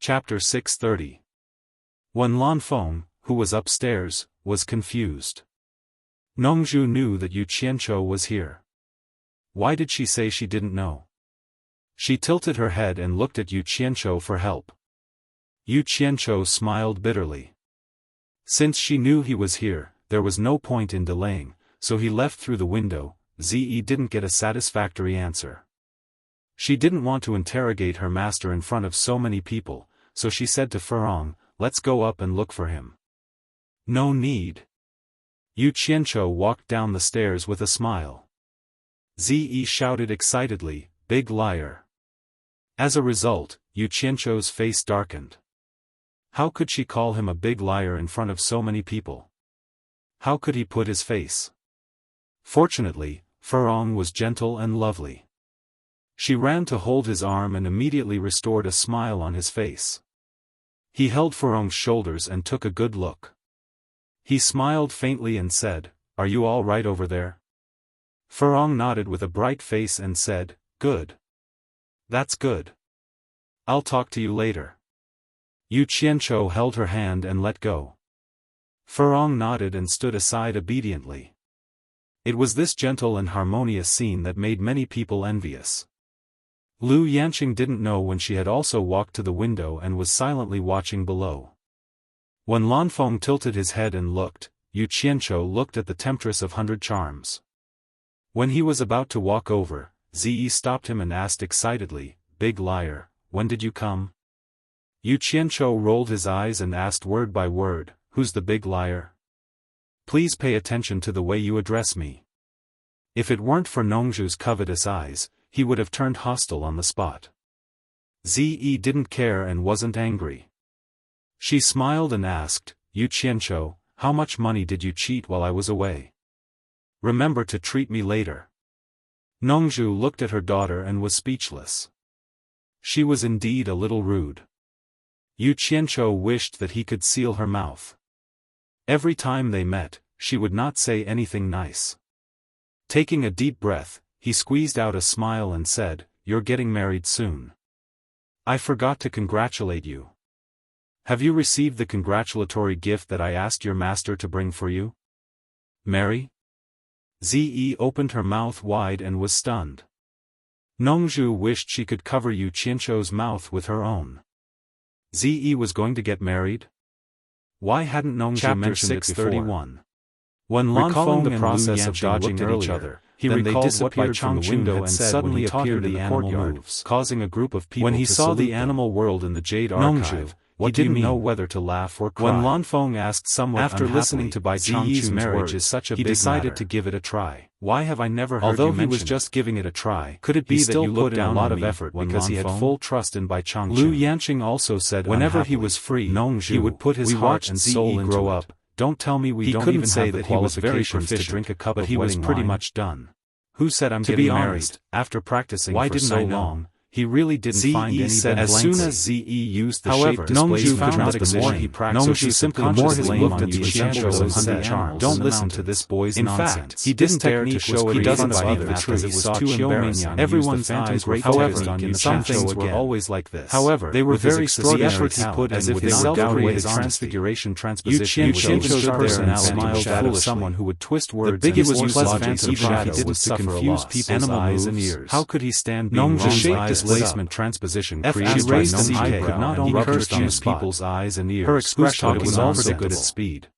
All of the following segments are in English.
Chapter 630. When Lan Feng, who was upstairs, was confused. Nongzhu knew that Yu Qianzhou was here. Why did she say she didn't know? She tilted her head and looked at Yu Qianzhou for help. Yu Qianzhou smiled bitterly. Since she knew he was here, there was no point in delaying, so he left through the window. Ze didn't get a satisfactory answer. She didn't want to interrogate her master in front of so many people, so she said to Furong, "Let's go up and look for him." "No need." Yu Qianzhou walked down the stairs with a smile. Ze shouted excitedly, "Big liar." As a result, Yu Qianzhou's face darkened. How could she call him a big liar in front of so many people? How could he put his face? Fortunately, Furong was gentle and lovely. She ran to hold his arm and immediately restored a smile on his face. He held Furong's shoulders and took a good look. He smiled faintly and said, "Are you all right over there?" Furong nodded with a bright face and said, "Good. That's good. I'll talk to you later." Yu Qianzhou held her hand and let go. Furong nodded and stood aside obediently. It was this gentle and harmonious scene that made many people envious. Lu Yanqing didn't know when she had also walked to the window and was silently watching below. When Lan Feng tilted his head and looked, Yu Qianzhou looked at the temptress of 100 charms. When he was about to walk over, Ze stopped him and asked excitedly, "Big liar, when did you come?" Yu Qianzhou rolled his eyes and asked word by word, "Who's the big liar? Please pay attention to the way you address me." If it weren't for Nongzhu's covetous eyes, he would have turned hostile on the spot. Ze didn't care and wasn't angry. She smiled and asked, "Yu Qianzhou, how much money did you cheat while I was away? Remember to treat me later." Nongzhu looked at her daughter and was speechless. She was indeed a little rude. Yu Qianzhou wished that he could seal her mouth. Every time they met, she would not say anything nice. Taking a deep breath, he squeezed out a smile and said, "You're getting married soon. I forgot to congratulate you. Have you received the congratulatory gift that I asked your master to bring for you?" "Marry?" Ze opened her mouth wide and was stunned. Nongzhu wished she could cover Yu Qianzhou's mouth with her own. Ze was going to get married? Why hadn't Nongzhu mentioned it before? When Lan Feng and process of dodging at each other, he recalled what Bai from the window and suddenly appeared in the courtyard, causing a group of people when he saw the animal world in the Jade Archive. He didn't know whether to laugh or cry. When Lan Feng asked somewhat after listening to Bai Changchun's marriage is such a big matter, he decided to give it a try. "Why have I never heard you mention it?" Although he was just giving it a try, could it be that you put in a lot of effort because he had full trust in Bai Changchun? Lu Yanqing also said whenever he was free, he would put his heart and soul into it. "Don't tell me we don't even have the qualifications to drink a cup of wedding wine." But he was pretty much done. "Who said I'm getting married?" After practicing for so long, he really didn't find any benefit. As soon as Ze used the shape displays found out the more he practiced, so she simply consciously looked at Yu Qianzhou and said, "Don't listen to this boy's nonsense." In fact, he didn't dare to show it. He doesn't speak the truth. It was too embarrassing. Everyone's eyes were focused on Yu Qianzhou. Some things were always like this. However, they were very extraordinary he put as if they were downright his transfiguration transposition. Yu Qianzhou's personality smiled foolishly. Someone who would twist words. The biggest logic even if he didn't confuse people's eyes and ears. How could he stand being wrong? Displacement transposition created by Nongzhu could not only confuse people's eyes and ears. Her expression was also good at speed.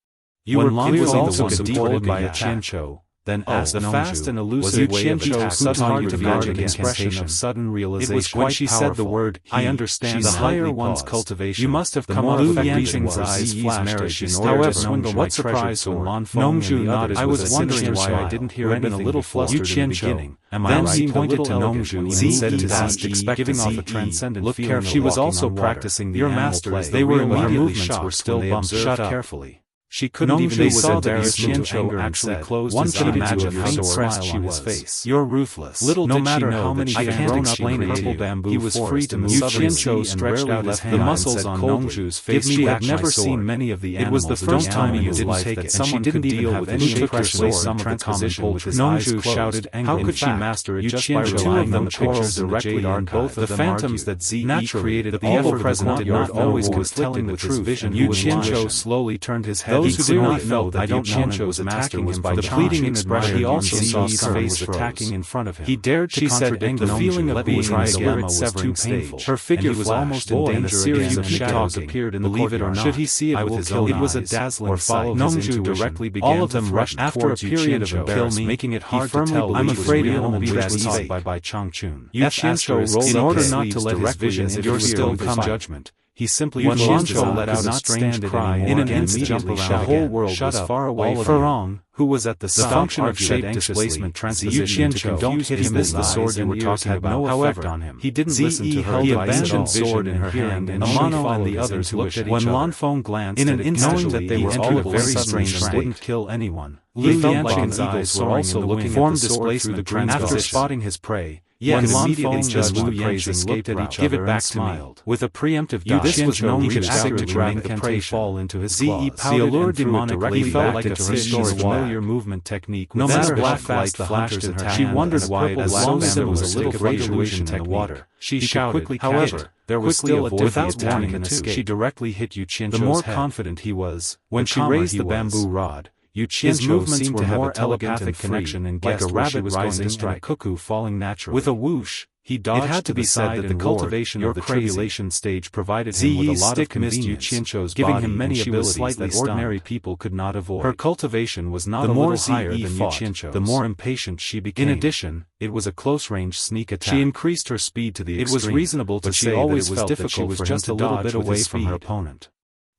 When Lan was also deported by a Qianzhou, then asked the fast and elusive way of attack suddenly to guard against expression of sudden realization. It was quite she said the word "I understand." The higher one's cultivation. You must have come up with a reason's eyes marriage in order to swindle my surprise when Lan Feng and the others. I was wondering why I didn't hear anything. A little flustered in the beginning. Then he pointed to Nongzhu and said to Ze, giving off a transcendent feeling. She was also practicing the animal play. They were immediately shocked when they observed carefully. She couldn't even Nongju was saw that embarrassed Xianqian and actually said, closed "One his can eyes imagine with a how faint depressed smile she on was. his face. You're ruthless. Little No did she matter know how that many she had fans grown she up in a created, purple bamboo he was forest free to in the move southern freely sea and stretched rarely out left his the hand muscles and said on coldly, Nongju's "Give face me she back had my never seen sword." many of the It was the animals first time in in his his life life that that someone she didn't could even deal have with any who took her interest in sword some of the common with his Nongju eyes closed. shouted How angrily. could she master it just by Yu relying on them the pictures pictures directly directly on both the of them phantoms argued. that Z Naturally, created the all ever over the present did not courtyard know was who was conflicted telling the with his truth vision. and Yu who was lying. Qianzhou slowly turned his head. Those He who could do not not know felt that the opponent Yu was was attacking him by the charm. pleading expression He on also saw Zi's Sun face was attacking in front of him. He dared to She said contradict the Nongju, feeling of let being me try in the again, spirit was too severing painful. stage. Her figure And he was was almost in in danger danger. A series again of and shadows talking. appeared in the Believe it or courtyard. not, Should he see it I with will his kill own you. eyes, It was a dazzling or follow his Nongju intuition? directly began All of to them threaten. rushed After a towards period of Qianzhou, embarrassment, making it hard to firmly tell. believed I'm afraid it real won't and be which that was easy. fake by Changchun. Yu Qianzhou rolled in up order his not to sleeves let his directly vision as if he interfere were still with the come fight. judgment. He simply When closed his Lanzhou eyes let out a not strange stand it cry anymore in an and instant, immediately the shouted whole again. world Shut was up, far away all of from you. Farong, who was at the The function of of shape anxiously, displacement Yu transposition to Qianzhou confuse hit him people's with the eyes sword you and were ears talking had about. no However, effect on him. he didn't listen to her. Held He the abandoned abandoned vision sword in and her hearing hand and and only Mano followed and the his others looked at intuition. each When other. Lanfeng glanced In at an it instant, knowing that they he were entered all a of a very sudden strange and state. wouldn't kill anyone. Li He felt like Yanqing's an eagle eyes were soaring also in the looking wind. at Form the sword displacement through the green after ghosts. spotting his prey. Yes, When immediately Lanfeng judged Lu the praising looked at each other give it back and to me. smiled. With a preemptive Yu dive, this was he could accurately accurately make make the the prey incantation. fall into his Ze claws. pouted The allure and threw it demonically directly felt back like a into fish his in a familiar wag. movement technique. No Then matter a black black light light flashed in her attack. hand, She wondered and why, as as long long as as it it was was a little fluctuation technique, in the water. She he could shouted. quickly catch However, it. There was quickly still a without difference warning between and the two. escape. She directly hit Yu Qianzhou's The more head. confident he was, When the she calmer raised he the was. bamboo rod, Yu His Qianzhou movements seemed were to have more a telepathic elegant and connection and like a guessed where she rabbit was going rising to strike. and a cuckoo falling naturally. With a whoosh, he dodged It had to be said that the cultivation of the tribulation stage provided him with a lot of convenience, giving him many abilities that ordinary people could not avoid. Her cultivation was not a little higher than Yu Qianzhou's, the more impatient she became. In addition, it was a close-range sneak attack. She increased her speed to the extreme. It was reasonable to say that it was difficult for him to dodge a little bit away from her opponent.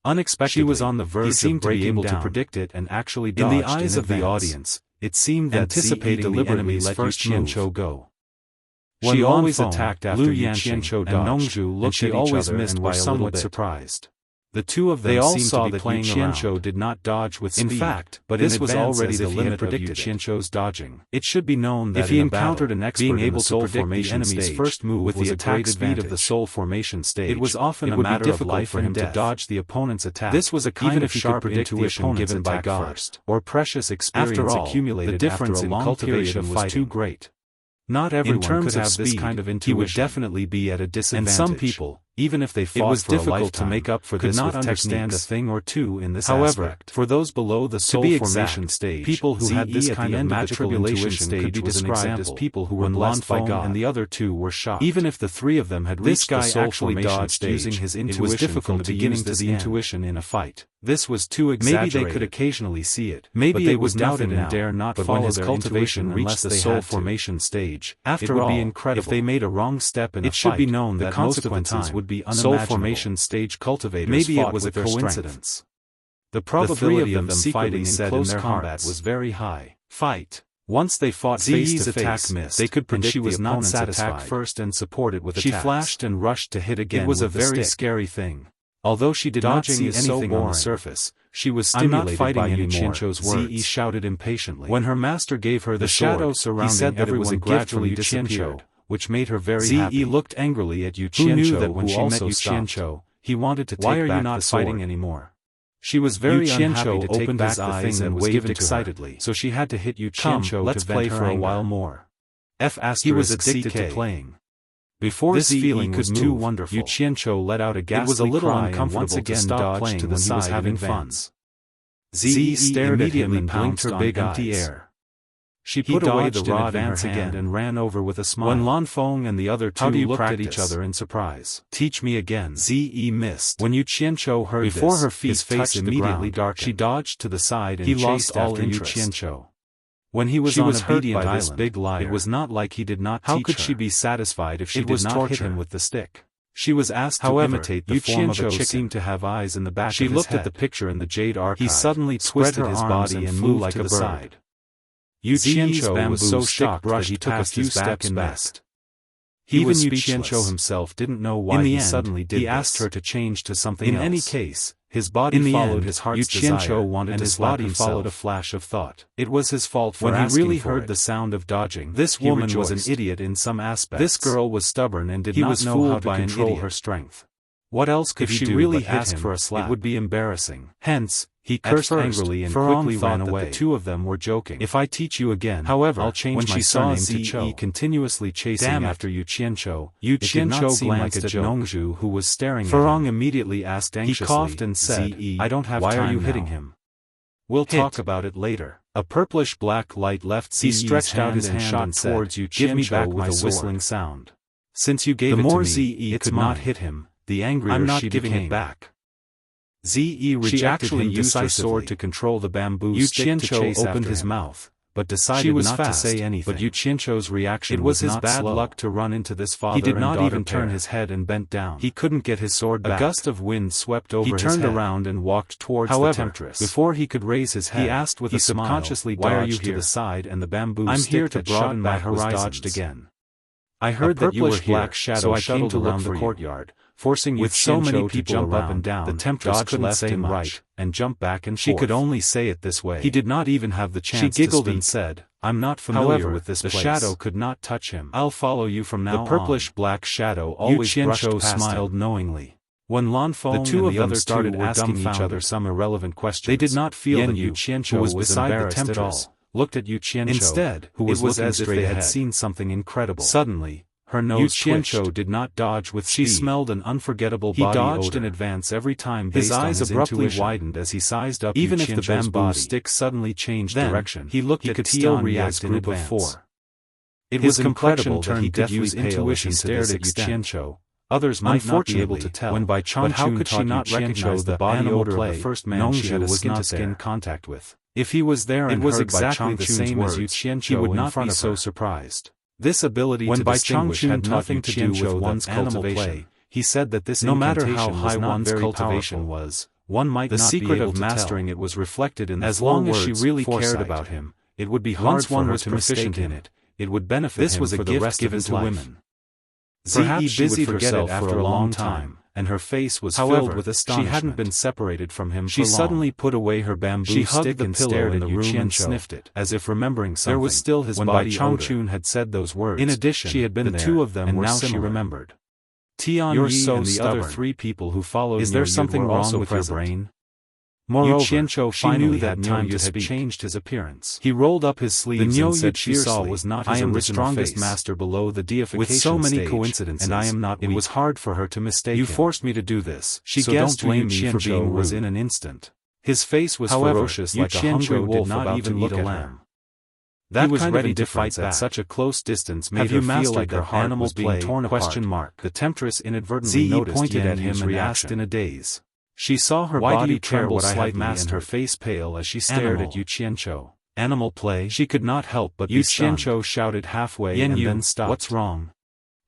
Unexpectedly, she was on the verge of breaking down. To predict it and actually dodged. In the eyes of the audience, it seemed that anticipating deliberately let Yu Qianzhou go. She always attacked after Yu Qianzhou dodged, and Nongju looked at each other and were somewhat surprised. The two of them all saw that Yu Qianzhou did not dodge with speed. In fact, but this was already the limit of Yu Qianzhou's dodging. It should be known that if he encountered an expert being able to predict the enemy's first move with the attack speed of the soul formation stage, it was often a matter of life for him to dodge the opponent's attack. This was a kind of sharp intuition given by God, or precious experience accumulated. The difference in cultivation was too great. Not everyone could have this kind of intuition. He would definitely be at a disadvantage. And some people, even if they fought for a lifetime, it was difficult to make up for this with techniques. Could not understand a thing or two in this aspect. For those below the soul formation stage, people who had this kind of magical intuition could be described as people who were blessed by God, and the other two were shocked. Even if the three of them had reached the soul formation stage, using his intuition, it was difficult to use this intuition in a fight. This was too exaggerated. Maybe they could occasionally see it. Maybe it was doubted and dare not follow their cultivation unless the soul formation stage. After all, it would be incredible if they made a wrong step in a fight. It should be known that consequences would be unimaginable. Soul formation stage cultivators maybe it was a coincidence. The probability of them fighting in close combat was very high. Fight. Once they fought face to face, they could predict the opponent's attack first and support it with attacks. She flashed and rushed to hit again. It was a very scary thing. Although she did not see anything on the surface, she was stimulated by Yu Qianzhou's words. Ze shouted impatiently. When her master gave her the shadow surrounding everyone gradually disappeared, which made her very happy. Ze looked angrily at Yu Qianzhou. Who knew that when she met Yu Qianzhou, he wanted to take back the sword. Why are you not fighting anymore? She was very unhappy to take back the thing and waved excitedly, so she had to hit Yu Qianzhou to play for a while more. He was addicted to playing. Before this feeling was too wonderful, Yu Qianzhou let out a ghastly cry. It was a little uncomfortable to stop playing when he was having fun. Ze stared at him and blinked her big eyes. She put away the rod in her hand and ran over with a smile. When Lanfeng and the other two looked at each other in surprise. Teach me again. Ze missed. When Yu Qianzhou heard before her feet his face immediately darkened. She dodged to the side and chased after Yu Qianzhou. When he was on Obedient Island, this big liar, it was not like he did not teach her. How could she be satisfied if she did not hit him with the stick? She was asked to imitate the form of a chicken. Seemed to have eyes in the back of his head. She looked at the picture in the jade archive. He suddenly twisted his body and flew like a bird. Yu Qianzhou was so shocked that he took a few steps back. Even Yu Qianzhou himself didn't know why he suddenly did this. He asked her to change to something else. In any case, His body followed his heart's desire, wanted and to his slap body himself. followed a flash of thought. It was his fault for When he asking really for heard it. the sound of dodging, This he woman was rejoiced. an idiot in some aspects. This girl was stubborn and did He not was know fooled how to by an control idiot. her strength. What else could If he she do really but hit ask him, for a slap? it would be embarrassing. Hence, he At cursed first, angrily and Farong quickly thought ran that away. the two of them were joking. If I teach you again, However, I'll change when my she saw surname to Ze Cho. continuously chasing after Yu Qianzhou, Yu it did not Qianzhou seem like glanced a at joke. Nongzhu, who was staring at Farong him. immediately asked anxiously, He coughed and said, Ze, I don't have why time are you now. hitting him? We'll Hit. talk about it later. A purplish-black light left He Ze's stretched out hand his and hand shot and said, towards Yu Give me Qianzhou back with my a sword. whistling sound. Since you gave The it more to me, Ze it could mine. not hit him, the angrier I'm not she giving became. it back. Ze rejected She actually him used her decisively. sword to control the bamboo Yu stick to chase Qianzhou opened after his him. mouth, but decided She was not fast, to say anything. but Yu Qianzhou's reaction It was his not bad slow. luck to run into this father He did and not daughter even turn pair. his head and bent down. He couldn't get his sword back. A gust of wind swept over He his turned head. around and walked towards However, the temptress. before he could raise his head, He asked with he a smile, subconsciously why are you dodged to here? the side and the bamboo I'm stick here to that broaden shot my back was horizons. dodged again. I heard that you were here, black shadow so I came shuttled to look around for the you. courtyard, forcing Yu With so many Qianzhou to people jump around, up and down. the temptress dodge couldn't left say and much. right, and jump back and She forth. could only say it this way. He did not even have the chance She giggled to speak. and said, I'm not familiar However, with this the place. shadow could not touch him. I'll follow you from now The on. purplish-black shadow Yu always brushed Qianzhou past smiled him. knowingly. When Lanfeng The two and of the them other started two were asking each other dumbfounded. some irrelevant questions. They did not feel that Yu Yu Qianzhou who was was beside the embarrassed at temptress, all, looked at Yu Qianzhou, Instead, who was it was looking as if straight they had ahead. seen something incredible. Suddenly, her Yu nose Qianzhou twitched. did not dodge with She speed. smelled an unforgettable He body dodged odor. in advance every time His based on eyes his abruptly intuition. widened as he sized up Even Yu if the Qianzhou's bamboo body. stick suddenly changed Then, direction, he looked he at could still Tian react Li's in group of advance. 4. It His was complexion incredible that turned he deathly use pale as intuition he to stared this at Yu extent. Qianzhou. Others might not be able to tell. When Bai But how Changchun could she taught not Yu Qianzhou recognize the the body animal odor play, of the first man she Nongzhu had was not skin-to-skin there. contact with? If he was there It and was heard Bai exactly the Changchun's same as Yu words, Qianzhou he would in not front be of so her. surprised. This ability When to Bai distinguish Changchun had taught nothing Yu to do with Qianzhou one's the animal cultivation. play, He said that this No matter how incantation high was not one's very cultivation powerful. was, one might The not secret be able of to mastering tell. it was reflected in the As 4 long as she words, really foresight. cared about him, it would be hard Once for one her was to mistake proficient him. in it, it would benefit This him was a for the gift rest given of his to life. women. Perhaps Ze she busied would forget herself it after after a a long long time, and her face was However, filled with she astonishment. hadn't been separated from him She for long. suddenly put away her bamboo She stick hugged the and pillow stared in at the Yu room and Qianzhou, sniffed it, as if remembering something. There was still his when body Bai odor. Changchun had said those words. In addition, she had been the there, two of them and were now similar. she remembered. Tian You're Yi so and the stubborn. other 3 people who followed Is there Nyo Yud something were wrong also with your present. brain? Moreover, Qianzhou she finally knew had that time Nyo to Yud had speak. changed his appearance. He rolled up his The sleeves Nyo and said Yud she saw fiercely, was not I his am the original strongest face. master below the deification With so many stage, coincidences, and I am not it weak. was hard for her to mistake You him. forced me to do this, She so guessed don't blame Yu me for being Qianzhou was rude. in an instant. His face was However, ferocious Yu like a Qianzhou hungry did wolf not about even to look eat a at her. lamb. He That was kind ready of to indifference fight at back. such a close distance made Have her you feel mastered like the her heart animal was being play? torn apart. The temptress inadvertently Ze noticed pointed at Yan Yu's him and reaction. asked in a daze. She saw her Why do body you care tremble what I have slightly and mastered? her face pale as she stared Animal. at Yu Qianzhou. Animal play? She could not help but Yu be stunned. Qianzhou shouted halfway Yan and Yu, then stopped. what's wrong?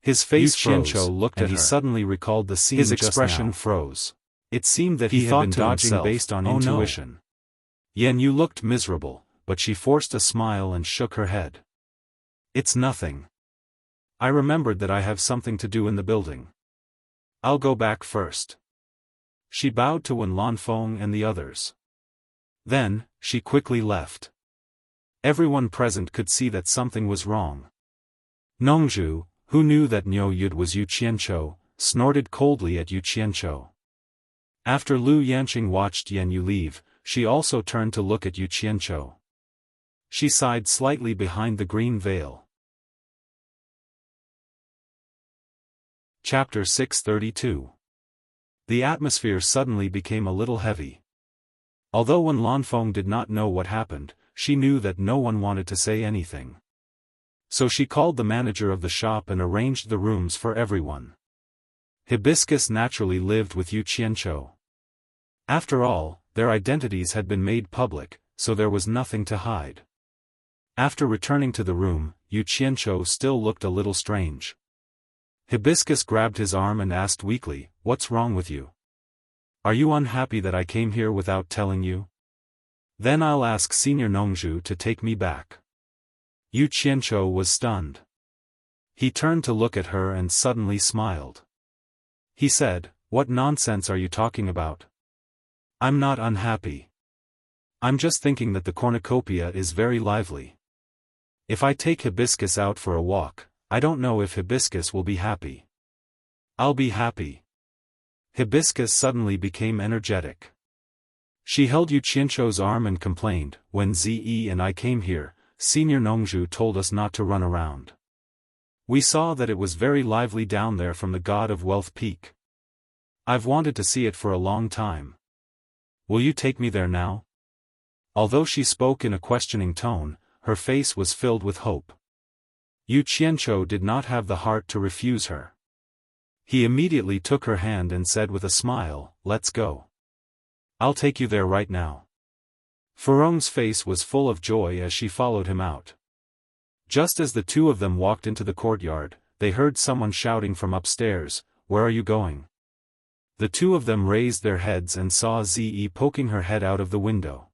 His face Yu froze, Qianzhou looked and at he her. suddenly recalled the scene His just expression now. froze. It seemed that He he had thought been to dodging himself, based on "Oh no." intuition. Yan Yu looked miserable, but she forced a smile and shook her head. It's nothing. I remembered that I have something to do in the building. I'll go back first. She bowed to Wen Lanfeng and the others. Then, she quickly left. Everyone present could see that something was wrong. Nongzhu, who knew that Nyo Yud was Yu Qianzhou, snorted coldly at Yu Qianzhou. After Lu Yanqing watched Yan Yu leave, she also turned to look at Yu Qianzhou. She sighed slightly behind the green veil. Chapter 632. The atmosphere suddenly became a little heavy. Although Wen Lanfeng did not know what happened, she knew that no one wanted to say anything. So she called the manager of the shop and arranged the rooms for everyone. Hibiscus naturally lived with Yu Qianzhou. After all, their identities had been made public, so there was nothing to hide. After returning to the room, Yu Qianzhou still looked a little strange. Hibiscus grabbed his arm and asked weakly, "What's wrong with you? Are you unhappy that I came here without telling you? Then I'll ask Senior Nongzhu to take me back." Yu Qianzhou was stunned. He turned to look at her and suddenly smiled. He said, "What nonsense are you talking about? I'm not unhappy. I'm just thinking that the cornucopia is very lively. If I take Hibiscus out for a walk, I don't know if Hibiscus will be happy. I'll be happy. Hibiscus suddenly became energetic. She held Yu Qianzhou's arm and complained, when Zi and I came here, Senior Nongzhu told us not to run around. We saw that it was very lively down there from the God of Wealth Peak. I've wanted to see it for a long time. Will you take me there now? Although she spoke in a questioning tone, her face was filled with hope. Yu Qianzhou did not have the heart to refuse her. He immediately took her hand and said with a smile, "Let's go. I'll take you there right now." Furong's face was full of joy as she followed him out. Just as the two of them walked into the courtyard, they heard someone shouting from upstairs, "Where are you going?" The two of them raised their heads and saw Zi poking her head out of the window.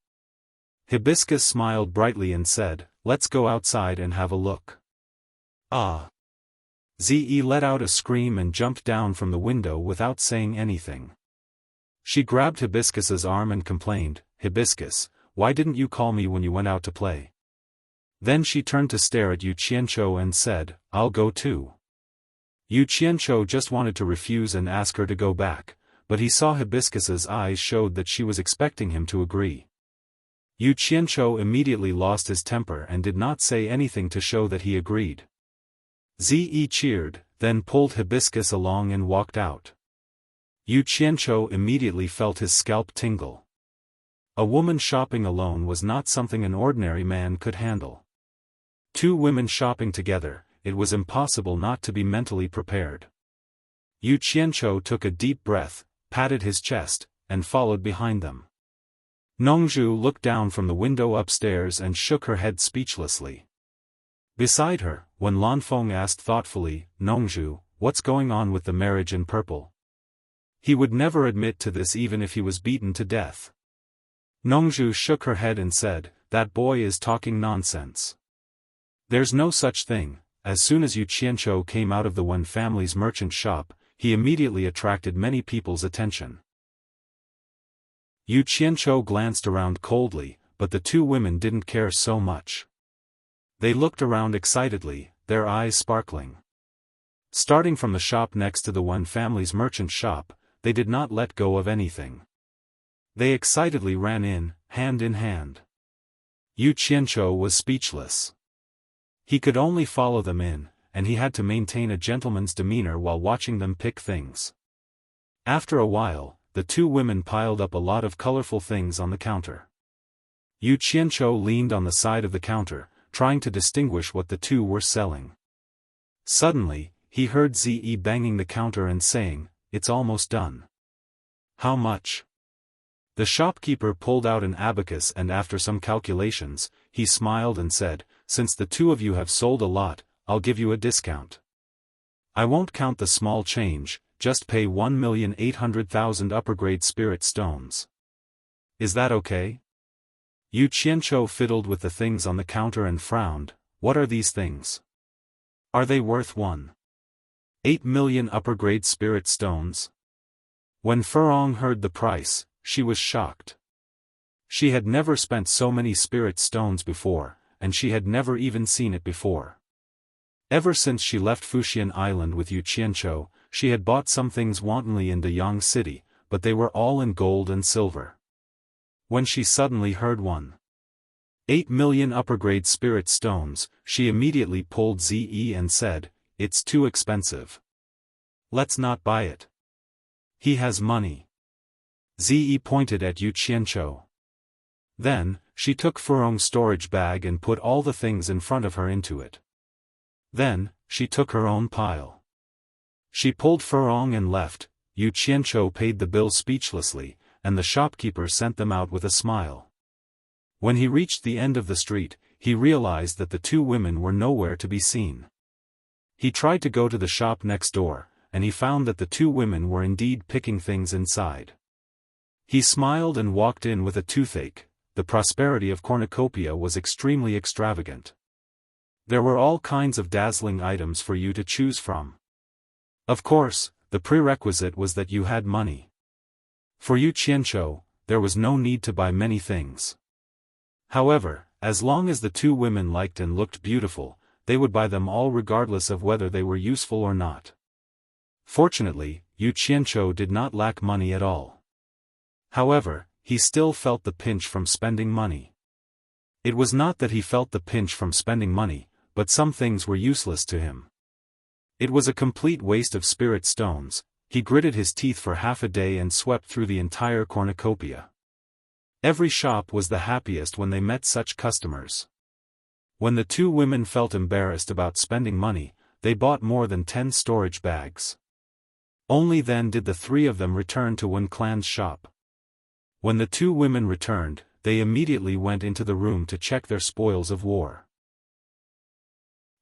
Hibiscus smiled brightly and said, "Let's go outside and have a look." Ah! Zi let out a scream and jumped down from the window without saying anything. She grabbed Hibiscus's arm and complained, "Hibiscus, why didn't you call me when you went out to play?" Then she turned to stare at Yu Qianzhou and said, "I'll go too." Yu Qianzhou just wanted to refuse and ask her to go back, but he saw Hibiscus's eyes showed that she was expecting him to agree. Yu Qianzhou immediately lost his temper and did not say anything to show that he agreed. Zi cheered, then pulled Hibiscus along and walked out. Yu Qianzhou immediately felt his scalp tingle. A woman shopping alone was not something an ordinary man could handle. Two women shopping together, it was impossible not to be mentally prepared. Yu Qianzhou took a deep breath, patted his chest, and followed behind them. Nongzhu looked down from the window upstairs and shook her head speechlessly. Beside her, when Lanfeng asked thoughtfully, "Nongzhu, what's going on with the marriage in purple?" He would never admit to this even if he was beaten to death. Nongzhu shook her head and said, "That boy is talking nonsense. There's no such thing." As soon as Yu Qianzhou came out of the Wen family's merchant shop, he immediately attracted many people's attention. Yu Qianzhou glanced around coldly, but the two women didn't care so much. They looked around excitedly, their eyes sparkling. Starting from the shop next to the Wen family's merchant shop, they did not let go of anything. They excitedly ran in hand. Yu Qianzhou was speechless. He could only follow them in, and he had to maintain a gentleman's demeanor while watching them pick things. After a while, the two women piled up a lot of colorful things on the counter. Yu Qianzhou leaned on the side of the counter, trying to distinguish what the two were selling. Suddenly, he heard Zi banging the counter and saying, "It's almost done." "How much?" The shopkeeper pulled out an abacus and after some calculations, he smiled and said, "Since the two of you have sold a lot, I'll give you a discount. I won't count the small change, just pay 1,800,000 upper-grade spirit stones. Is that okay?" Yu Qianzhou fiddled with the things on the counter and frowned. "What are these things? Are they worth 1.8 million upper-grade spirit stones?" When Furong heard the price, she was shocked. She had never spent so many spirit stones before, and she had never even seen it before. Ever since she left Fuxian Island with Yu Qianzhou, she had bought some things wantonly in Deyang City, but they were all in gold and silver. When she suddenly heard 1.8 million upper-grade spirit stones, she immediately pulled Zi and said, "It's too expensive. Let's not buy it. He has money." Zi pointed at Yu Qianzhou. Then, she took Furong's storage bag and put all the things in front of her into it. Then, she took her own pile. She pulled Furong and left. Yu Qianzhou paid the bill speechlessly, and the shopkeeper sent them out with a smile. When he reached the end of the street, he realized that the two women were nowhere to be seen. He tried to go to the shop next door, and he found that the two women were indeed picking things inside. He smiled and walked in with a toothache. The prosperity of cornucopia was extremely extravagant. There were all kinds of dazzling items for you to choose from. Of course, the prerequisite was that you had money. For Yu Qianzhou, there was no need to buy many things. However, as long as the two women liked and looked beautiful, they would buy them all regardless of whether they were useful or not. Fortunately, Yu Qianzhou did not lack money at all. However, he still felt the pinch from spending money. It was not that he felt the pinch from spending money, but some things were useless to him. It was a complete waste of spirit stones. He gritted his teeth for half a day and swept through the entire cornucopia. Every shop was the happiest when they met such customers. When the two women felt embarrassed about spending money, they bought more than 10 storage bags. Only then did the three of them return to Wen Clan's shop. When the two women returned, they immediately went into the room to check their spoils of war.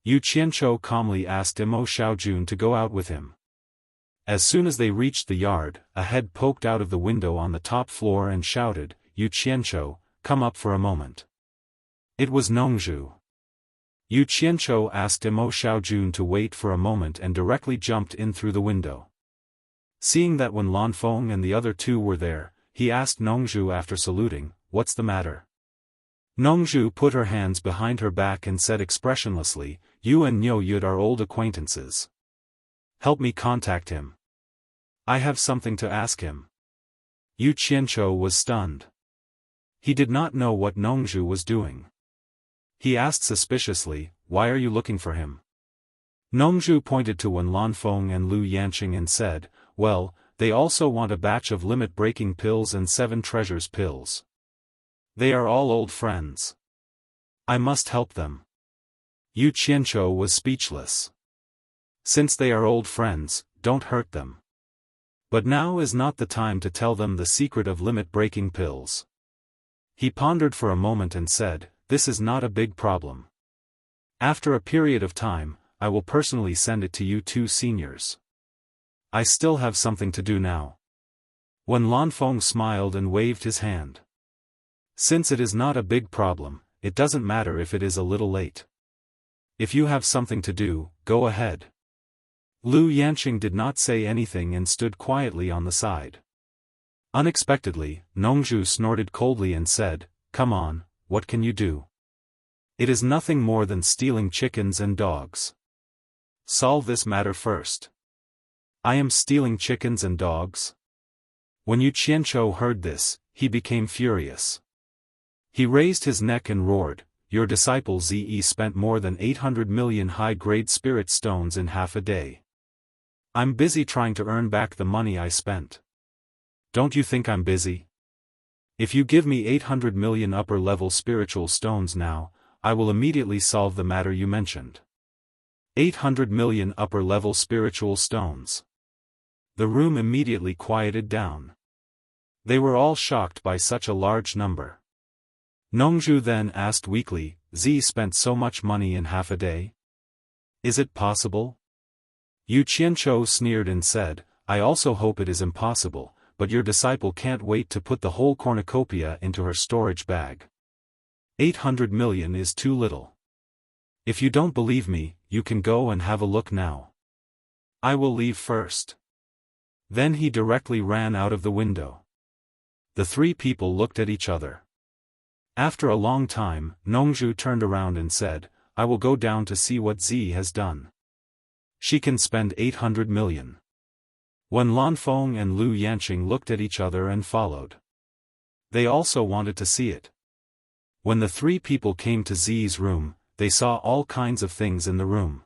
Yu Qianzhou calmly asked Mo Xiaojun to go out with him. As soon as they reached the yard, a head poked out of the window on the top floor and shouted, "Yu Qianzhou, come up for a moment." It was Nongzhu. Yu Qianzhou asked Mo Xiaojun to wait for a moment and directly jumped in through the window. Seeing that Wen Lanfeng and the other two were there, he asked Nongzhu after saluting, "What's the matter?" Nongzhu put her hands behind her back and said expressionlessly, "You and Niu Yud are old acquaintances. Help me contact him. I have something to ask him." Yu Qianzhou was stunned. He did not know what Nongzhu was doing. He asked suspiciously, "Why are you looking for him?" Nongzhu pointed to Wen Lanfeng and Lu Yanqing and said, "Well, they also want a batch of limit-breaking pills and 7 treasures pills. They are all old friends. I must help them." Yu Qianzhou was speechless. Since they are old friends, don't hurt them. But now is not the time to tell them the secret of limit-breaking pills. He pondered for a moment and said, "This is not a big problem. After a period of time, I will personally send it to you two seniors. I still have something to do now." Wen Lanfeng smiled and waved his hand. "Since it is not a big problem, it doesn't matter if it is a little late. If you have something to do, go ahead." Lu Yanqing did not say anything and stood quietly on the side. Unexpectedly, Nongzhu snorted coldly and said, "Come on, what can you do? It is nothing more than stealing chickens and dogs. Solve this matter first." "I am stealing chickens and dogs?" When Yu Qianzhou heard this, he became furious. He raised his neck and roared, "Your disciple Ze spent more than 800 million high-grade spirit stones in half a day. I'm busy trying to earn back the money I spent. Don't you think I'm busy? If you give me 800 million upper-level spiritual stones now, I will immediately solve the matter you mentioned." 800 million upper-level spiritual stones. The room immediately quieted down. They were all shocked by such a large number. Nongzhu then asked weakly, "Z spent so much money in half a day? Is it possible?" Yu Qianzhou sneered and said, "I also hope it is impossible, but your disciple can't wait to put the whole cornucopia into her storage bag. 800 million is too little. If you don't believe me, you can go and have a look now. I will leave first." Then he directly ran out of the window. The three people looked at each other. After a long time, Nongzhu turned around and said, "I will go down to see what Z has done. She can spend 800 million. Wen Lanfeng and Lu Yanqing looked at each other and followed. They also wanted to see it. When the three people came to Z's room, they saw all kinds of things in the room.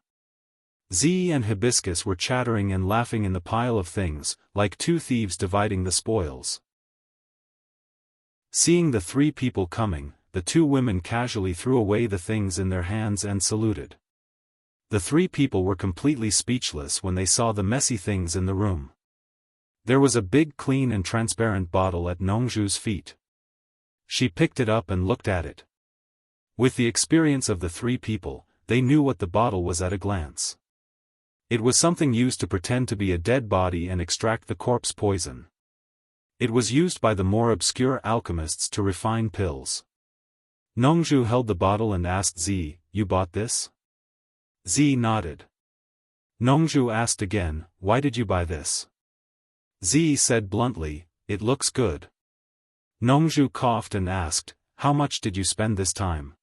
Z and Hibiscus were chattering and laughing in the pile of things, like two thieves dividing the spoils. Seeing the three people coming, the two women casually threw away the things in their hands and saluted. The three people were completely speechless when they saw the messy things in the room. There was a big clean and transparent bottle at Nongzhu's feet. She picked it up and looked at it. With the experience of the three people, they knew what the bottle was at a glance. It was something used to pretend to be a dead body and extract the corpse poison. It was used by the more obscure alchemists to refine pills. Nongzhu held the bottle and asked Z, "You bought this?" Z nodded. Nongzhu asked again, "Why did you buy this?" Z said bluntly, "It looks good." Nongzhu coughed and asked, "How much did you spend this time?"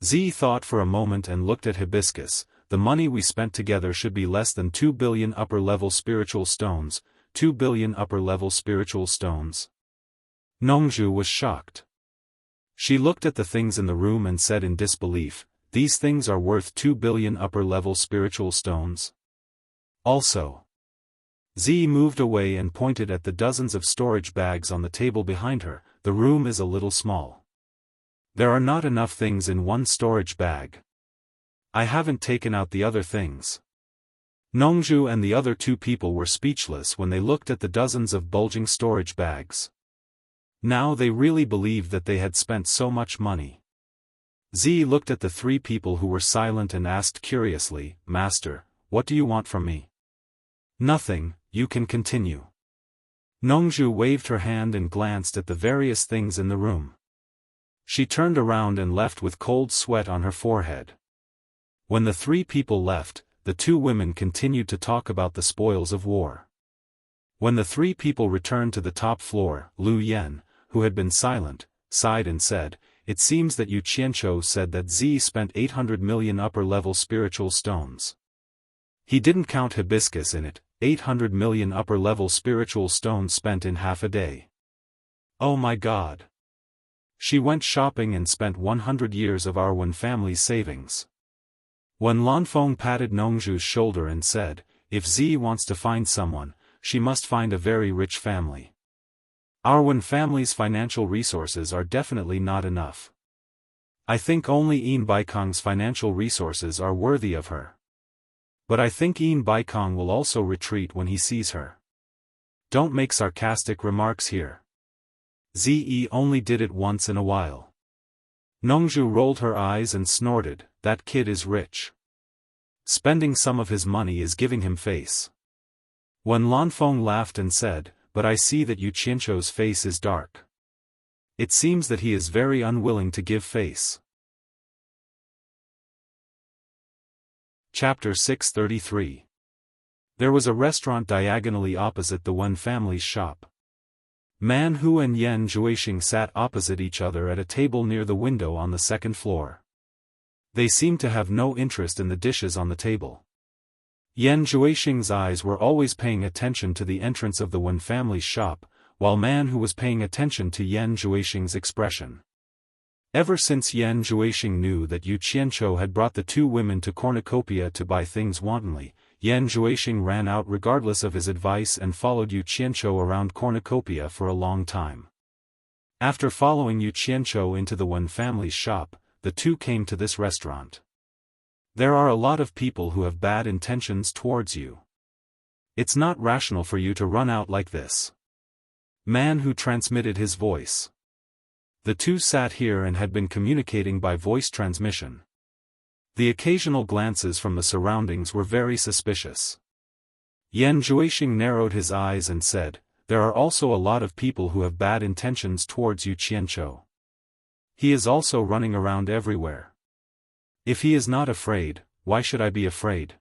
Zi thought for a moment and looked at Hibiscus. "The money we spent together should be less than 2 billion upper-level spiritual stones. 2 billion upper-level spiritual stones." Nongzhu was shocked. She looked at the things in the room and said in disbelief, "These things are worth 2 billion upper-level spiritual stones?" Also. Zi moved away and pointed at the dozens of storage bags on the table behind her. "The room is a little small. There are not enough things in one storage bag. I haven't taken out the other things." Nongzhu and the other two people were speechless when they looked at the dozens of bulging storage bags. Now they really believed that they had spent so much money. Zi looked at the three people who were silent and asked curiously, "Master, what do you want from me?" "Nothing, you can continue." Nongzhu waved her hand and glanced at the various things in the room. She turned around and left with cold sweat on her forehead. When the three people left, the two women continued to talk about the spoils of war. When the three people returned to the top floor, Lu Yen, who had been silent, sighed and said, "It seems that Yu Qianzhou said that Zi spent 800 million upper-level spiritual stones. He didn't count hibiscus in it, 800 million upper-level spiritual stones spent in half a day. Oh my God! She went shopping and spent 100 years of our Wen family's savings." When Lanfeng patted Nongzhu's shoulder and said, "If Zi wants to find someone, she must find a very rich family. Our Wen family's financial resources are definitely not enough. I think only Yin Baikong's financial resources are worthy of her. But I think Yin Baikong will also retreat when he sees her. Don't make sarcastic remarks here. Zi only did it once in a while." Nongzhu rolled her eyes and snorted, "That kid is rich. Spending some of his money is giving him face." When Lanfeng laughed and said, "But I see that Yu Qianzhou's face is dark. It seems that he is very unwilling to give face." Chapter 633. There was a restaurant diagonally opposite the Wen family's shop. Man Hu and Yan Zhuixing sat opposite each other at a table near the window on the second floor. They seemed to have no interest in the dishes on the table. Yan Zhuixing's eyes were always paying attention to the entrance of the Wen family's shop, while Man Hu was paying attention to Yan Zhuixing's expression. Ever since Yan Zhuixing knew that Yu Qianzhou had brought the two women to cornucopia to buy things wantonly, Yan Zhuixing ran out regardless of his advice and followed Yu Qianzhou around cornucopia for a long time. After following Yu Qianzhou into the Wen family's shop, the two came to this restaurant. There are a lot of people who have bad intentions towards you. It's not rational for you to run out like this. Man Hu transmitted his voice. The two sat here and had been communicating by voice transmission. The occasional glances from the surroundings were very suspicious. Yan Zhuixing narrowed his eyes and said, "There are also a lot of people who have bad intentions towards Yu Qianzhou. He is also running around everywhere. If he is not afraid, why should I be afraid?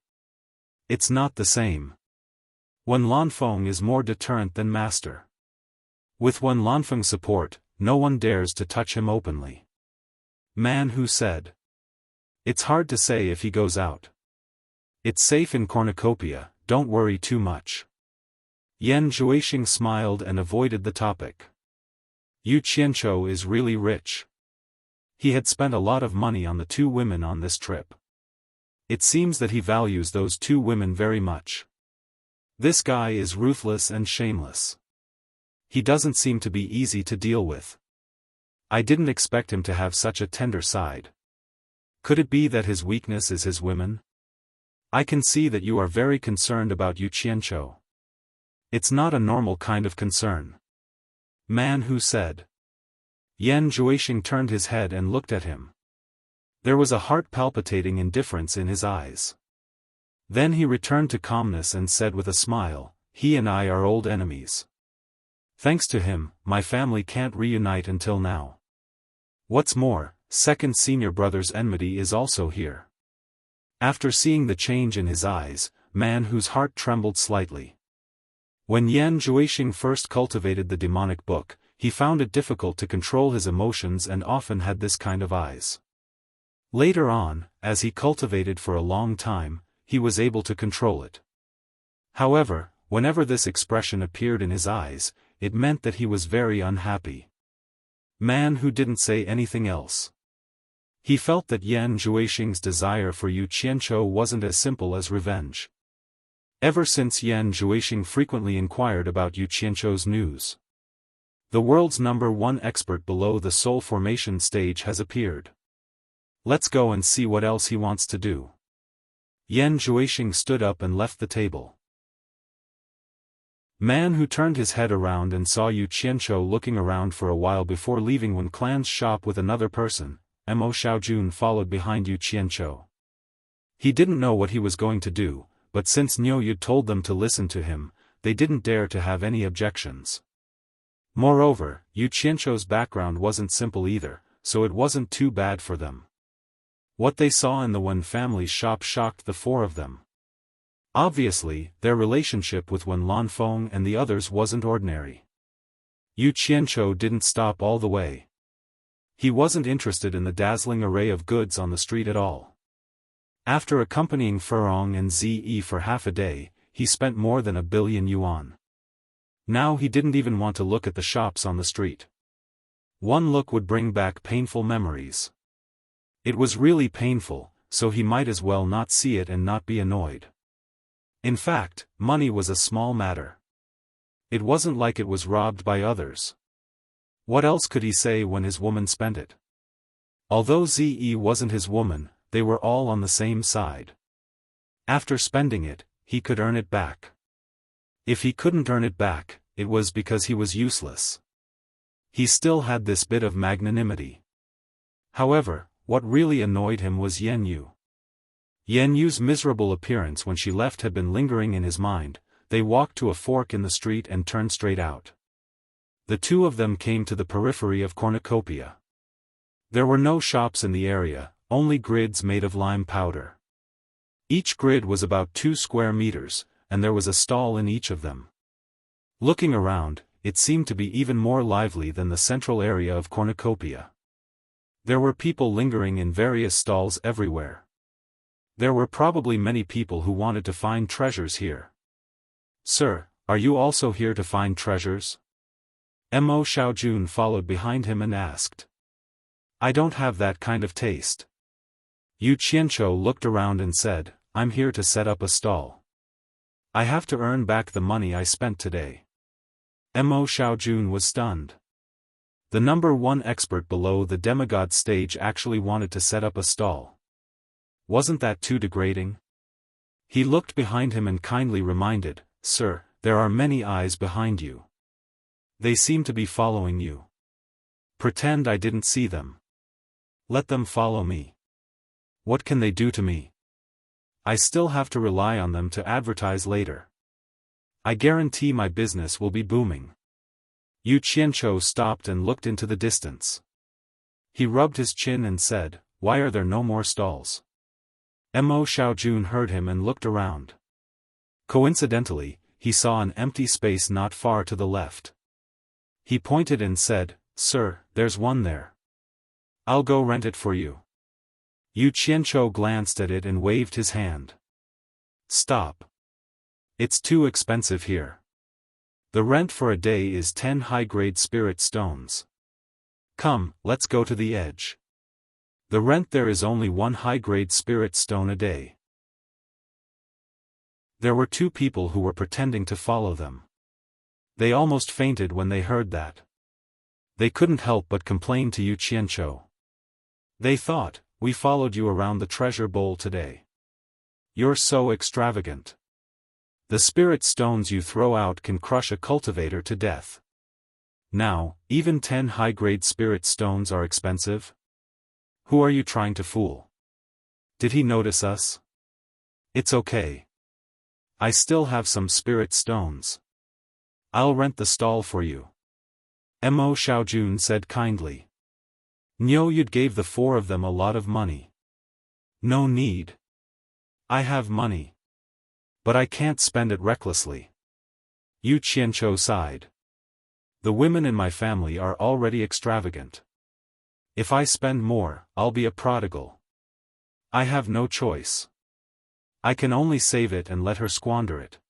It's not the same. Wen Lanfeng is more deterrent than master. With Wen Lanfeng's support, no one dares to touch him openly." Man Hu said. "It's hard to say if he goes out. It's safe in cornucopia, don't worry too much." Yan Zhuixing smiled and avoided the topic. Yu Qianzhou is really rich. He had spent a lot of money on the two women on this trip. It seems that he values those two women very much. This guy is ruthless and shameless. He doesn't seem to be easy to deal with. I didn't expect him to have such a tender side. Could it be that his weakness is his women? I can see that you are very concerned about Yu Qianzhou. It's not a normal kind of concern." Man Hu said. Yan Zhuixing turned his head and looked at him. There was a heart-palpitating indifference in his eyes. Then he returned to calmness and said with a smile, "He and I are old enemies. Thanks to him, my family can't reunite until now. What's more, second senior brother's enmity is also here." After seeing the change in his eyes, Man Hu's heart trembled slightly. When Yan Zhuixing first cultivated the demonic book, he found it difficult to control his emotions and often had this kind of eyes. Later on, as he cultivated for a long time, he was able to control it. However, whenever this expression appeared in his eyes, it meant that he was very unhappy. Man who didn't say anything else. He felt that Yan Zhuixing's desire for Yu Qianzhou wasn't as simple as revenge. Ever since Yan Zhuixing frequently inquired about Yu Qianzhou's news. The world's #1 expert below the soul formation stage has appeared. Let's go and see what else he wants to do. Yan Zhuixing stood up and left the table. Man who turned his head around and saw Yu Qianzhou looking around for a while before leaving Wen Clan's shop with another person. Mo Xiaojun followed behind Yu Qianzhou. He didn't know what he was going to do, but since Niu Yu told them to listen to him, they didn't dare to have any objections. Moreover, Yu Qianzhou's background wasn't simple either, so it wasn't too bad for them. What they saw in the Wen family's shop shocked the four of them. Obviously, their relationship with Wen Lanfeng and the others wasn't ordinary. Yu Qianzhou didn't stop all the way. He wasn't interested in the dazzling array of goods on the street at all. After accompanying Furong and Zi for half a day, he spent more than 1 billion yuan. Now he didn't even want to look at the shops on the street. One look would bring back painful memories. It was really painful, so he might as well not see it and not be annoyed. In fact, money was a small matter. It wasn't like it was robbed by others. What else could he say when his woman spent it? Although Zi wasn't his woman, they were all on the same side. After spending it, he could earn it back. If he couldn't earn it back, it was because he was useless. He still had this bit of magnanimity. However, what really annoyed him was Yan Yu. Yan Yu's miserable appearance when she left had been lingering in his mind. They walked to a fork in the street and turned straight out. The two of them came to the periphery of cornucopia. There were no shops in the area, only grids made of lime powder. Each grid was about 2 square meters, and there was a stall in each of them. Looking around, it seemed to be even more lively than the central area of cornucopia. There were people lingering in various stalls everywhere. There were probably many people who wanted to find treasures here. "Sir, are you also here to find treasures?" Mo Xiaojun followed behind him and asked. "I don't have that kind of taste." Yu Qianzhou looked around and said, "I'm here to set up a stall. I have to earn back the money I spent today." Mo Xiaojun was stunned. The #1 expert below the demigod stage actually wanted to set up a stall. Wasn't that too degrading? He looked behind him and kindly reminded, "Sir, there are many eyes behind you. They seem to be following you. Pretend I didn't see them. Let them follow me. What can they do to me? I still have to rely on them to advertise later. I guarantee my business will be booming." Yu Qianzhou stopped and looked into the distance. He rubbed his chin and said, "Why are there no more stalls?" Mo Xiaojun heard him and looked around. Coincidentally, he saw an empty space not far to the left. He pointed and said, "Sir, there's one there. I'll go rent it for you." Yu Qianzhou glanced at it and waved his hand. "Stop. It's too expensive here. The rent for a day is 10 high-grade spirit stones. Come, let's go to the edge. The rent there is only 1 high-grade spirit stone a day." There were 2 people who were pretending to follow them. They almost fainted when they heard that. They couldn't help but complain to Yu Qianzhou. They thought, "We followed you around the treasure bowl today. You're so extravagant. The spirit stones you throw out can crush a cultivator to death. Now, even 10 high-grade spirit stones are expensive? Who are you trying to fool? Did he notice us? It's okay. I still have some spirit stones. I'll rent the stall for you." Mo Xiaojun said kindly. Niu Yu gave the 4 of them a lot of money. "No need. I have money. But I can't spend it recklessly." Yu Qianzhou sighed. The women in my family are already extravagant. If I spend more, I'll be a prodigal. I have no choice. I can only save it and let her squander it.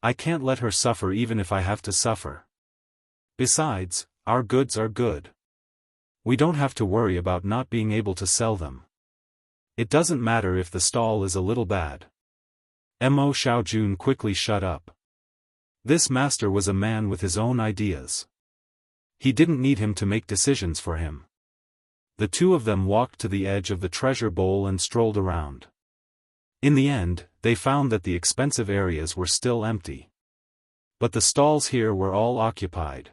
I can't let her suffer even if I have to suffer. Besides, our goods are good. We don't have to worry about not being able to sell them. It doesn't matter if the stall is a little bad. Mo Xiaojun quickly shut up. This master was a man with his own ideas. He didn't need him to make decisions for him. The two of them walked to the edge of the treasure bowl and strolled around. In the end, they found that the expensive areas were still empty. But the stalls here were all occupied.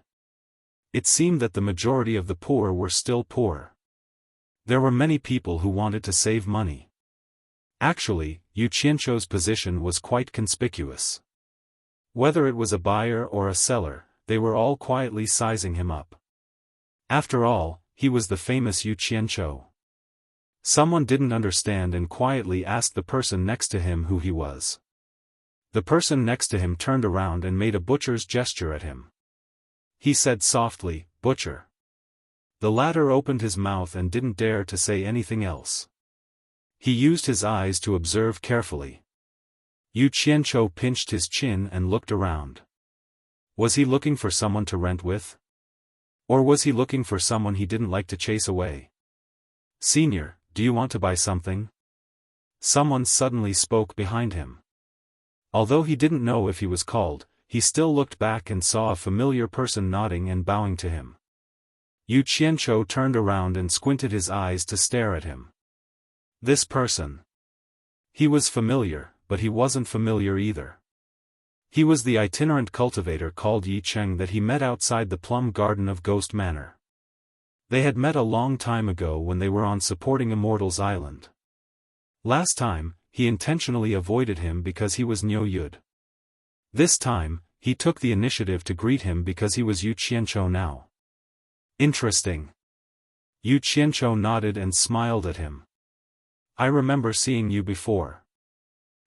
It seemed that the majority of the poor were still poor. There were many people who wanted to save money. Actually, Yu Qianzhou's position was quite conspicuous. Whether it was a buyer or a seller, they were all quietly sizing him up. After all, he was the famous Yu Qianzhou. Someone didn't understand and quietly asked the person next to him who he was. The person next to him turned around and made a butcher's gesture at him. He said softly, "Butcher." The latter opened his mouth and didn't dare to say anything else. He used his eyes to observe carefully. Yu Qianzhou pinched his chin and looked around. Was he looking for someone to rent with? Or was he looking for someone he didn't like to chase away? "Senior, do you want to buy something?" Someone suddenly spoke behind him. Although he didn't know if he was called, he still looked back and saw a familiar person nodding and bowing to him. Yu Qianzhou turned around and squinted his eyes to stare at him. This person. He was familiar, but he wasn't familiar either. He was the itinerant cultivator called Yi Cheng that he met outside the plum garden of Ghost Manor. They had met a long time ago when they were on Supporting Immortals Island. Last time, he intentionally avoided him because he was Niu Yud. This time, he took the initiative to greet him because he was Yu Qianzhou now. Interesting. Yu Qianzhou nodded and smiled at him. I remember seeing you before.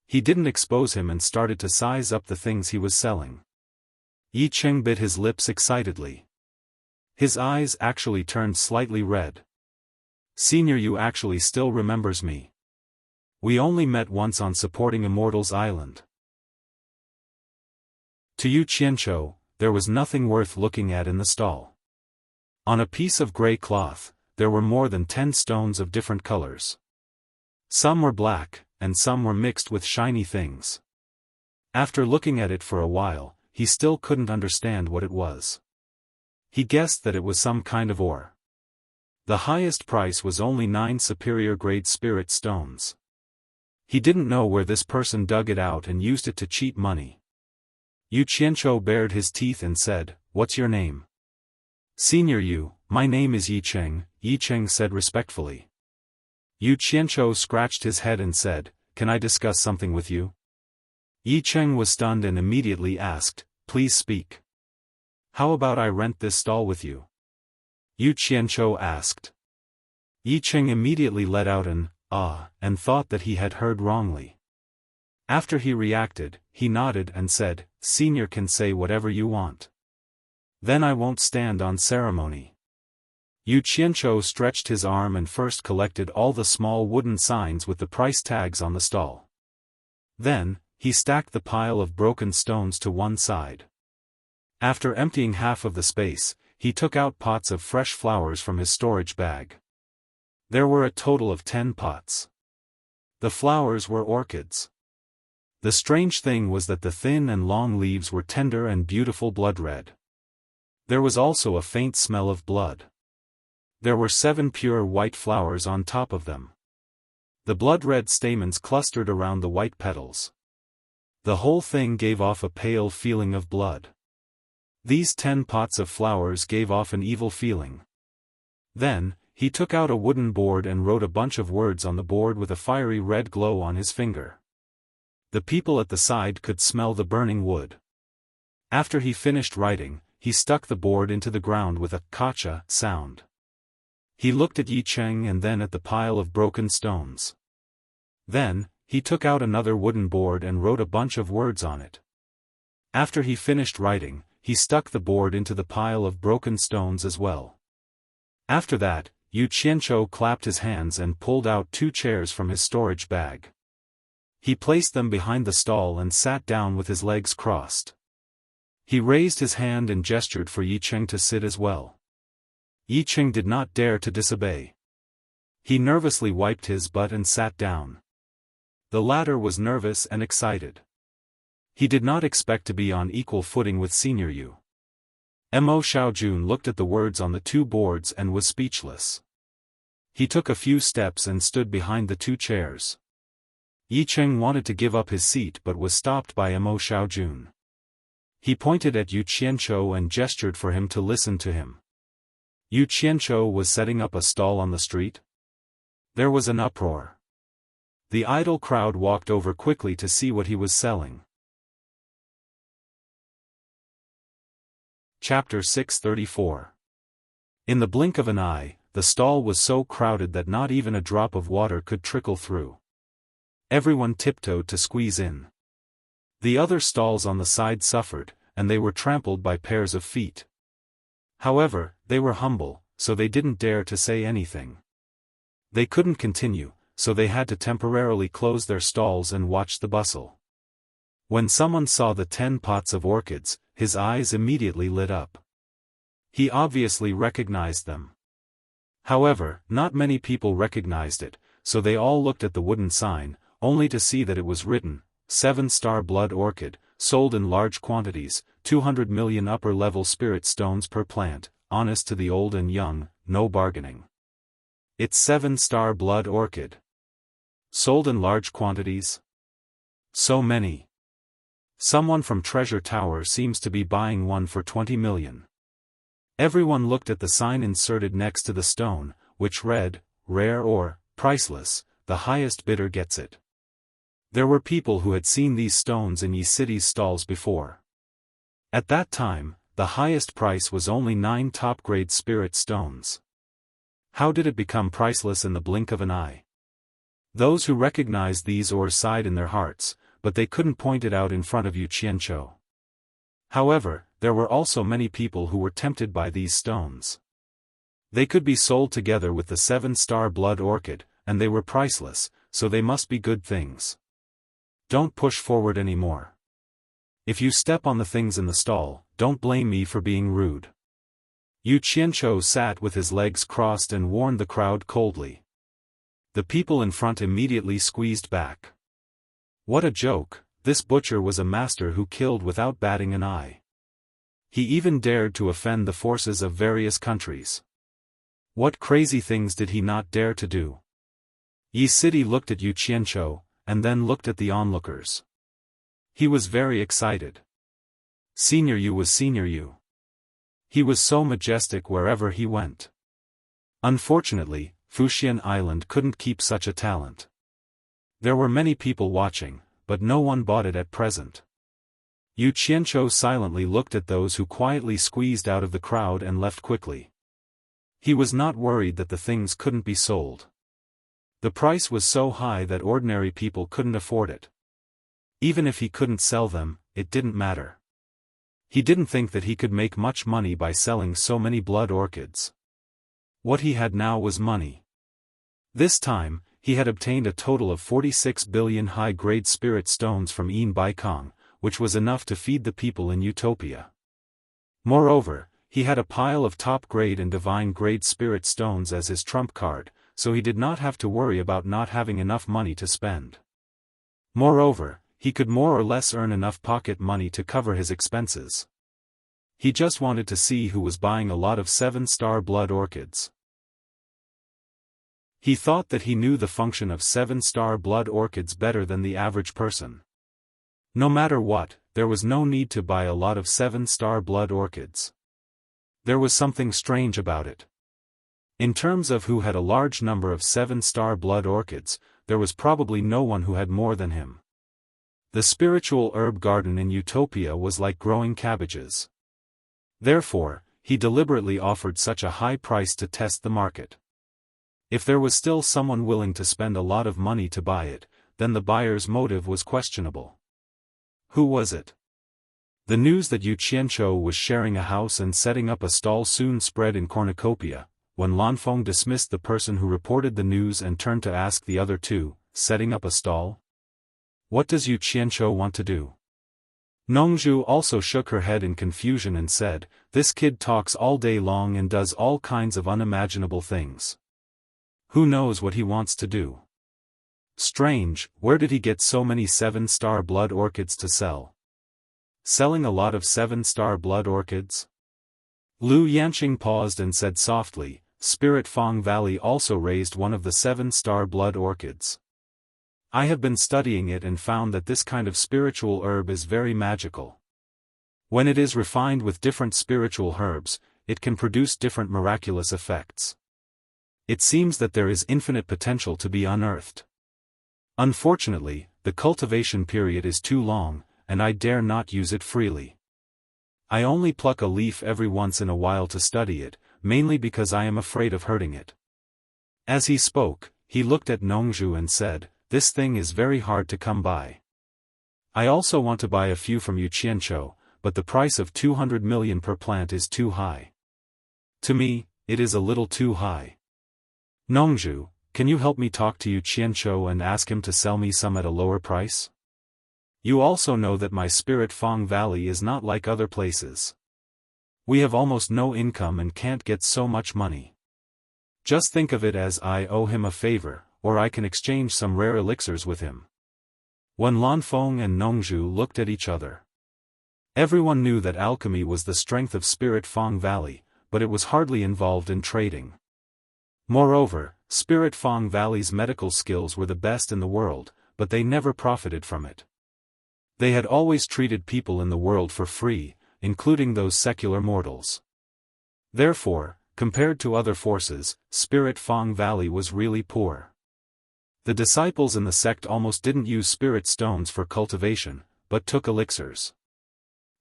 He didn't expose him and started to size up the things he was selling. Yi Cheng bit his lips excitedly. His eyes actually turned slightly red. Senior Yu actually still remembers me. We only met once on Supporting Immortals Island. To Yu Qianzhou, there was nothing worth looking at in the stall. On a piece of grey cloth, there were more than 10 stones of different colors. Some were black, and some were mixed with shiny things. After looking at it for a while, he still couldn't understand what it was. He guessed that it was some kind of ore. The highest price was only 9 superior-grade spirit stones. He didn't know where this person dug it out and used it to cheat money. Yu Qianzhou bared his teeth and said, "What's your name?" "Senior Yu, my name is Yi Cheng," Yi Cheng said respectfully. Yu Qianzhou scratched his head and said, "Can I discuss something with you?" Yi Cheng was stunned and immediately asked, "Please speak." "How about I rent this stall with you?" Yu Qianzhou asked. Yi Cheng immediately let out an "ah" and thought that he had heard wrongly. After he reacted, he nodded and said, "Senior can say whatever you want. Then I won't stand on ceremony." Yu Qianzhou stretched his arm and first collected all the small wooden signs with the price tags on the stall. Then, he stacked the pile of broken stones to one side. After emptying half of the space, he took out pots of fresh flowers from his storage bag. There were a total of 10 pots. The flowers were orchids. The strange thing was that the thin and long leaves were tender and beautiful blood red. There was also a faint smell of blood. There were 7 pure white flowers on top of them. The blood-red stamens clustered around the white petals. The whole thing gave off a pale feeling of blood. These 10 pots of flowers gave off an evil feeling. Then, he took out a wooden board and wrote a bunch of words on the board with a fiery red glow on his finger. The people at the side could smell the burning wood. After he finished writing, he stuck the board into the ground with a "kacha" sound. He looked at Yi Cheng and then at the pile of broken stones. Then, he took out another wooden board and wrote a bunch of words on it. After he finished writing, he stuck the board into the pile of broken stones as well. After that, Yu Qianzhou clapped his hands and pulled out 2 chairs from his storage bag. He placed them behind the stall and sat down with his legs crossed. He raised his hand and gestured for Yi Cheng to sit as well. Yi Cheng did not dare to disobey. He nervously wiped his butt and sat down. The latter was nervous and excited. He did not expect to be on equal footing with Senior Yu. Mo Xiaojun looked at the words on the 2 boards and was speechless. He took a few steps and stood behind the 2 chairs. Yi Cheng wanted to give up his seat but was stopped by Mo Xiaojun. He pointed at Yu Qianzhou and gestured for him to listen to him. Yu Qianzhou was setting up a stall on the street. There was an uproar. The idle crowd walked over quickly to see what he was selling. Chapter 634. In the blink of an eye, the stall was so crowded that not even a drop of water could trickle through. Everyone tiptoed to squeeze in. The other stalls on the side suffered, and they were trampled by pairs of feet. However, they were humble, so they didn't dare to say anything. They couldn't continue, so they had to temporarily close their stalls and watch the bustle. When someone saw the 10 pots of orchids, his eyes immediately lit up. He obviously recognized them. However, not many people recognized it, so they all looked at the wooden sign, only to see that it was written, 7-star blood orchid, sold in large quantities, 200 million upper-level spirit stones per plant, honest to the old and young, no bargaining. It's 7-star blood orchid. Sold in large quantities? So many. Someone from Treasure Tower seems to be buying one for 20 million. Everyone looked at the sign inserted next to the stone, which read, rare or, priceless, the highest bidder gets it. There were people who had seen these stones in Yi City's stalls before. At that time, the highest price was only 9 top-grade spirit stones. How did it become priceless in the blink of an eye? Those who recognized these ores sighed in their hearts, but they couldn't point it out in front of Yu Qianzhou. However, there were also many people who were tempted by these stones. They could be sold together with the 7-star blood orchid, and they were priceless, so they must be good things. Don't push forward anymore. If you step on the things in the stall, don't blame me for being rude. Yu Qianzhou sat with his legs crossed and warned the crowd coldly. The people in front immediately squeezed back. What a joke, this butcher was a master who killed without batting an eye. He even dared to offend the forces of various countries. What crazy things did he not dare to do? Yi City looked at Yu Qianzhou, and then looked at the onlookers. He was very excited. Senior Yu was Senior Yu. He was so majestic wherever he went. Unfortunately, Fuxian Island couldn't keep such a talent. There were many people watching, but no one bought it at present. Yu Qianzhou silently looked at those who quietly squeezed out of the crowd and left quickly. He was not worried that the things couldn't be sold. The price was so high that ordinary people couldn't afford it. Even if he couldn't sell them, it didn't matter. He didn't think that he could make much money by selling so many blood orchids. What he had now was money. This time, he had obtained a total of 46 billion high-grade spirit stones from Yin Baikong, which was enough to feed the people in Utopia. Moreover, he had a pile of top-grade and divine-grade spirit stones as his trump card, so he did not have to worry about not having enough money to spend. Moreover, he could more or less earn enough pocket money to cover his expenses. He just wanted to see who was buying a lot of 7-star blood orchids. He thought that he knew the function of 7-star blood orchids better than the average person. No matter what, there was no need to buy a lot of 7-star blood orchids. There was something strange about it. In terms of who had a large number of 7-star blood orchids, there was probably no one who had more than him. The spiritual herb garden in Utopia was like growing cabbages. Therefore, he deliberately offered such a high price to test the market. If there was still someone willing to spend a lot of money to buy it, then the buyer's motive was questionable. Who was it? The news that Yu Qianzhou was sharing a house and setting up a stall soon spread in cornucopia, when Lanfeng dismissed the person who reported the news and turned to ask the other two, setting up a stall? What does Yu Qianzhou want to do? Nongzhu also shook her head in confusion and said, this kid talks all day long and does all kinds of unimaginable things. Who knows what he wants to do? Strange, where did he get so many 7-star blood orchids to sell? Selling a lot of 7-star blood orchids? Lu Yanqing paused and said softly, Spirit Fang Valley also raised one of the 7-star blood orchids. I have been studying it and found that this kind of spiritual herb is very magical. When it is refined with different spiritual herbs, it can produce different miraculous effects. It seems that there is infinite potential to be unearthed. Unfortunately, the cultivation period is too long, and I dare not use it freely. I only pluck a leaf every once in a while to study it, mainly because I am afraid of hurting it. As he spoke, he looked at Nongzhu and said, this thing is very hard to come by. I also want to buy a few from Yu Qianzhou, but the price of 200 million per plant is too high. To me, it is a little too high. Nongzhu, can you help me talk to Yu Qianzhou and ask him to sell me some at a lower price? You also know that my Spirit Fang Valley is not like other places. We have almost no income and can't get so much money. Just think of it as I owe him a favor, or I can exchange some rare elixirs with him. When Lanfeng and Nongzhu looked at each other. Everyone knew that alchemy was the strength of Spirit Fang Valley, but it was hardly involved in trading. Moreover, Spirit Fang Valley's medical skills were the best in the world, but they never profited from it. They had always treated people in the world for free, including those secular mortals. Therefore, compared to other forces, Spirit Fang Valley was really poor. The disciples in the sect almost didn't use spirit stones for cultivation, but took elixirs.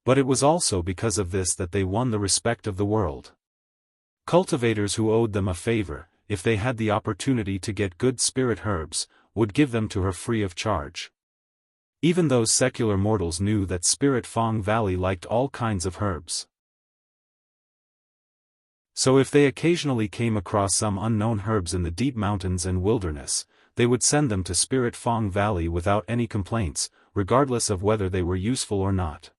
But it was also because of this that they won the respect of the world. Cultivators who owed them a favor, if they had the opportunity to get good spirit herbs, would give them to her free of charge. Even those secular mortals knew that Spirit Fang Valley liked all kinds of herbs. So if they occasionally came across some unknown herbs in the deep mountains and wilderness, they would send them to Spirit Fang Valley without any complaints, regardless of whether they were useful or not.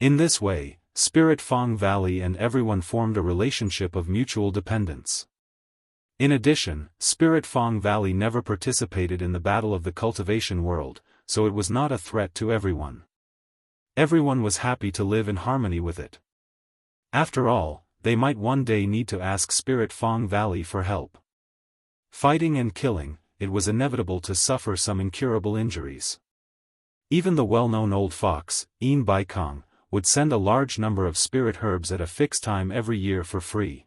In this way, Spirit Fang Valley and everyone formed a relationship of mutual dependence. In addition, Spirit Fang Valley never participated in the battle of the cultivation world, so it was not a threat to everyone. Everyone was happy to live in harmony with it. After all, they might one day need to ask Spirit Fang Valley for help. Fighting and killing, it was inevitable to suffer some incurable injuries. Even the well-known old fox, Yin Baikong, would send a large number of spirit herbs at a fixed time every year for free.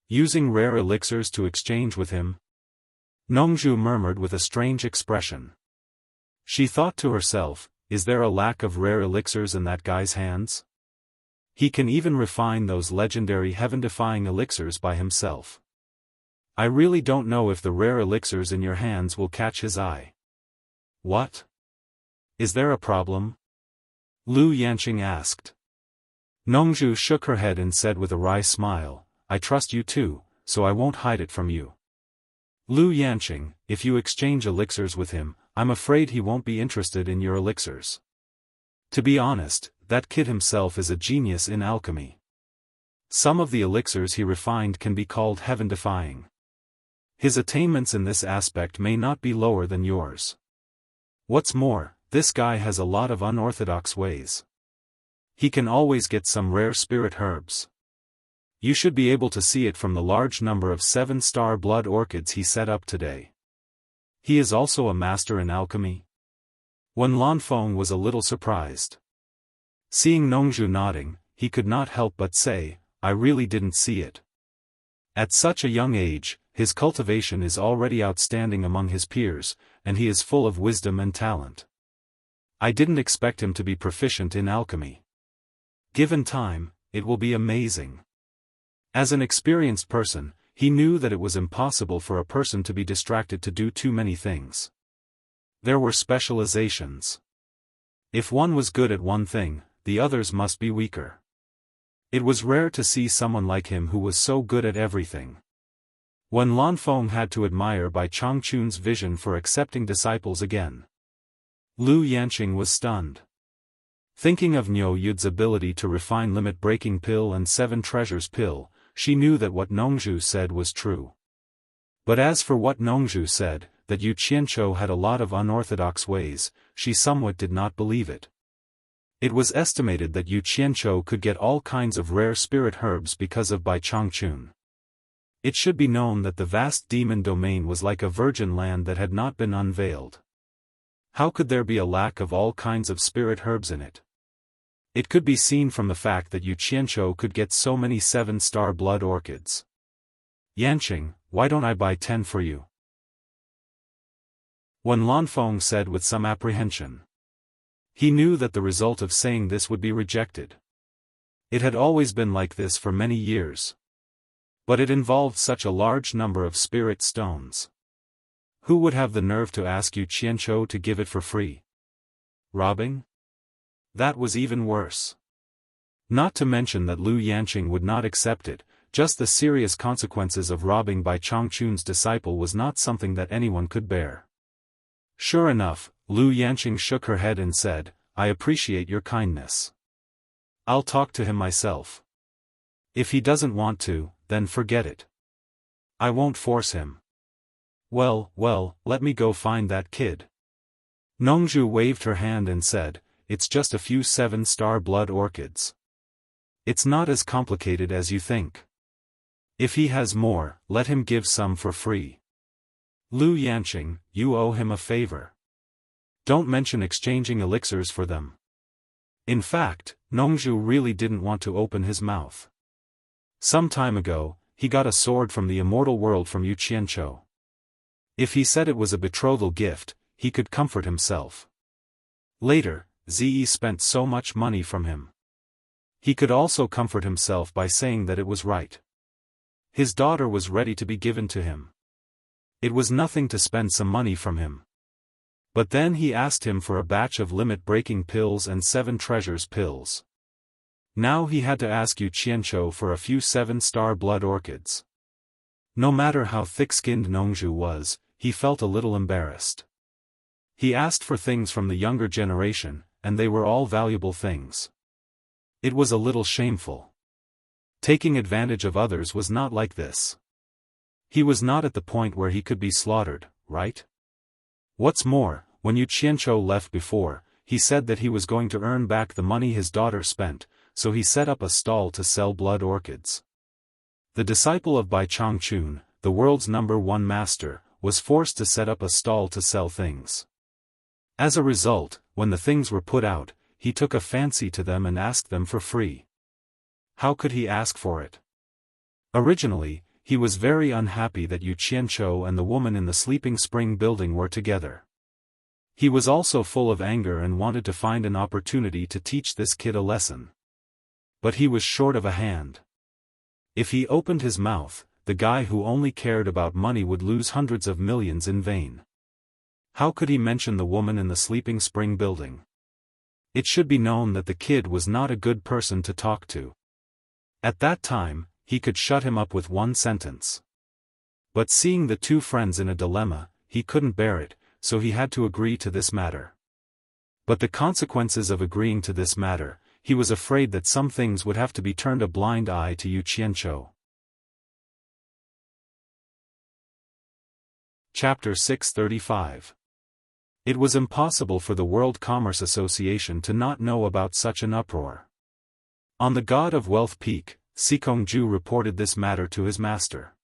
Using rare elixirs to exchange with him? Nongzhu murmured with a strange expression. She thought to herself, is there a lack of rare elixirs in that guy's hands? He can even refine those legendary heaven-defying elixirs by himself. I really don't know if the rare elixirs in your hands will catch his eye. What? Is there a problem? Lu Yanqing asked. Nongzhu shook her head and said with a wry smile, I trust you too, so I won't hide it from you. Lu Yanqing, if you exchange elixirs with him, I'm afraid he won't be interested in your elixirs. To be honest, that kid himself is a genius in alchemy. Some of the elixirs he refined can be called heaven-defying. His attainments in this aspect may not be lower than yours. What's more, this guy has a lot of unorthodox ways. He can always get some rare spirit herbs. You should be able to see it from the large number of 7-star blood orchids he set up today. He is also a master in alchemy? When Lanfeng was a little surprised. Seeing Nongzhu nodding, he could not help but say, I really didn't see it. At such a young age, his cultivation is already outstanding among his peers, and he is full of wisdom and talent. I didn't expect him to be proficient in alchemy. Given time, it will be amazing. As an experienced person, he knew that it was impossible for a person to be distracted to do too many things. There were specializations. If one was good at one thing, the others must be weaker. It was rare to see someone like him who was so good at everything. When Lanfeng had to admire Bai Changchun's vision for accepting disciples again. Lu Yanqing was stunned. Thinking of Niu Yud's ability to refine limit-breaking pill and 7 treasures pill, she knew that what Nongzhu said was true. But as for what Nongzhu said, that Yu Qianzhou had a lot of unorthodox ways, she somewhat did not believe it. It was estimated that Yu Qianzhou could get all kinds of rare spirit herbs because of Bai Changchun. It should be known that the vast demon domain was like a virgin land that had not been unveiled. How could there be a lack of all kinds of spirit herbs in it? It could be seen from the fact that Yu Qianzhou could get so many 7-star blood orchids. Yanqing, why don't I buy 10 for you? When Lanfeng said with some apprehension. He knew that the result of saying this would be rejected. It had always been like this for many years. But it involved such a large number of spirit stones. Who would have the nerve to ask Yu Qianzhou to give it for free? Robbing? That was even worse. Not to mention that Lu Yanqing would not accept it, just the serious consequences of robbing Bai Changchun's disciple was not something that anyone could bear. Sure enough, Lu Yanqing shook her head and said, I appreciate your kindness. I'll talk to him myself. If he doesn't want to, then forget it. I won't force him. Well, let me go find that kid. Nongzhu waved her hand and said, it's just a few 7-star blood orchids. It's not as complicated as you think. If he has more, let him give some for free. Lu Yanqing, you owe him a favor. Don't mention exchanging elixirs for them. In fact, Nongzhu really didn't want to open his mouth. Some time ago, he got a sword from the immortal world from Yu Qianzhou. If he said it was a betrothal gift, he could comfort himself. Later, Zi spent so much money from him. He could also comfort himself by saying that it was right. His daughter was ready to be given to him. It was nothing to spend some money from him. But then he asked him for a batch of limit-breaking pills and 7 treasures pills. Now he had to ask Yu Qianzhou for a few 7-star blood orchids. No matter how thick-skinned Nongzhu was, he felt a little embarrassed. He asked for things from the younger generation, and they were all valuable things. It was a little shameful. Taking advantage of others was not like this. He was not at the point where he could be slaughtered, right? What's more, when Yu Qianzhou left before, he said that he was going to earn back the money his daughter spent, so he set up a stall to sell blood orchids. The disciple of Bai Changchun, the world's #1 master, was forced to set up a stall to sell things. As a result, when the things were put out, he took a fancy to them and asked them for free. How could he ask for it? Originally, he was very unhappy that Yu Qianzhou and the woman in the Sleeping Spring building were together. He was also full of anger and wanted to find an opportunity to teach this kid a lesson. But he was short of a hand. If he opened his mouth, the guy who only cared about money would lose hundreds of millions in vain. How could he mention the woman in the Sleeping Spring building? It should be known that the kid was not a good person to talk to. At that time, he could shut him up with one sentence. But seeing the two friends in a dilemma, he couldn't bear it, so he had to agree to this matter. But the consequences of agreeing to this matter, he was afraid that some things would have to be turned a blind eye to Yu Qianzhou. Chapter 635. It was impossible for the World Commerce Association to not know about such an uproar. On the God of Wealth Peak, Sikongju reported this matter to his master.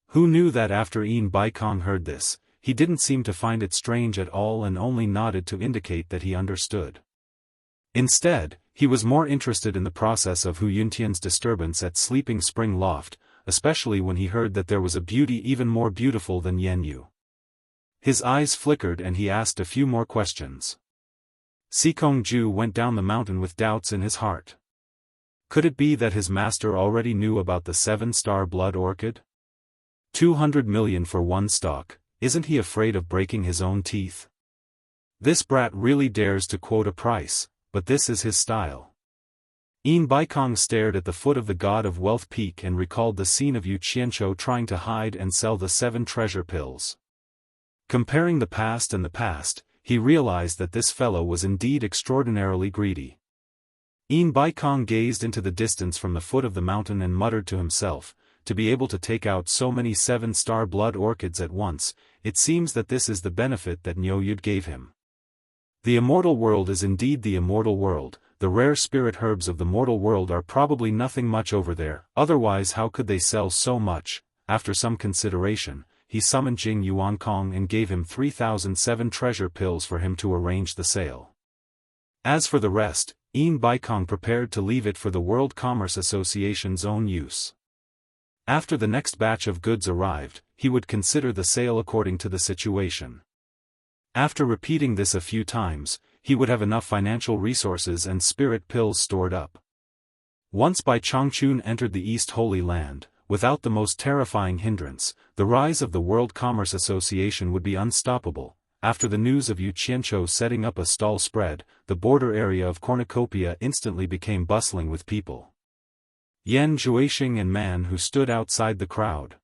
Who knew that after Yin Baikong heard this, he didn't seem to find it strange at all and only nodded to indicate that he understood. Instead, he was more interested in the process of Hu Yuntian's disturbance at Sleeping Spring Loft, especially when he heard that there was a beauty even more beautiful than Yan Yu. His eyes flickered and he asked a few more questions. Sikongju went down the mountain with doubts in his heart. Could it be that his master already knew about the 7-star blood orchid? 200 million for one stalk, isn't he afraid of breaking his own teeth? This brat really dares to quote a price, but this is his style. Yin Baikong stared at the foot of the God of Wealth peak and recalled the scene of Yu Qianzhou trying to hide and sell the 7 treasure pills. Comparing the past and the past, he realized that this fellow was indeed extraordinarily greedy. Yin Baikong gazed into the distance from the foot of the mountain and muttered to himself, to be able to take out so many 7-star blood orchids at once, it seems that this is the benefit that Niu Yud gave him. The immortal world is indeed the immortal world, the rare spirit herbs of the mortal world are probably nothing much over there, otherwise how could they sell so much? After some consideration, he summoned Jing Yuankong and gave him 3,007 treasure pills for him to arrange the sale. As for the rest, Yin Baikong prepared to leave it for the World Commerce Association's own use. After the next batch of goods arrived, he would consider the sale according to the situation. After repeating this a few times, he would have enough financial resources and spirit pills stored up. Once Bai Chongqun entered the East Holy Land, without the most terrifying hindrance, the rise of the World Commerce Association would be unstoppable. After the news of Yu Qianzhou setting up a stall spread, the border area of Cornucopia instantly became bustling with people. Yan Zhuixing and Man Hu stood outside the crowd.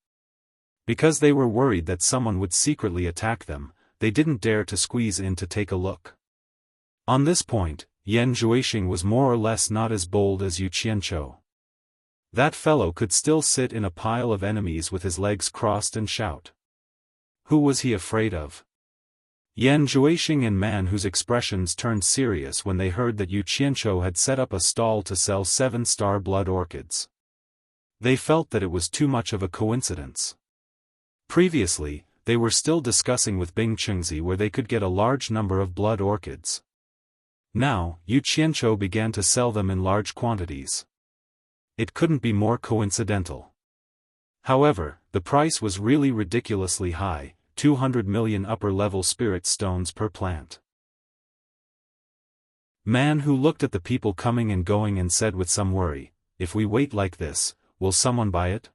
Because they were worried that someone would secretly attack them, they didn't dare to squeeze in to take a look. On this point, Yan Zhuixing was more or less not as bold as Yu Qianzhou. That fellow could still sit in a pile of enemies with his legs crossed and shout. Who was he afraid of? Yan Zhuixing and Man Hu's expressions turned serious when they heard that Yu Qianzhou had set up a stall to sell 7-star blood orchids. They felt that it was too much of a coincidence. Previously, they were still discussing with Bing Chengzi where they could get a large number of blood orchids. Now, Yu Qianzhou began to sell them in large quantities. It couldn't be more coincidental. However, the price was really ridiculously high, 200 million upper-level spirit stones per plant. Man Hu looked at the people coming and going and said with some worry, if we wait like this, will someone buy it?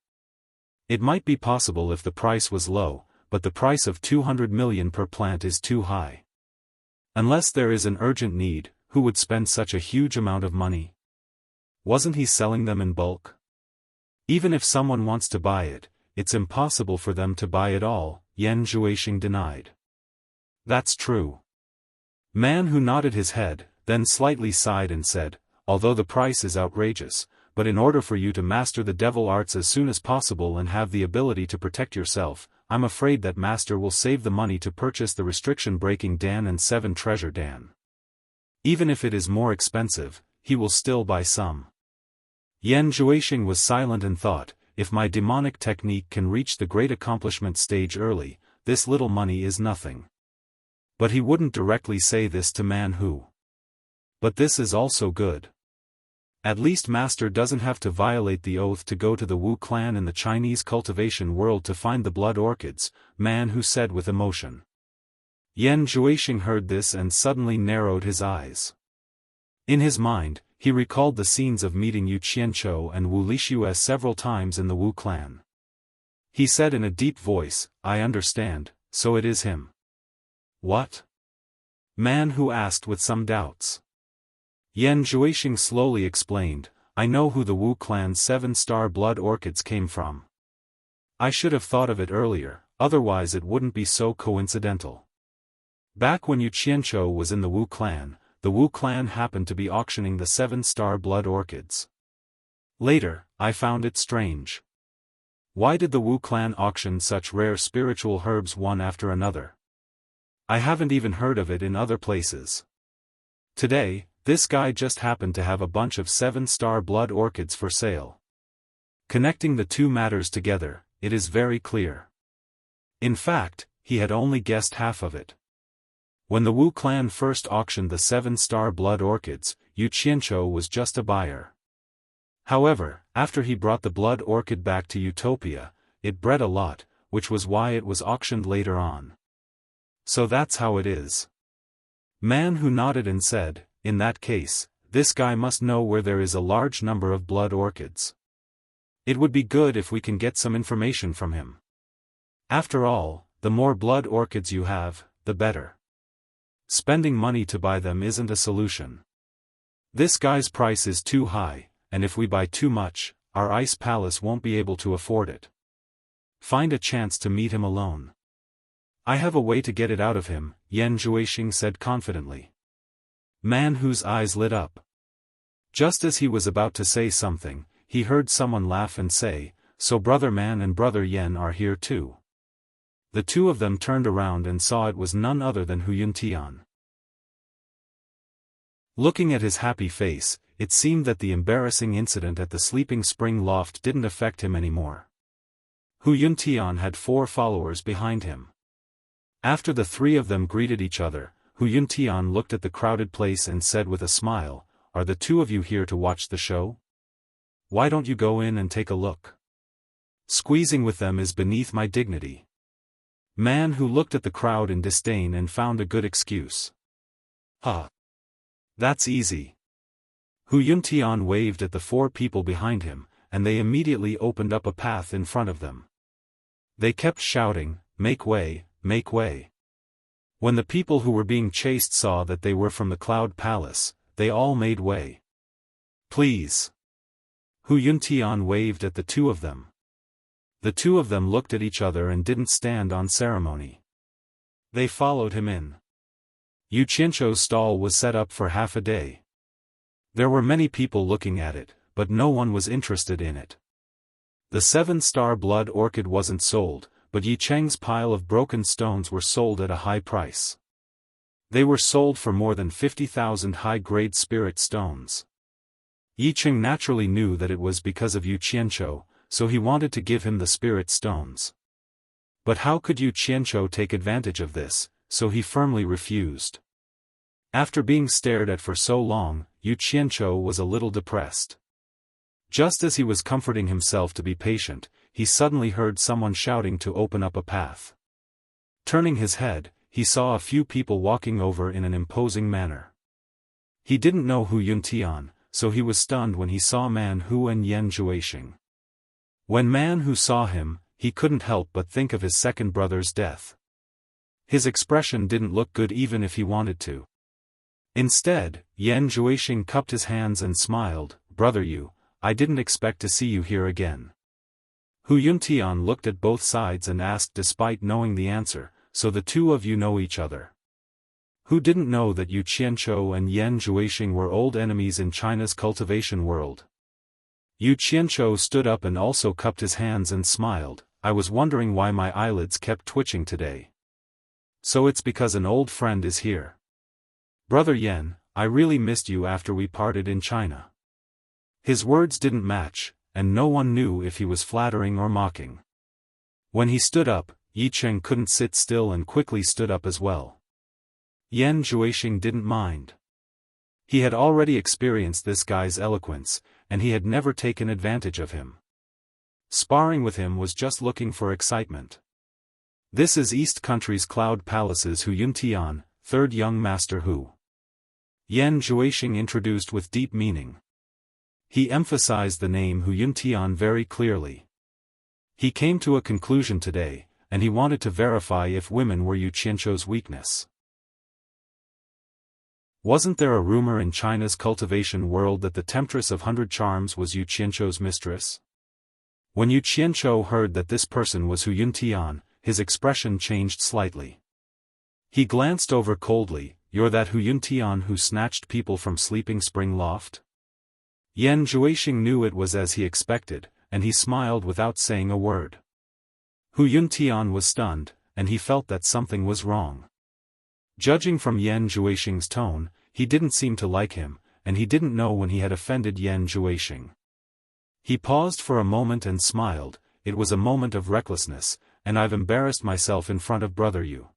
It might be possible if the price was low, but the price of 200 million per plant is too high. Unless there is an urgent need, who would spend such a huge amount of money? Wasn't he selling them in bulk? Even if someone wants to buy it, it's impossible for them to buy it all, Yan Zhuixing denied. That's true. Man Hu nodded his head, then slightly sighed and said, although the price is outrageous, but in order for you to master the devil arts as soon as possible and have the ability to protect yourself, I'm afraid that Master will save the money to purchase the restriction-breaking Dan and 7 treasure Dan. Even if it is more expensive, he will still buy some. Yan Zhuixing was silent and thought, if my demonic technique can reach the great accomplishment stage early, this little money is nothing. But he wouldn't directly say this to Man Hu. But this is also good. At least Master doesn't have to violate the oath to go to the Wu clan in the Chinese cultivation world to find the blood orchids, Man Hu said with emotion. Yan Zhuixing heard this and suddenly narrowed his eyes. In his mind, he recalled the scenes of meeting Yu Qianzhou and Wu Lixue several times in the Wu clan. He said in a deep voice, I understand, so it is him. What? Man Hu asked with some doubts. Yan Zhuixing slowly explained, I know who the Wu clan's 7-star blood orchids came from. I should have thought of it earlier, otherwise it wouldn't be so coincidental. Back when Yu Qianzhou was in the Wu clan happened to be auctioning the 7-star blood orchids. Later, I found it strange. Why did the Wu clan auction such rare spiritual herbs one after another? I haven't even heard of it in other places. Today, this guy just happened to have a bunch of 7-star blood orchids for sale. Connecting the two matters together, it is very clear. In fact, he had only guessed half of it. When the Wu clan first auctioned the 7-star blood orchids, Yu Qianzhou was just a buyer. However, after he brought the blood orchid back to Utopia, it bred a lot, which was why it was auctioned later on. So that's how it is. Man Hu nodded and said, in that case, this guy must know where there is a large number of blood orchids. It would be good if we can get some information from him. After all, the more blood orchids you have, the better. Spending money to buy them isn't a solution. This guy's price is too high, and if we buy too much, our ice palace won't be able to afford it. Find a chance to meet him alone. I have a way to get it out of him, Yan Zhuixing said confidently. Man Hu's eyes lit up. Just as he was about to say something, he heard someone laugh and say, "So Brother Man and Brother Yan are here too." The two of them turned around and saw it was none other than Hu Yuntian. Looking at his happy face, it seemed that the embarrassing incident at the sleeping spring loft didn't affect him anymore. Hu Yuntian had 4 followers behind him. After the 3 of them greeted each other, Hu Yuntian looked at the crowded place and said with a smile, "Are the 2 of you here to watch the show? Why don't you go in and take a look? Squeezing with them is beneath my dignity." Man Hu looked at the crowd in disdain and found a good excuse. "Huh. That's easy." Hu Yuntian waved at the 4 people behind him, and they immediately opened up a path in front of them. They kept shouting, "Make way, make way." When the people who were being chased saw that they were from the Cloud Palace, they all made way. "Please." Hu Yuntian waved at the 2 of them. The 2 of them looked at each other and didn't stand on ceremony. They followed him in. Yu Qianzhou's stall was set up for half a day. There were many people looking at it, but no one was interested in it. The 7-star blood orchid wasn't sold, but Yi Cheng's pile of broken stones were sold at a high price. They were sold for more than 50,000 high-grade spirit stones. Yi Cheng naturally knew that it was because of Yu Qianzhou, so he wanted to give him the spirit stones. But how could Yu Qianzhou take advantage of this, so he firmly refused. After being stared at for so long, Yu Qianzhou was a little depressed. Just as he was comforting himself to be patient, he suddenly heard someone shouting to open up a path. Turning his head, he saw a few people walking over in an imposing manner. He didn't know Hu Yuntian, so he was stunned when he saw Man Hu and Yan Zhuixing. When Man Hu saw him, he couldn't help but think of his second brother's death. His expression didn't look good even if he wanted to. Instead, Yan Zhuixing cupped his hands and smiled, "Brother Yu, I didn't expect to see you here again." Hu Yuntian looked at both sides and asked despite knowing the answer, "So the 2 of you know each other?" Who didn't know that Yu Qianzhou and Yan Zhuixing were old enemies in China's cultivation world? Yu Qianzhou stood up and also cupped his hands and smiled, "I was wondering why my eyelids kept twitching today. So it's because an old friend is here. Brother Yan, I really missed you after we parted in China." His words didn't match, and no one knew if he was flattering or mocking. When he stood up, Yi Cheng couldn't sit still and quickly stood up as well. Yan Zhuixing didn't mind. He had already experienced this guy's eloquence, and he had never taken advantage of him. Sparring with him was just looking for excitement. "This is East Country's Cloud Palace's Hu Yuntian, 3rd young master Hu." Yan Zhuixing introduced with deep meaning. He emphasized the name Hu Yuntian very clearly. He came to a conclusion today, and he wanted to verify if women were Yu Qianzhou's weakness. Wasn't there a rumor in China's cultivation world that the Temptress of 100 Charms was Yu Qianzhou's mistress? When Yu Qianzhou heard that this person was Hu Yuntian, his expression changed slightly. He glanced over coldly, "You're that Hu Yuntian who snatched people from Sleeping Spring Loft?" Yan Zhuixing knew it was as he expected, and he smiled without saying a word. Hu Yuntian was stunned, and he felt that something was wrong. Judging from Yan Zhuixing's tone, he didn't seem to like him, and he didn't know when he had offended Yan Zhuixing. He paused for a moment and smiled, "It was a moment of recklessness, and I've embarrassed myself in front of Brother Yu.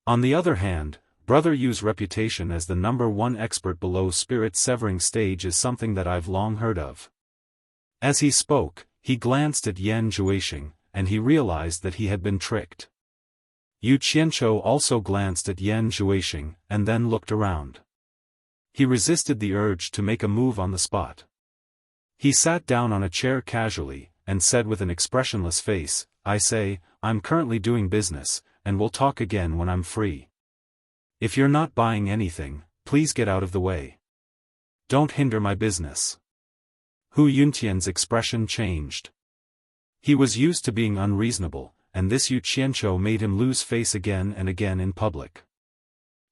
On the other hand, Brother Yu's reputation as the #1 expert below spirit severing stage is something that I've long heard of." As he spoke, he glanced at Yan Zhuixing, and he realized that he had been tricked. Yu Qianzhou also glanced at Yan Zhuixing, and then looked around. He resisted the urge to make a move on the spot. He sat down on a chair casually, and said with an expressionless face, "I say, I'm currently doing business, and we'll talk again when I'm free. If you're not buying anything, please get out of the way." Don't hinder my business. Hu Yuntian's expression changed. He was used to being unreasonable, and this Yu Qianzhou made him lose face again and again in public.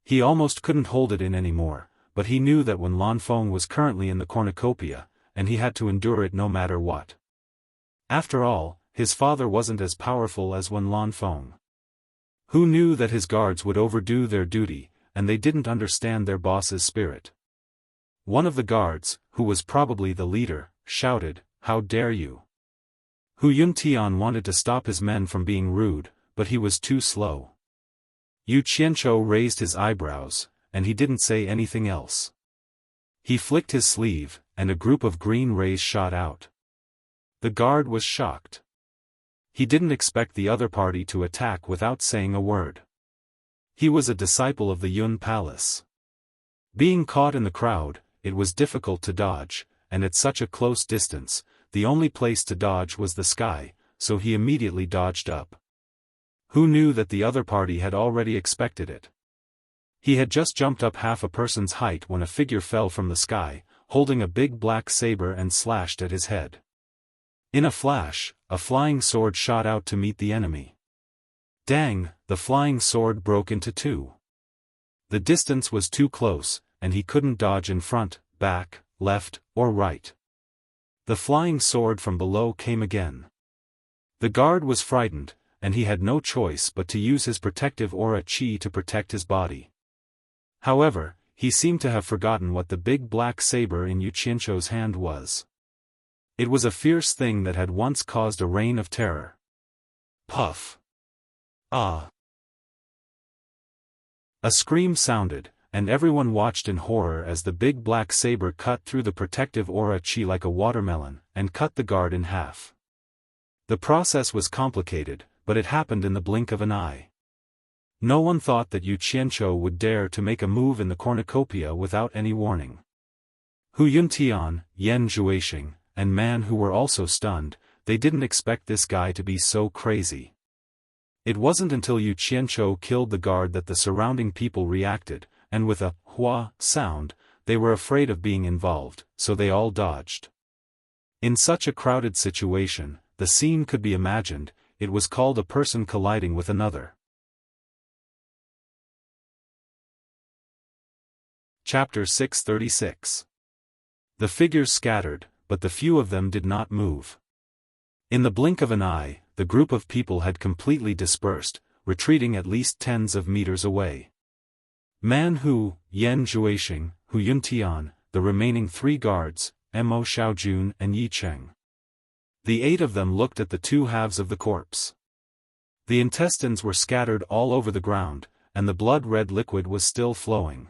He almost couldn't hold it in anymore, but he knew that when Lan Feng was currently in the cornucopia, and he had to endure it no matter what. After all, his father wasn't as powerful as when Lan Feng. Who knew that his guards would overdo their duty, and they didn't understand their boss's spirit. One of the guards, who was probably the leader, shouted, "How dare you!" Hu Yuntian wanted to stop his men from being rude, but he was too slow. Yu Qianzhou raised his eyebrows, and he didn't say anything else. He flicked his sleeve, and a group of green rays shot out. The guard was shocked. He didn't expect the other party to attack without saying a word. He was a disciple of the Yun Palace. Being caught in the crowd, it was difficult to dodge, and at such a close distance, the only place to dodge was the sky, so he immediately dodged up. Who knew that the other party had already expected it? He had just jumped up half a person's height when a figure fell from the sky, holding a big black saber and slashed at his head. In a flash, a flying sword shot out to meet the enemy. Dang, the flying sword broke into two. The distance was too close, and he couldn't dodge in front, back, left, or right. The flying sword from below came again. The guard was frightened, and he had no choice but to use his protective aura chi to protect his body. However, he seemed to have forgotten what the big black saber in Yu Qianzhou's hand was. It was a fierce thing that had once caused a reign of terror. Puff! Ah! A scream sounded, and everyone watched in horror as the big black saber cut through the protective aura chi like a watermelon, and cut the guard in half. The process was complicated, but it happened in the blink of an eye. No one thought that Yu Qianzhou would dare to make a move in the cornucopia without any warning. Hu Yuntian, Yan Zhuixing, and Man Hu were also stunned. They didn't expect this guy to be so crazy. It wasn't until Yu Qianzhou killed the guard that the surrounding people reacted, and with a hua sound, they were afraid of being involved, so they all dodged. In such a crowded situation, the scene could be imagined. It was called a person colliding with another. Chapter 636. The figures scattered, but the few of them did not move. In the blink of an eye, the group of people had completely dispersed, retreating at least tens of meters away. Man Hu, Yan Zhuixing, Hu Yuntian, the remaining three guards, Mo Xiaojun and Yi Cheng. The 8 of them looked at the two halves of the corpse. The intestines were scattered all over the ground, and the blood-red liquid was still flowing.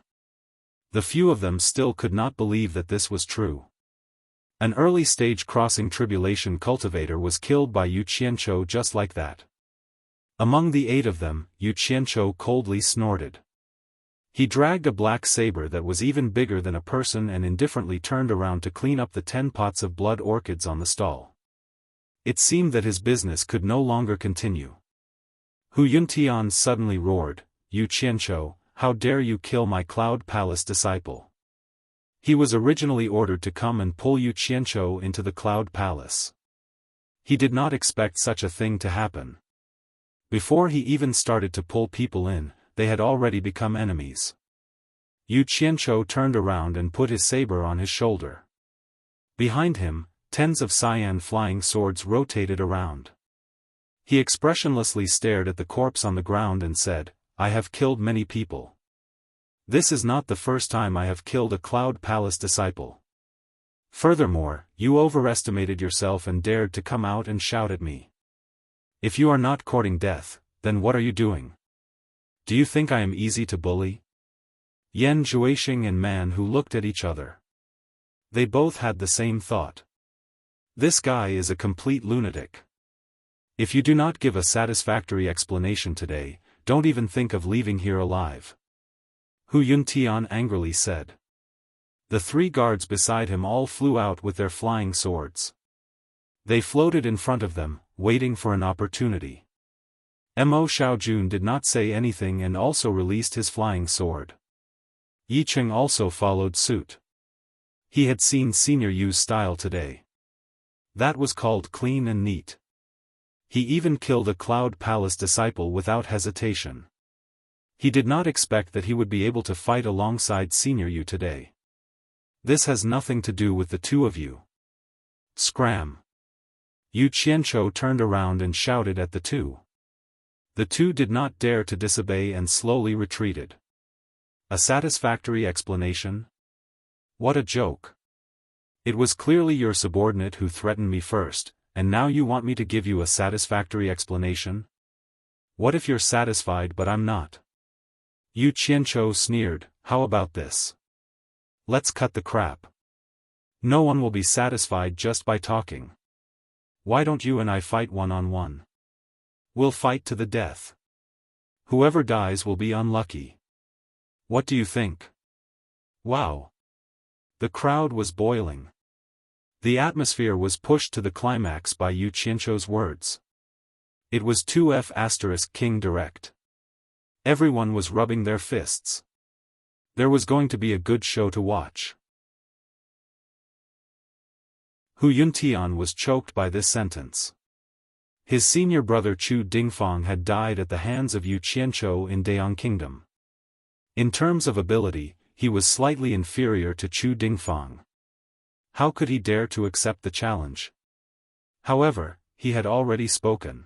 The few of them still could not believe that this was true. An early-stage crossing tribulation cultivator was killed by Yu Qianzhou just like that. Among the 8 of them, Yu Qianzhou coldly snorted. He dragged a black saber that was even bigger than a person and indifferently turned around to clean up the 10 pots of blood orchids on the stall. It seemed that his business could no longer continue. Hu Yuntian suddenly roared, "Yu Qianzhou, how dare you kill my Cloud Palace disciple?" He was originally ordered to come and pull Yu Qianzhou into the Cloud Palace. He did not expect such a thing to happen. Before he even started to pull people in, they had already become enemies. Yu Qianzhou turned around and put his saber on his shoulder. Behind him, tens of cyan flying swords rotated around. He expressionlessly stared at the corpse on the ground and said, "I have killed many people. This is not the first time I have killed a Cloud Palace disciple. Furthermore, you overestimated yourself and dared to come out and shout at me. If you are not courting death, then what are you doing? Do you think I am easy to bully?" Yan Zhuixing and Man Hu looked at each other. They both had the same thought. This guy is a complete lunatic. If you do not give a satisfactory explanation today, don't even think of leaving here alive. Hu Yuntian angrily said. The 3 guards beside him all flew out with their flying swords. They floated in front of them, waiting for an opportunity. Mo Xiaojun did not say anything and also released his flying sword. Yi Cheng also followed suit. He had seen Senior Yu's style today. That was called clean and neat. He even killed a Cloud Palace disciple without hesitation. He did not expect that he would be able to fight alongside Senior Yu today. This has nothing to do with the two of you. Scram! Yu Qianzhou turned around and shouted at the two. The two did not dare to disobey and slowly retreated. A satisfactory explanation? What a joke. It was clearly your subordinate who threatened me first, and now you want me to give you a satisfactory explanation? What if you're satisfied but I'm not? Yu Qianzhou sneered, how about this? Let's cut the crap. No one will be satisfied just by talking. Why don't you and I fight one-on-one? We'll fight to the death. Whoever dies will be unlucky. What do you think? Wow. The crowd was boiling. The atmosphere was pushed to the climax by Yu Qianzhou's words. It was 2F** King direct. Everyone was rubbing their fists. There was going to be a good show to watch. Hu Yuntian was choked by this sentence. His senior brother Chu Dingfang had died at the hands of Yu Qianzhou in Dayang Kingdom. In terms of ability, he was slightly inferior to Chu Dingfang. How could he dare to accept the challenge? However, he had already spoken.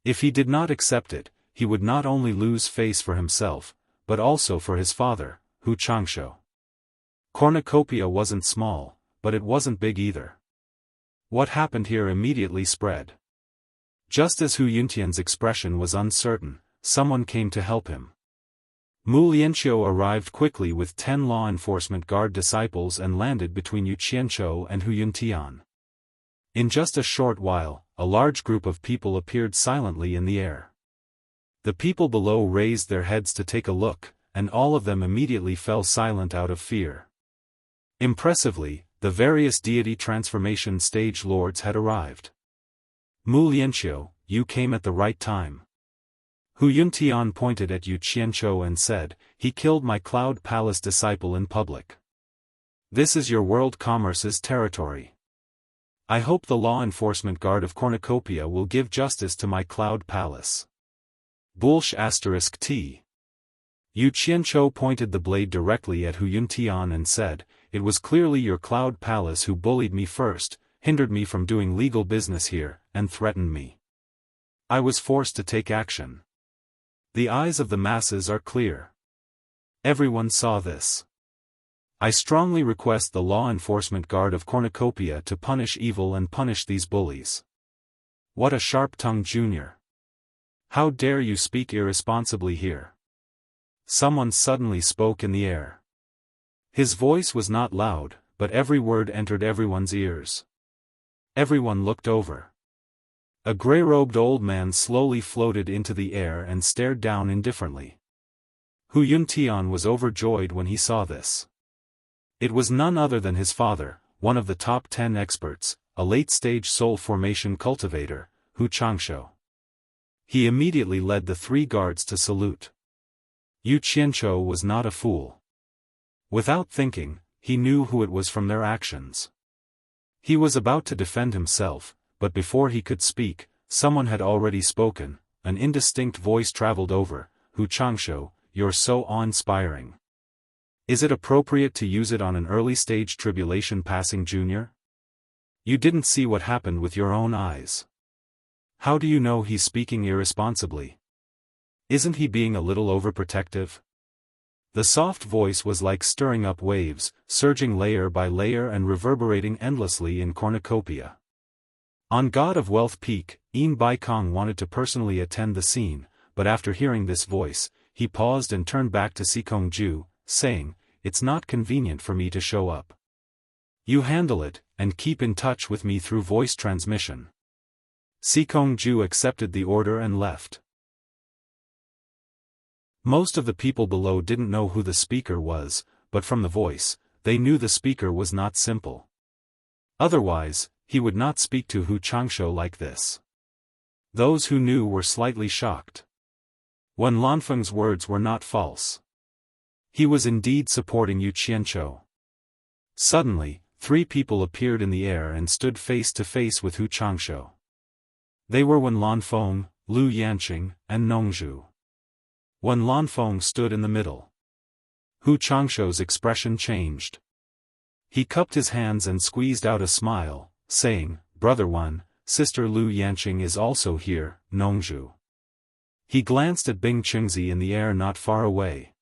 If he did not accept it, he would not only lose face for himself, but also for his father, Hu Changshou. Cornucopia wasn't small, but it wasn't big either. What happened here immediately spread. Just as Hu Yuntian's expression was uncertain, someone came to help him. Mu Lianqiu arrived quickly with 10 law enforcement guard disciples and landed between Yu Qianzhou and Hu Yuntian. In just a short while, a large group of people appeared silently in the air. The people below raised their heads to take a look, and all of them immediately fell silent out of fear. Impressively, the various deity transformation stage lords had arrived. Mu Lianqiu, you came at the right time. Hu Yuntian pointed at Yu Qianzhou and said, he killed my Cloud Palace disciple in public. This is your world commerce's territory. I hope the law enforcement guard of Cornucopia will give justice to my Cloud Palace. Bullsh *t. Yu Qianzhou pointed the blade directly at Hu Yuntian and said, it was clearly your Cloud Palace who bullied me first, hindered me from doing legal business here, and threatened me. I was forced to take action. The eyes of the masses are clear. Everyone saw this. I strongly request the law enforcement guard of Cornucopia to punish evil and punish these bullies. What a sharp-tongued junior. How dare you speak irresponsibly here? Someone suddenly spoke in the air. His voice was not loud, but every word entered everyone's ears. Everyone looked over. A gray-robed old man slowly floated into the air and stared down indifferently. Hu Yuntian was overjoyed when he saw this. It was none other than his father, one of the top 10 experts, a late-stage soul formation cultivator, Hu Changshou. He immediately led the 3 guards to salute. Yu Qianzhou was not a fool. Without thinking, he knew who it was from their actions. He was about to defend himself, but before he could speak, someone had already spoken. An indistinct voice traveled over, Hu Changshou, you're so awe-inspiring. Is it appropriate to use it on an early-stage tribulation passing junior? You didn't see what happened with your own eyes. How do you know he's speaking irresponsibly? Isn't he being a little overprotective? The soft voice was like stirring up waves, surging layer by layer and reverberating endlessly in Cornucopia. On God of Wealth Peak, Yin Baikong wanted to personally attend the scene, but after hearing this voice, he paused and turned back to Sikongju, saying, it's not convenient for me to show up. You handle it, and keep in touch with me through voice transmission. Sikongju accepted the order and left. Most of the people below didn't know who the speaker was, but from the voice, they knew the speaker was not simple. Otherwise, he would not speak to Hu Changshou like this. Those who knew were slightly shocked. Wen Lanfeng's words were not false. He was indeed supporting Yu Qianzhou. Suddenly, 3 people appeared in the air and stood face to face with Hu Changshou. They were Wen Lanfeng, Lu Yanqing, and Nongzhu. Wen Lanfeng stood in the middle. Hu Changshou's expression changed. He cupped his hands and squeezed out a smile, saying, "Brother Wen, Sister Lu Yanqing is also here, Nongzhu." He glanced at Bing Qingzi in the air not far away.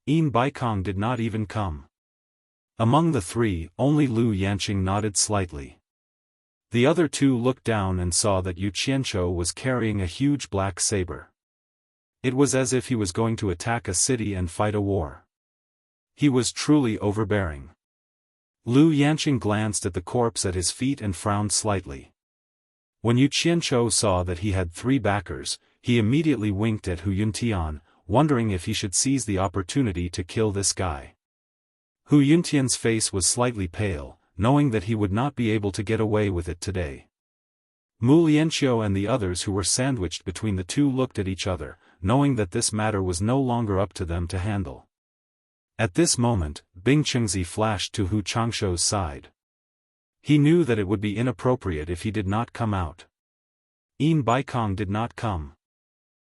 Yin Baikong did not even come. Among the 3, only Lu Yanqing nodded slightly. The other 2 looked down and saw that Yu Qianqiu was carrying a huge black saber. It was as if he was going to attack a city and fight a war. He was truly overbearing. Lu Yanqing glanced at the corpse at his feet and frowned slightly. When Yu Qianqiu saw that he had 3 backers, he immediately winked at Hu Yuntian, wondering if he should seize the opportunity to kill this guy. Hu Yuntian's face was slightly pale, knowing that he would not be able to get away with it today. Mu Lianqiu and the others who were sandwiched between the 2 looked at each other, knowing that this matter was no longer up to them to handle. At this moment, Bing Qingzi flashed to Hu Changshou's side. He knew that it would be inappropriate if he did not come out. Yin Baikong did not come.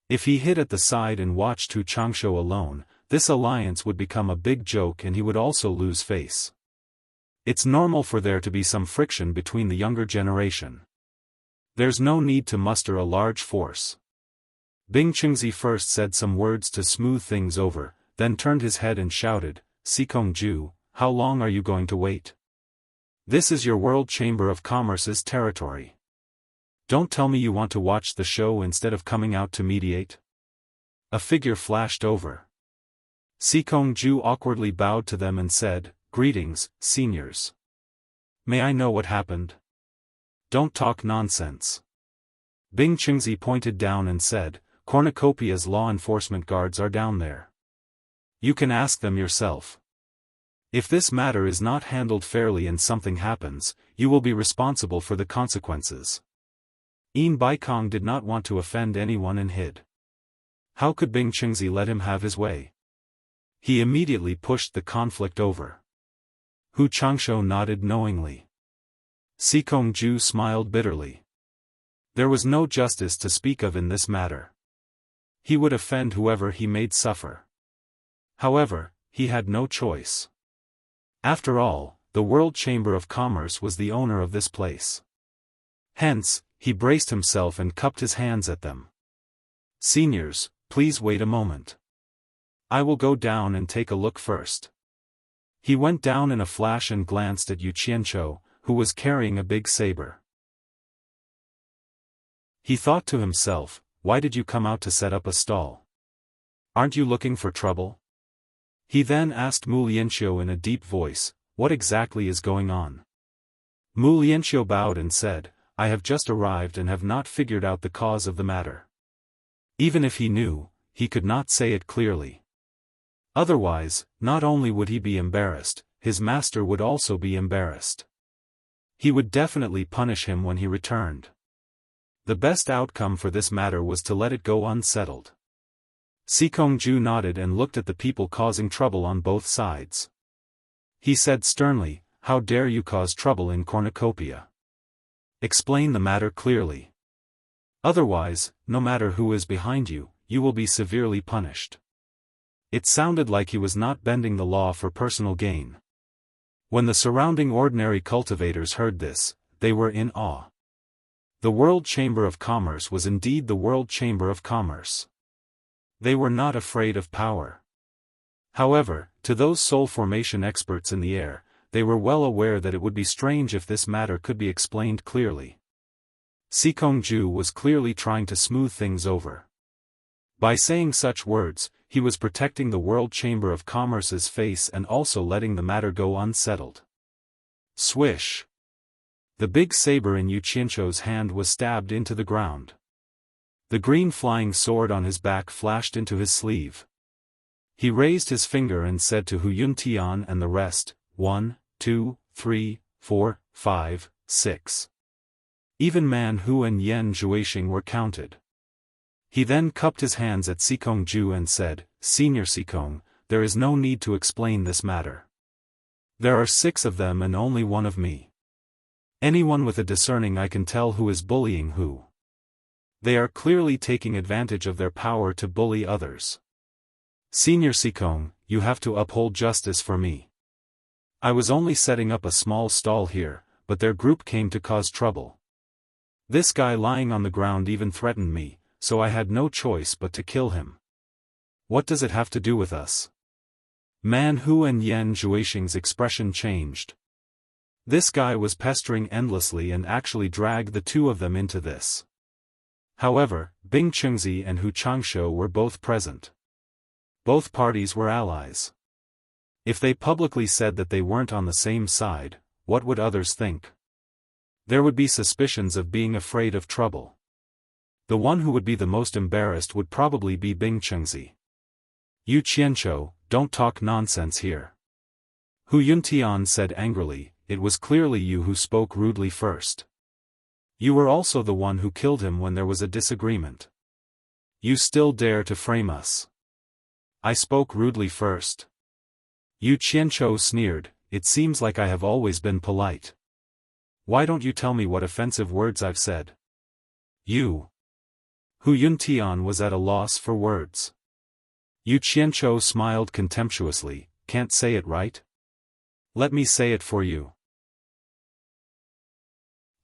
If he hid at the side and watched Hu Changshou alone, this alliance would become a big joke and he would also lose face. It's normal for there to be some friction between the younger generation. There's no need to muster a large force. Bing Qingzi first said some words to smooth things over, then turned his head and shouted, "Sikongju, how long are you going to wait? This is your World Chamber of Commerce's territory. Don't tell me you want to watch the show instead of coming out to mediate." A figure flashed over. Sikongju awkwardly bowed to them and said, "Greetings, seniors. May I know what happened? Don't talk nonsense." Bing Qingzi pointed down and said, "Cornucopia's law enforcement guards are down there. You can ask them yourself. If this matter is not handled fairly and something happens, you will be responsible for the consequences." Yin Baikong did not want to offend anyone and hid. How could Bing Qingzi let him have his way? He immediately pushed the conflict over. Hu Changshou nodded knowingly. Sikongju smiled bitterly. There was no justice to speak of in this matter. He would offend whoever he made suffer. However, he had no choice. After all, the World Chamber of Commerce was the owner of this place. Hence, he braced himself and cupped his hands at them. "Seniors, please wait a moment. I will go down and take a look first." He went down in a flash and glanced at Yu Qianqiu, who was carrying a big saber. He thought to himself, "Why did you come out to set up a stall? Aren't you looking for trouble?" He then asked Mu Lianqiu in a deep voice, "What exactly is going on?" Mu Lianqiu bowed and said, "I have just arrived and have not figured out the cause of the matter." Even if he knew, he could not say it clearly. Otherwise, not only would he be embarrassed, his master would also be embarrassed. He would definitely punish him when he returned. The best outcome for this matter was to let it go unsettled. Sikongju nodded and looked at the people causing trouble on both sides. He said sternly, "How dare you cause trouble in Cornucopia? Explain the matter clearly. Otherwise, no matter who is behind you, you will be severely punished." It sounded like he was not bending the law for personal gain. When the surrounding ordinary cultivators heard this, they were in awe. The World Chamber of Commerce was indeed the World Chamber of Commerce. They were not afraid of power. However, to those soul formation experts in the air, they were well aware that it would be strange if this matter could be explained clearly. Sikongju was clearly trying to smooth things over. By saying such words, he was protecting the World Chamber of Commerce's face and also letting the matter go unsettled. Swish! The big saber in Yu Qianqiu's hand was stabbed into the ground. The green flying sword on his back flashed into his sleeve. He raised his finger and said to Hu Yuntian and the rest, 1, 2, 3, 4, 5, 6. Even Man Hu and Yan Zhuixing were counted. He then cupped his hands at Sikongju and said, "Senior Sikong, there is no need to explain this matter. There are 6 of them and only one of me. Anyone with a discerning eye can tell who is bullying who. They are clearly taking advantage of their power to bully others. Senior Sikong, you have to uphold justice for me. I was only setting up a small stall here, but their group came to cause trouble. This guy lying on the ground even threatened me, so I had no choice but to kill him. What does it have to do with us? Man Hu and Yan Zhuixing's expression changed. This guy was pestering endlessly and actually dragged the 2 of them into this. However, Bing Chengzi and Hu Changshou were both present. Both parties were allies. If they publicly said that they weren't on the same side, what would others think? There would be suspicions of being afraid of trouble. The one who would be the most embarrassed would probably be Bing Chengzi. Yu Qianchou, don't talk nonsense here. Hu Yuntian said angrily, it was clearly you who spoke rudely first. You were also the one who killed him when there was a disagreement. You still dare to frame us. I spoke rudely first. Yu Qianchou sneered, it seems like I have always been polite. Why don't you tell me what offensive words I've said? You. Hu Yuntian was at a loss for words. Yu Qianchou smiled contemptuously, can't say it right? Let me say it for you.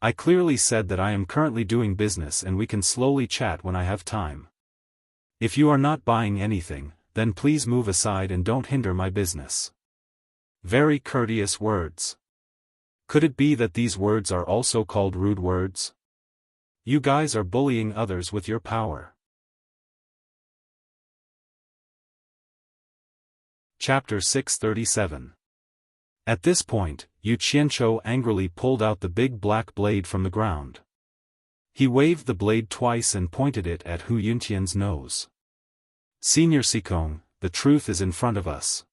I clearly said that I am currently doing business and we can slowly chat when I have time. If you are not buying anything, then please move aside and don't hinder my business. Very courteous words. Could it be that these words are also called rude words? You guys are bullying others with your power. Chapter 637. At this point, Yu Qianchou angrily pulled out the big black blade from the ground. He waved the blade twice and pointed it at Hu Yuntian's nose. Senior Sikong, the truth is in front of us.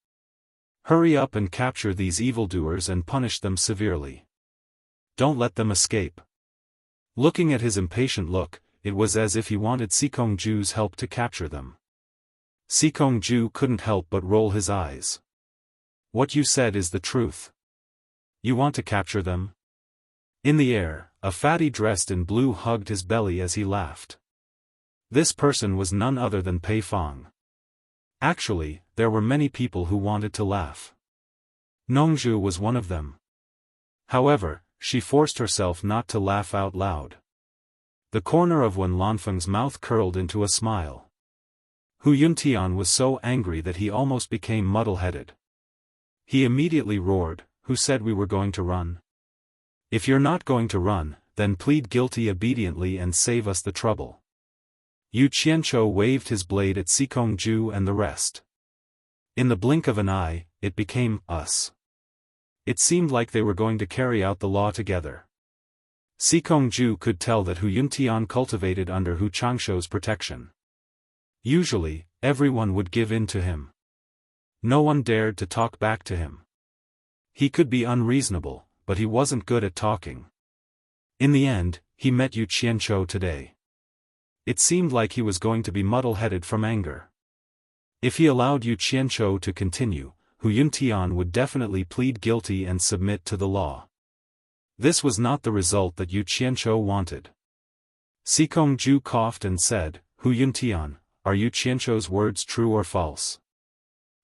Hurry up and capture these evildoers and punish them severely. Don't let them escape. Looking at his impatient look, it was as if he wanted Sikong Ju's help to capture them. Sikong Ju couldn't help but roll his eyes. What you said is the truth. You want to capture them? In the air, a fatty dressed in blue hugged his belly as he laughed. This person was none other than Pei Fang. Actually, there were many people who wanted to laugh. Nongzhu was one of them. However, she forced herself not to laugh out loud. The corner of Wen Lanfeng's mouth curled into a smile. Hu Yuntian was so angry that he almost became muddle-headed. He immediately roared, "Who said we were going to run? If you're not going to run, then plead guilty obediently and save us the trouble." Yu Qianchou waved his blade at Sikong Ju and the rest. In the blink of an eye, it became us. It seemed like they were going to carry out the law together. Sikong Ju could tell that Hu Yuntian cultivated under Hu Changshou's protection. Usually, everyone would give in to him. No one dared to talk back to him. He could be unreasonable, but he wasn't good at talking. In the end, he met Yu Qianchou today. It seemed like he was going to be muddle-headed from anger. If he allowed Yu Qianchou to continue, Hu Yuntian would definitely plead guilty and submit to the law. This was not the result that Yu Qianchou wanted. Sikong Ju coughed and said, "Hu Yuntian, are Yu Qianchou's words true or false?"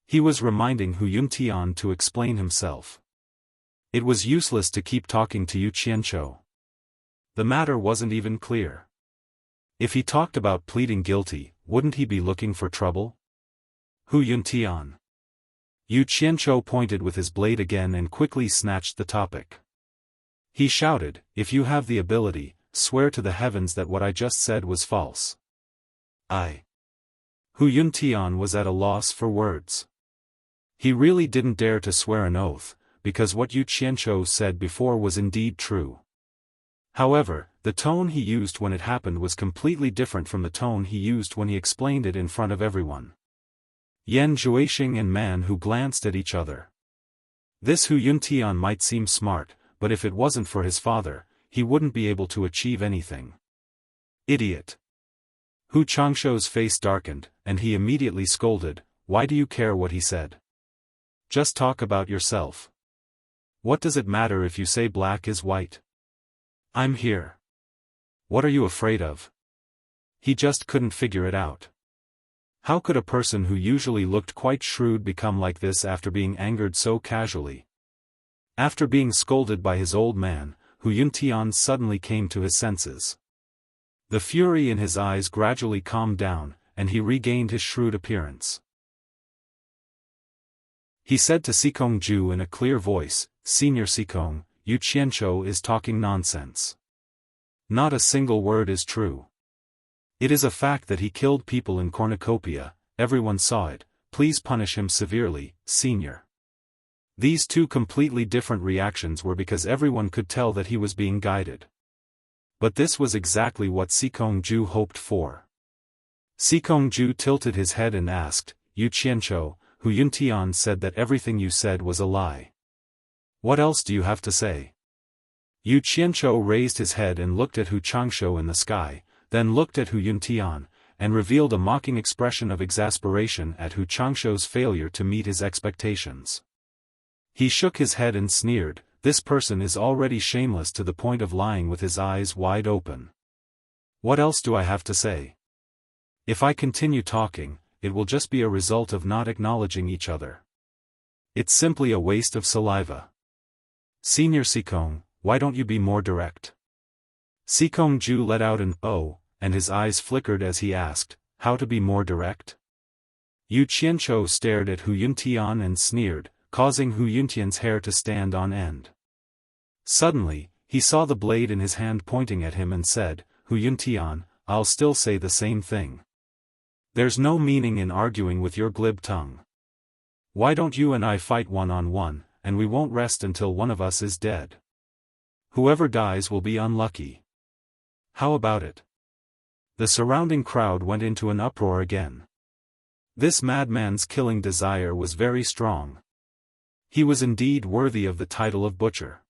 He was reminding Hu Yuntian to explain himself. It was useless to keep talking to Yu Qianchou. The matter wasn't even clear. If he talked about pleading guilty, wouldn't he be looking for trouble? Hu Yuntian. Yu Qianchou pointed with his blade again and quickly snatched the topic. He shouted, "If you have the ability, swear to the heavens that what I just said was false." Hu Yuntian was at a loss for words. He really didn't dare to swear an oath, because what Yu Qianchou said before was indeed true. However, the tone he used when it happened was completely different from the tone he used when he explained it in front of everyone. Yan Zhuixing and Man Hu glanced at each other. This Hu Yuntian might seem smart, but if it wasn't for his father, he wouldn't be able to achieve anything. Idiot. Hu Changshou's face darkened, and he immediately scolded, "Why do you care what he said? Just talk about yourself." What does it matter if you say black is white? I'm here. What are you afraid of? He just couldn't figure it out. How could a person who usually looked quite shrewd become like this after being angered so casually? After being scolded by his old man, Hu Yuntian suddenly came to his senses. The fury in his eyes gradually calmed down, and he regained his shrewd appearance. He said to Sikong Ju in a clear voice, "Senior Sikong, Yu Qianchou is talking nonsense. Not a single word is true. It is a fact that he killed people in cornucopia, everyone saw it, please punish him severely, senior." These two completely different reactions were because everyone could tell that he was being guided. But this was exactly what Sikong Ju hoped for. Sikong Ju tilted his head and asked, "Yu Qianchou, Hu Yuntian said that everything you said was a lie. What else do you have to say?" Yu Qianchou raised his head and looked at Hu Changshou in the sky, then looked at Hu Yuntian, and revealed a mocking expression of exasperation at Hu Changshou's failure to meet his expectations. He shook his head and sneered, "This person is already shameless to the point of lying with his eyes wide open. What else do I have to say? If I continue talking, it will just be a result of not acknowledging each other. It's simply a waste of saliva. Senior Sikong, why don't you be more direct?" Sikong Ju let out an "oh," and his eyes flickered as he asked, "How to be more direct?" Yu Qianchou stared at Hu Yuntian and sneered, causing Hu Yuntian's hair to stand on end. Suddenly, he saw the blade in his hand pointing at him and said, "Hu Yuntian, I'll still say the same thing. There's no meaning in arguing with your glib tongue. Why don't you and I fight one-on-one, and we won't rest until one of us is dead? Whoever dies will be unlucky. How about it?" The surrounding crowd went into an uproar again. This madman's killing desire was very strong. He was indeed worthy of the title of butcher.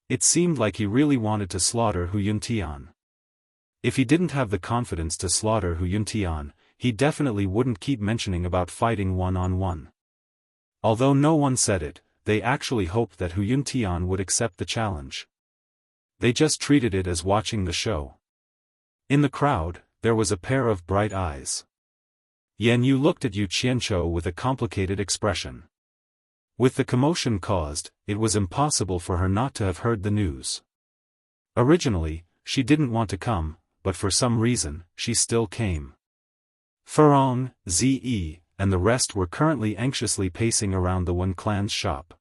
It seemed like he really wanted to slaughter Hu Yuntian. If he didn't have the confidence to slaughter Hu Yuntian, he definitely wouldn't keep mentioning about fighting one-on-one. Although no one said it, they actually hoped that Hu Yuntian would accept the challenge. They just treated it as watching the show. In the crowd, there was a pair of bright eyes. Yan Yu looked at Yu Qianchou with a complicated expression. With the commotion caused, it was impossible for her not to have heard the news. Originally, she didn't want to come, but for some reason, she still came. Furong, Ze, and the rest were currently anxiously pacing around the Wen clan's shop.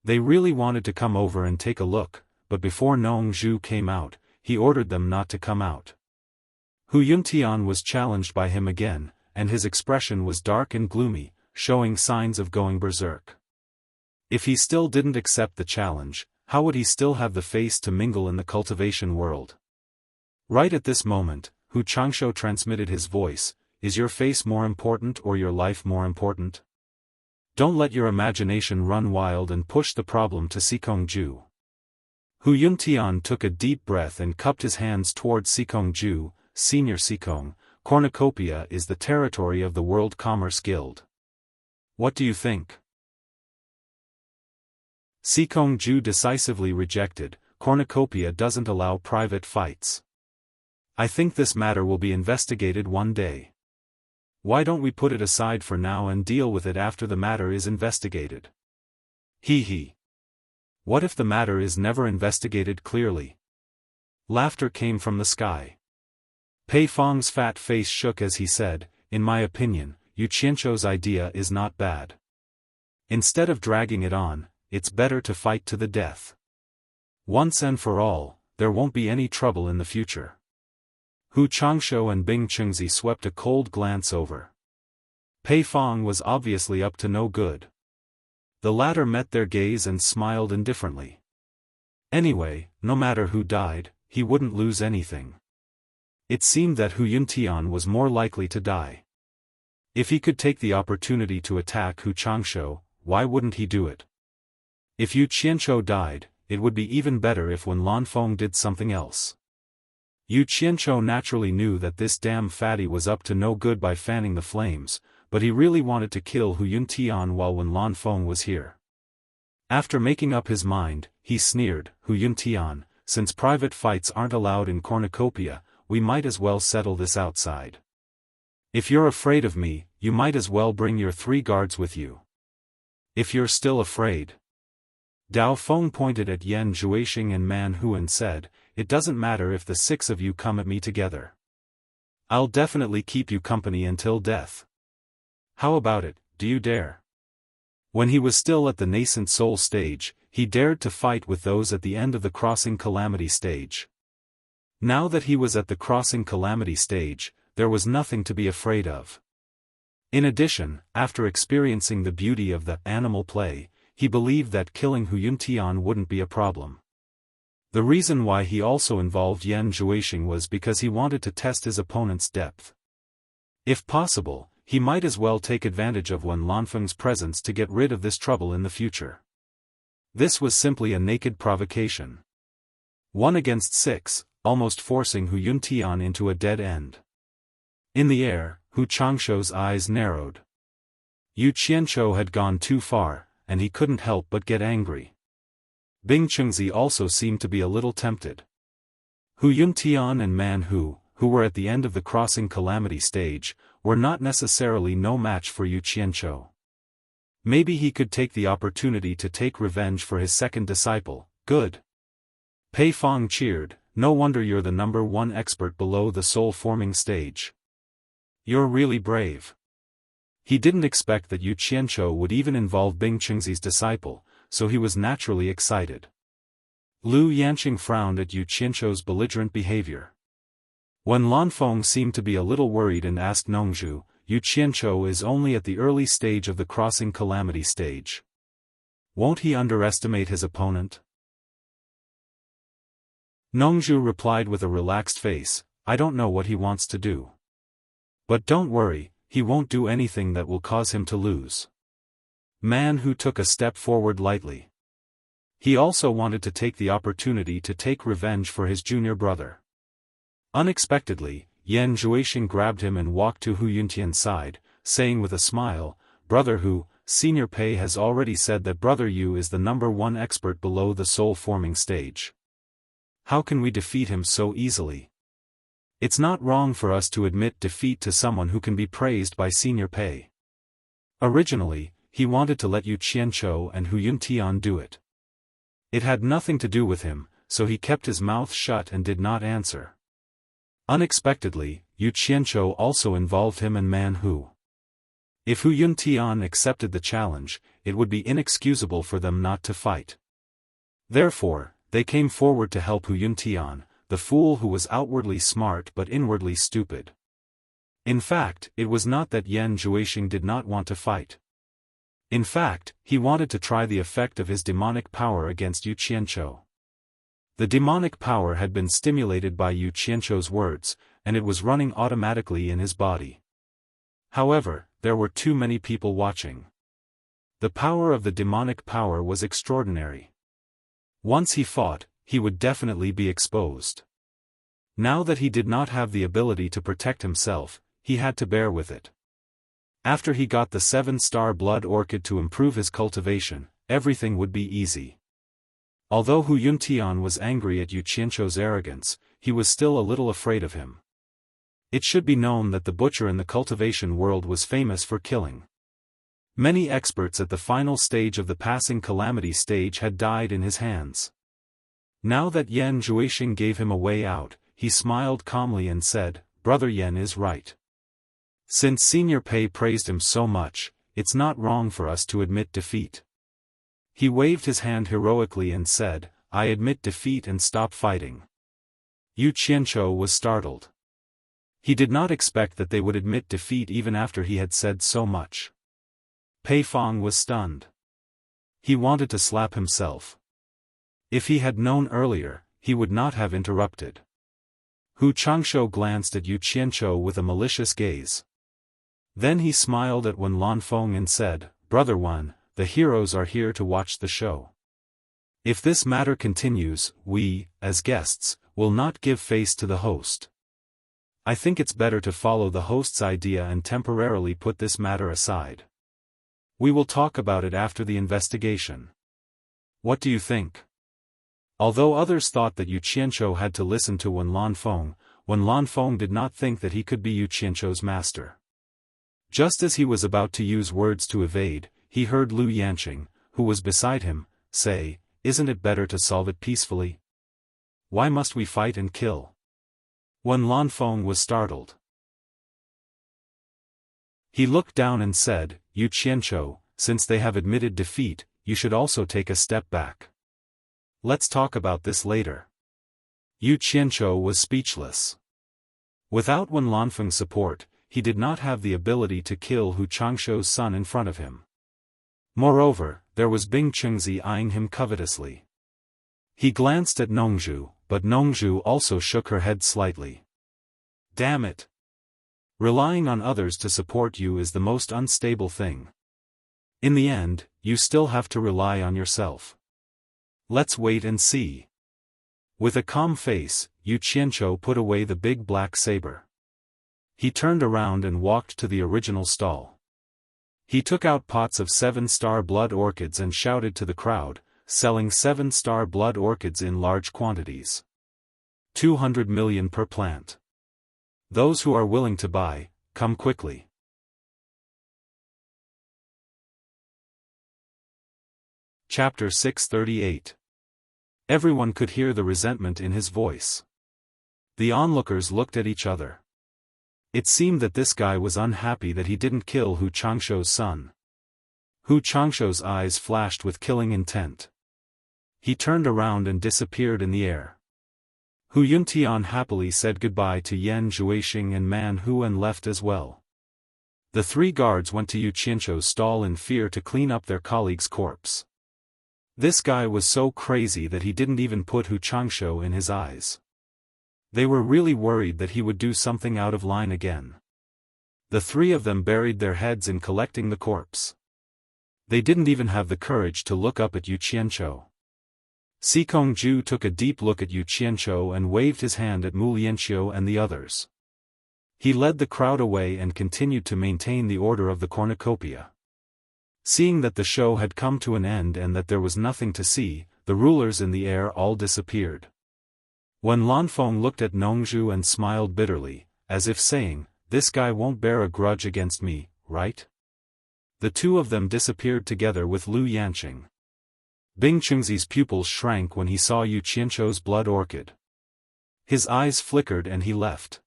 They really wanted to come over and take a look, but before Nong Zhu came out, he ordered them not to come out. Hu Yuntian was challenged by him again, and his expression was dark and gloomy, showing signs of going berserk. If he still didn't accept the challenge, how would he still have the face to mingle in the cultivation world? Right at this moment, Hu Changshou transmitted his voice, "Is your face more important or your life more important? Don't let your imagination run wild and push the problem to Sikong Ju." Hu Yuntian took a deep breath and cupped his hands toward Sikong Ju, "Senior Sikong, cornucopia is the territory of the World Commerce Guild. What do you think?" Sikong Ju decisively rejected, "Cornucopia doesn't allow private fights. I think this matter will be investigated one day. Why don't we put it aside for now and deal with it after the matter is investigated?" He. What if the matter is never investigated clearly? Laughter came from the sky. Pei Fong's fat face shook as he said, "In my opinion, Yu Qianchou's idea is not bad. Instead of dragging it on, it's better to fight to the death. Once and for all, there won't be any trouble in the future." Hu Changshou and Bing Chengzi swept a cold glance over. Pei Fong was obviously up to no good. The latter met their gaze and smiled indifferently. Anyway, no matter who died, he wouldn't lose anything. It seemed that Hu Yuntian was more likely to die. If he could take the opportunity to attack Hu Changshou, why wouldn't he do it? If Yu Qianchou died, it would be even better if Wen Lanfeng did something else. Yu Qianchou naturally knew that this damn fatty was up to no good by fanning the flames, but he really wanted to kill Hu Yuntian while Wen Lanfeng was here. After making up his mind, he sneered, Hu Yuntian, since private fights aren't allowed in cornucopia, we might as well settle this outside. If you're afraid of me, you might as well bring your 3 guards with you. If you're still afraid. Dao Feng pointed at Yan Zhuixing and Man Hu and said, it doesn't matter if the 6 of you come at me together. I'll definitely keep you company until death. How about it, do you dare? When he was still at the nascent soul stage, he dared to fight with those at the end of the crossing calamity stage. Now that he was at the crossing calamity stage, there was nothing to be afraid of. In addition, after experiencing the beauty of the animal play, he believed that killing Hu Yuntian wouldn't be a problem. The reason why he also involved Yan Zhuixing was because he wanted to test his opponent's depth. If possible, he might as well take advantage of Wen Lanfeng's presence to get rid of this trouble in the future. This was simply a naked provocation. 1 against 6, almost forcing Hu Yuntian into a dead end. In the air, Hu Changshou's eyes narrowed. Yu Qianzhou had gone too far, and he couldn't help but get angry. Bing Chengzi also seemed to be a little tempted. Hu Yuntian and Man Hu, who were at the end of the crossing calamity stage, were not necessarily no match for Yu Qianzhou. Maybe he could take the opportunity to take revenge for his second disciple. Good. Pei Fong cheered, no wonder you're the number 1 expert below the soul-forming stage. You're really brave. He didn't expect that Yu Qianzhou would even involve Bing Chengzi's disciple, so he was naturally excited. Lu Yanqing frowned at Yu Qianzhou's belligerent behavior. When Lanfeng seemed to be a little worried and asked Nongzhu, Yu Qianzhou is only at the early stage of the crossing calamity stage. Won't he underestimate his opponent? Nongzhu replied with a relaxed face, I don't know what he wants to do. But don't worry, he won't do anything that will cause him to lose. Man Hu took a step forward lightly. He also wanted to take the opportunity to take revenge for his junior brother. Unexpectedly, Yan Zhuixing grabbed him and walked to Hu Yuntian's side, saying with a smile, Brother Hu, Senior Pei has already said that Brother Yu is the number 1 expert below the soul-forming stage. How can we defeat him so easily? It's not wrong for us to admit defeat to someone who can be praised by Senior Pei. Originally, he wanted to let Yu Qianzhou and Hu Yuntian do it. It had nothing to do with him, so he kept his mouth shut and did not answer. Unexpectedly, Yu Qianzhou also involved him and Man Hu. If Hu Yuntian accepted the challenge, it would be inexcusable for them not to fight. Therefore, they came forward to help Hu Yuntian, the fool who was outwardly smart but inwardly stupid. In fact, it was not that Yan Zhuixing did not want to fight. In fact, he wanted to try the effect of his demonic power against Yu Qianzhou. The demonic power had been stimulated by Yu Qianzhou's words, and it was running automatically in his body. However, there were too many people watching. The power of the demonic power was extraordinary. Once he fought, he would definitely be exposed. Now that he did not have the ability to protect himself, he had to bear with it. After he got the 7-star blood orchid to improve his cultivation, everything would be easy. Although Hu Yuntian was angry at Yu Qianzhou's arrogance, he was still a little afraid of him. It should be known that the butcher in the cultivation world was famous for killing. Many experts at the final stage of the passing calamity stage had died in his hands. Now that Yan Zhuixing gave him a way out, he smiled calmly and said, Brother Yan is right. Since Senior Pei praised him so much, it's not wrong for us to admit defeat. He waved his hand heroically and said, I admit defeat and stop fighting. Yu Qianzhou was startled. He did not expect that they would admit defeat even after he had said so much. Pei Fong was stunned. He wanted to slap himself. If he had known earlier, he would not have interrupted. Hu Changshou glanced at Yu Qianzhou with a malicious gaze. Then he smiled at Wen Lanfeng and said, Brother Wen, the heroes are here to watch the show. If this matter continues, we, as guests, will not give face to the host. I think it's better to follow the host's idea and temporarily put this matter aside. We will talk about it after the investigation. What do you think? Although others thought that Yu Qianzhou had to listen to Wen Lanfeng did not think that he could be Yu Qianzhou's master. Just as he was about to use words to evade, he heard Lu Yanqing, who was beside him, say, "Isn't it better to solve it peacefully? Why must we fight and kill?" Wen Lanfeng was startled. He looked down and said, "Yu Qianzhou, since they have admitted defeat, you should also take a step back. Let's talk about this later." Yu Qianzhou was speechless. Without Wen Lanfeng's support, he did not have the ability to kill Hu Changshou's son in front of him. Moreover, there was Bing Chengzi eyeing him covetously. He glanced at Nongzhu, but Nongzhu also shook her head slightly. "Damn it! Relying on others to support you is the most unstable thing. In the end, you still have to rely on yourself. Let's wait and see." With a calm face, Yu Qianzhou put away the big black saber. He turned around and walked to the original stall. He took out pots of 7-star blood orchids and shouted to the crowd, selling 7-star blood orchids in large quantities. 200 million per plant. Those who are willing to buy, come quickly. Chapter 638. Everyone could hear the resentment in his voice. The onlookers looked at each other. It seemed that this guy was unhappy that he didn't kill Hu Changshou's son. Hu Changshou's eyes flashed with killing intent. He turned around and disappeared in the air. Hu Yuntian happily said goodbye to Yan Zhuixing and Man Hu and left as well. The 3 guards went to Yu Qianzhou's stall in fear to clean up their colleague's corpse. This guy was so crazy that he didn't even put Hu Changshou in his eyes. They were really worried that he would do something out of line again. The 3 of them buried their heads in collecting the corpse. They didn't even have the courage to look up at Yu Qianzhou. Sikongju took a deep look at Yu Qianzhou and waved his hand at Mu Lianqiu and the others. He led the crowd away and continued to maintain the order of the cornucopia. Seeing that the show had come to an end and that there was nothing to see, the rulers in the air all disappeared. Wen Lanfeng looked at Nongzhu and smiled bitterly, as if saying, "This guy won't bear a grudge against me, right?" The 2 of them disappeared together with Lu Yanqing. Bing Chengzi's pupils shrank when he saw Yu Qianzhou's blood orchid. His eyes flickered and he left.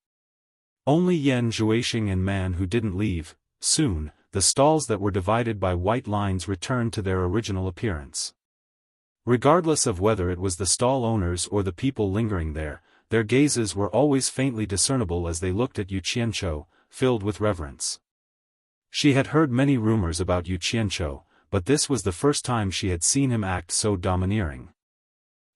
Only Yan Zhuixing and Man Hu didn't leave. Soon, the stalls that were divided by white lines returned to their original appearance. Regardless of whether it was the stall owners or the people lingering there, their gazes were always faintly discernible as they looked at Yu Qianzhou, filled with reverence. She had heard many rumors about Yu Qianzhou, but this was the first time she had seen him act so domineering.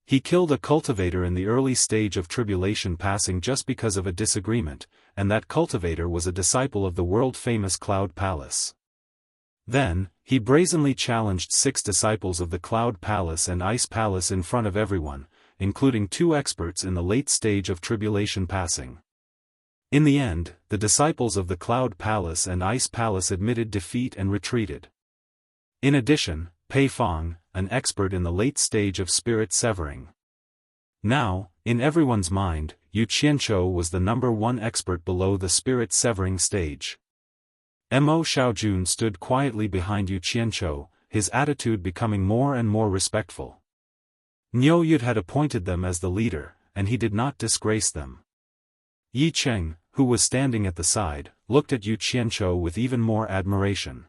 He killed a cultivator in the early stage of tribulation passing just because of a disagreement, and that cultivator was a disciple of the world-famous Cloud Palace. Then, he brazenly challenged 6 disciples of the Cloud Palace and Ice Palace in front of everyone, including 2 experts in the late stage of tribulation passing. In the end, the disciples of the Cloud Palace and Ice Palace admitted defeat and retreated. In addition, Pei Fang, an expert in the late stage of spirit severing. Now, in everyone's mind, Yu Qianzhou was the #1 expert below the spirit severing stage. Mo Xiaojun stood quietly behind Yu Qianzhou, his attitude becoming more and more respectful. Niu Yud had appointed them as the leader, and he did not disgrace them. Yi Cheng, who was standing at the side, looked at Yu Qianzhou with even more admiration.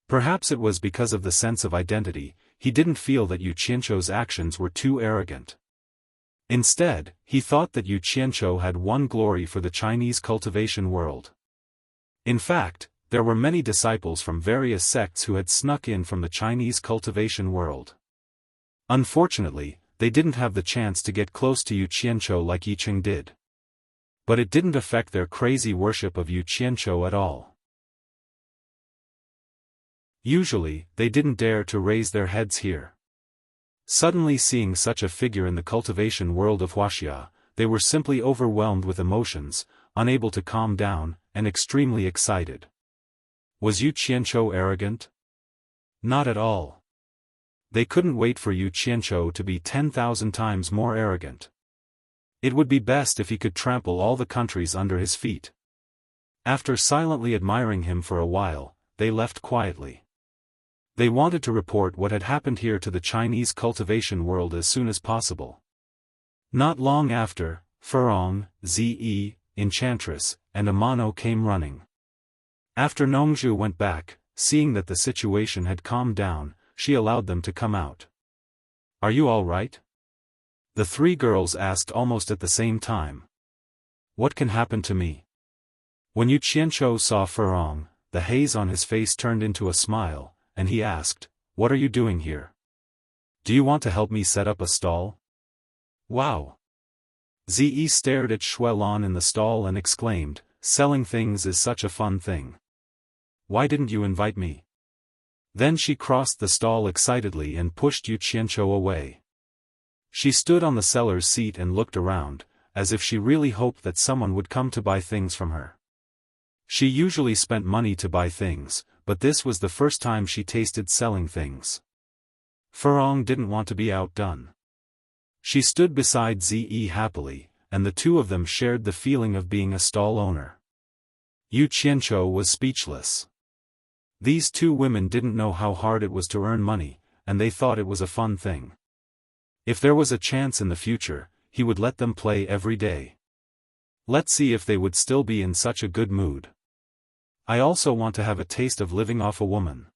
Perhaps it was because of the sense of identity, he didn't feel that Yu Qianzhou's actions were too arrogant. Instead, he thought that Yu Qianzhou had won glory for the Chinese cultivation world. In fact, there were many disciples from various sects who had snuck in from the Chinese cultivation world. Unfortunately, they didn't have the chance to get close to Yu Qianzhou like Yi Cheng did. But it didn't affect their crazy worship of Yu Qianzhou at all. Usually, they didn't dare to raise their heads here. Suddenly seeing such a figure in the cultivation world of Wuxia, they were simply overwhelmed with emotions, unable to calm down, and extremely excited. Was Yu Qianzhou arrogant? Not at all. They couldn't wait for Yu Qianzhou to be 10,000 times more arrogant. It would be best if he could trample all the countries under his feet. After silently admiring him for a while, they left quietly. They wanted to report what had happened here to the Chinese cultivation world as soon as possible. Not long after, Furong, Ze, Enchantress, and Amano came running. After Nongzhu went back, seeing that the situation had calmed down, she allowed them to come out. "Are you all right?" The three girls asked almost at the same time. "What can happen to me?" When Yu Qianzhou saw Furong, the haze on his face turned into a smile, and he asked, "What are you doing here? Do you want to help me set up a stall?" "Wow!" Ze stared at Xuelan in the stall and exclaimed, "Selling things is such a fun thing. Why didn't you invite me?" Then she crossed the stall excitedly and pushed Yu Qianzhou away. She stood on the seller's seat and looked around, as if she really hoped that someone would come to buy things from her. She usually spent money to buy things, but this was the first time she tasted selling things. Furong didn't want to be outdone. She stood beside Ze happily, and the two of them shared the feeling of being a stall owner. Yu Qianzhou was speechless. These two women didn't know how hard it was to earn money, and they thought it was a fun thing. If there was a chance in the future, he would let them play every day. Let's see if they would still be in such a good mood. I also want to have a taste of living off a woman.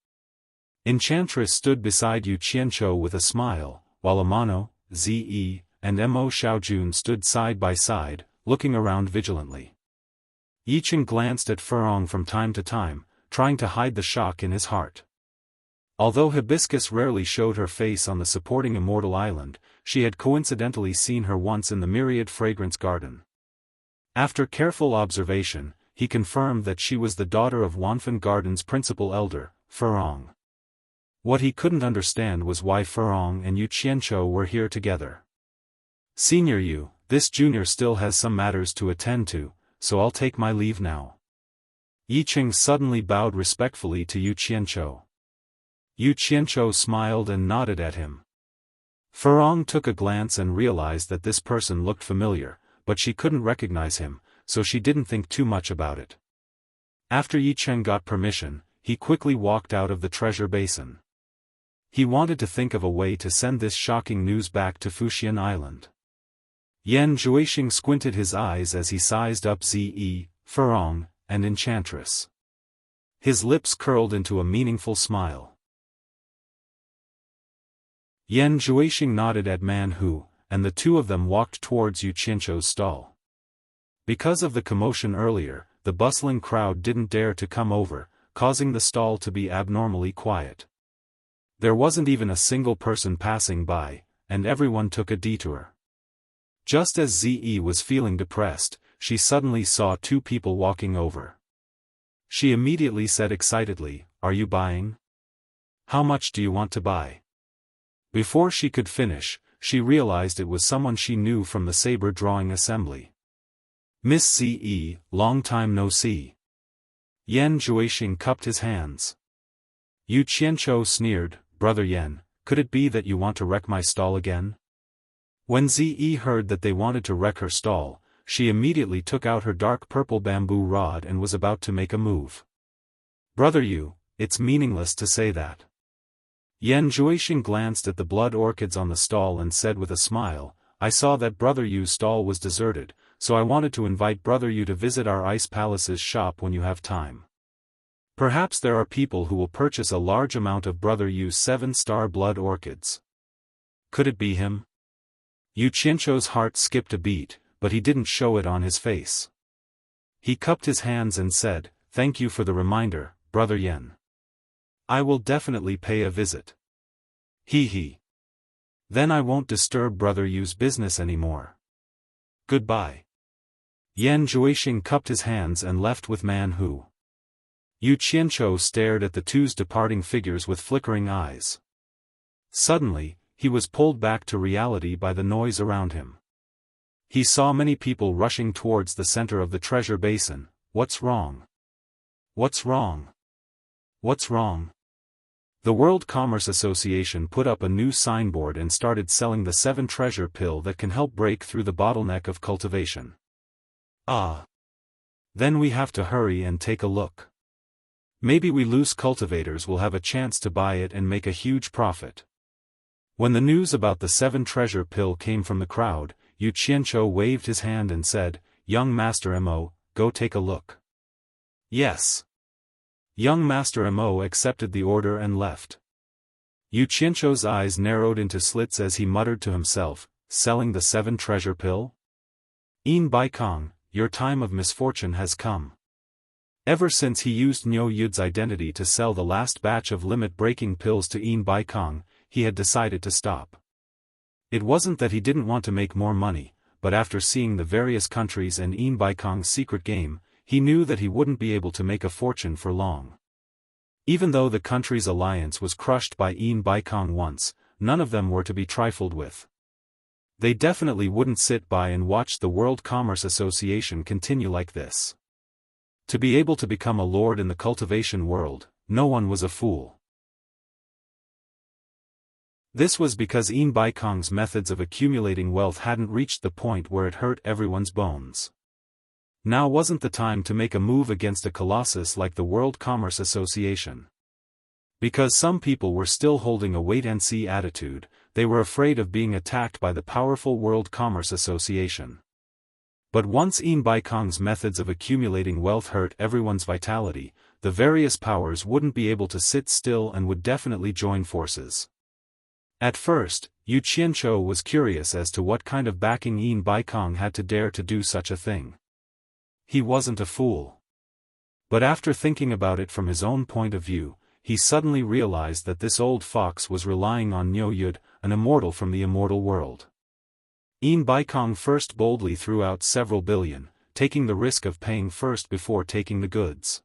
Enchantress stood beside Yu Qianzhou with a smile, while Amano, Ze, and Mo Xiaojun stood side by side, looking around vigilantly. Yicheng glanced at Furong from time to time, trying to hide the shock in his heart. Although Hibiscus rarely showed her face on the supporting Immortal Island, she had coincidentally seen her once in the Myriad Fragrance Garden. After careful observation, he confirmed that she was the daughter of Wanfan Garden's principal elder, Furong. What he couldn't understand was why Furong and Yu Qianzhou were here together. "Senior Yu, this junior still has some matters to attend to, so I'll take my leave now." Yicheng suddenly bowed respectfully to Yu Qianzhou. Yu Qianzhou smiled and nodded at him. Furong took a glance and realized that this person looked familiar, but she couldn't recognize him, so she didn't think too much about it. After Yicheng got permission, he quickly walked out of the treasure basin. He wanted to think of a way to send this shocking news back to Fuxian Island. Yan Zhuixing squinted his eyes as he sized up Ze, Furong, and Enchantress. His lips curled into a meaningful smile. Yan Zhuixing nodded at Man Hu, and the two of them walked towards Yu Qianzhou's stall. Because of the commotion earlier, the bustling crowd didn't dare to come over, causing the stall to be abnormally quiet. There wasn't even a single person passing by, and everyone took a detour. Just as Ze was feeling depressed, she suddenly saw two people walking over. She immediately said excitedly, "Are you buying? How much do you want to buy?" Before she could finish, she realized it was someone she knew from the saber drawing assembly. "Miss Ze, long time no see." Yan Zhuixing cupped his hands. Yu Qianzhou sneered, "Brother Yan, could it be that you want to wreck my stall again?" When Ze heard that they wanted to wreck her stall, she immediately took out her dark purple bamboo rod and was about to make a move. "Brother Yu, it's meaningless to say that." Yan Zhuixing glanced at the blood orchids on the stall and said with a smile, "I saw that Brother Yu's stall was deserted, so I wanted to invite Brother Yu to visit our Ice Palace's shop when you have time. Perhaps there are people who will purchase a large amount of Brother Yu's 7-star blood orchids. Could it be him?" Yu Qianzhou's heart skipped a beat, but he didn't show it on his face. He cupped his hands and said, "Thank you for the reminder, Brother Yan. I will definitely pay a visit. He. Then I won't disturb Brother Yu's business anymore. Goodbye." Yan Zhuixing cupped his hands and left with Man Hu. Yu Qianzhou stared at the two's departing figures with flickering eyes. Suddenly, he was pulled back to reality by the noise around him. He saw many people rushing towards the center of the treasure basin. "What's wrong? What's wrong? What's wrong?" The World Commerce Association put up a new signboard and started selling the 7 treasure pill that can help break through the bottleneck of cultivation. Ah. Then we have to hurry and take a look. Maybe we loose cultivators will have a chance to buy it and make a huge profit. When the news about the 7 treasure pill came from the crowd, Yu Qianzhou waved his hand and said, "Young Master Mo, go take a look." Yes. Young Master Mo accepted the order and left. Yu Qianzhou's eyes narrowed into slits as he muttered to himself, selling the 7 treasure pill? Yin Baikong, your time of misfortune has come. Ever since he used Niu Yud's identity to sell the last batch of limit-breaking pills to Yin Baikong, he had decided to stop. It wasn't that he didn't want to make more money, but after seeing the various countries and Yin Baikong's secret game, he knew that he wouldn't be able to make a fortune for long. Even though the country's alliance was crushed by Yin Baikong once, none of them were to be trifled with. They definitely wouldn't sit by and watch the World Commerce Association continue like this. To be able to become a lord in the cultivation world, no one was a fool. This was because Yin Baikong's methods of accumulating wealth hadn't reached the point where it hurt everyone's bones. Now wasn't the time to make a move against a colossus like the World Commerce Association. Because some people were still holding a wait-and-see attitude, they were afraid of being attacked by the powerful World Commerce Association. But once Yin Baikong's methods of accumulating wealth hurt everyone's vitality, the various powers wouldn't be able to sit still and would definitely join forces. At first, Yu Qianzhou was curious as to what kind of backing Yin Baikong had to dare to do such a thing. He wasn't a fool. But after thinking about it from his own point of view, he suddenly realized that this old fox was relying on Niu Yud, an immortal from the immortal world. Yin Baikong first boldly threw out several billion, taking the risk of paying first before taking the goods.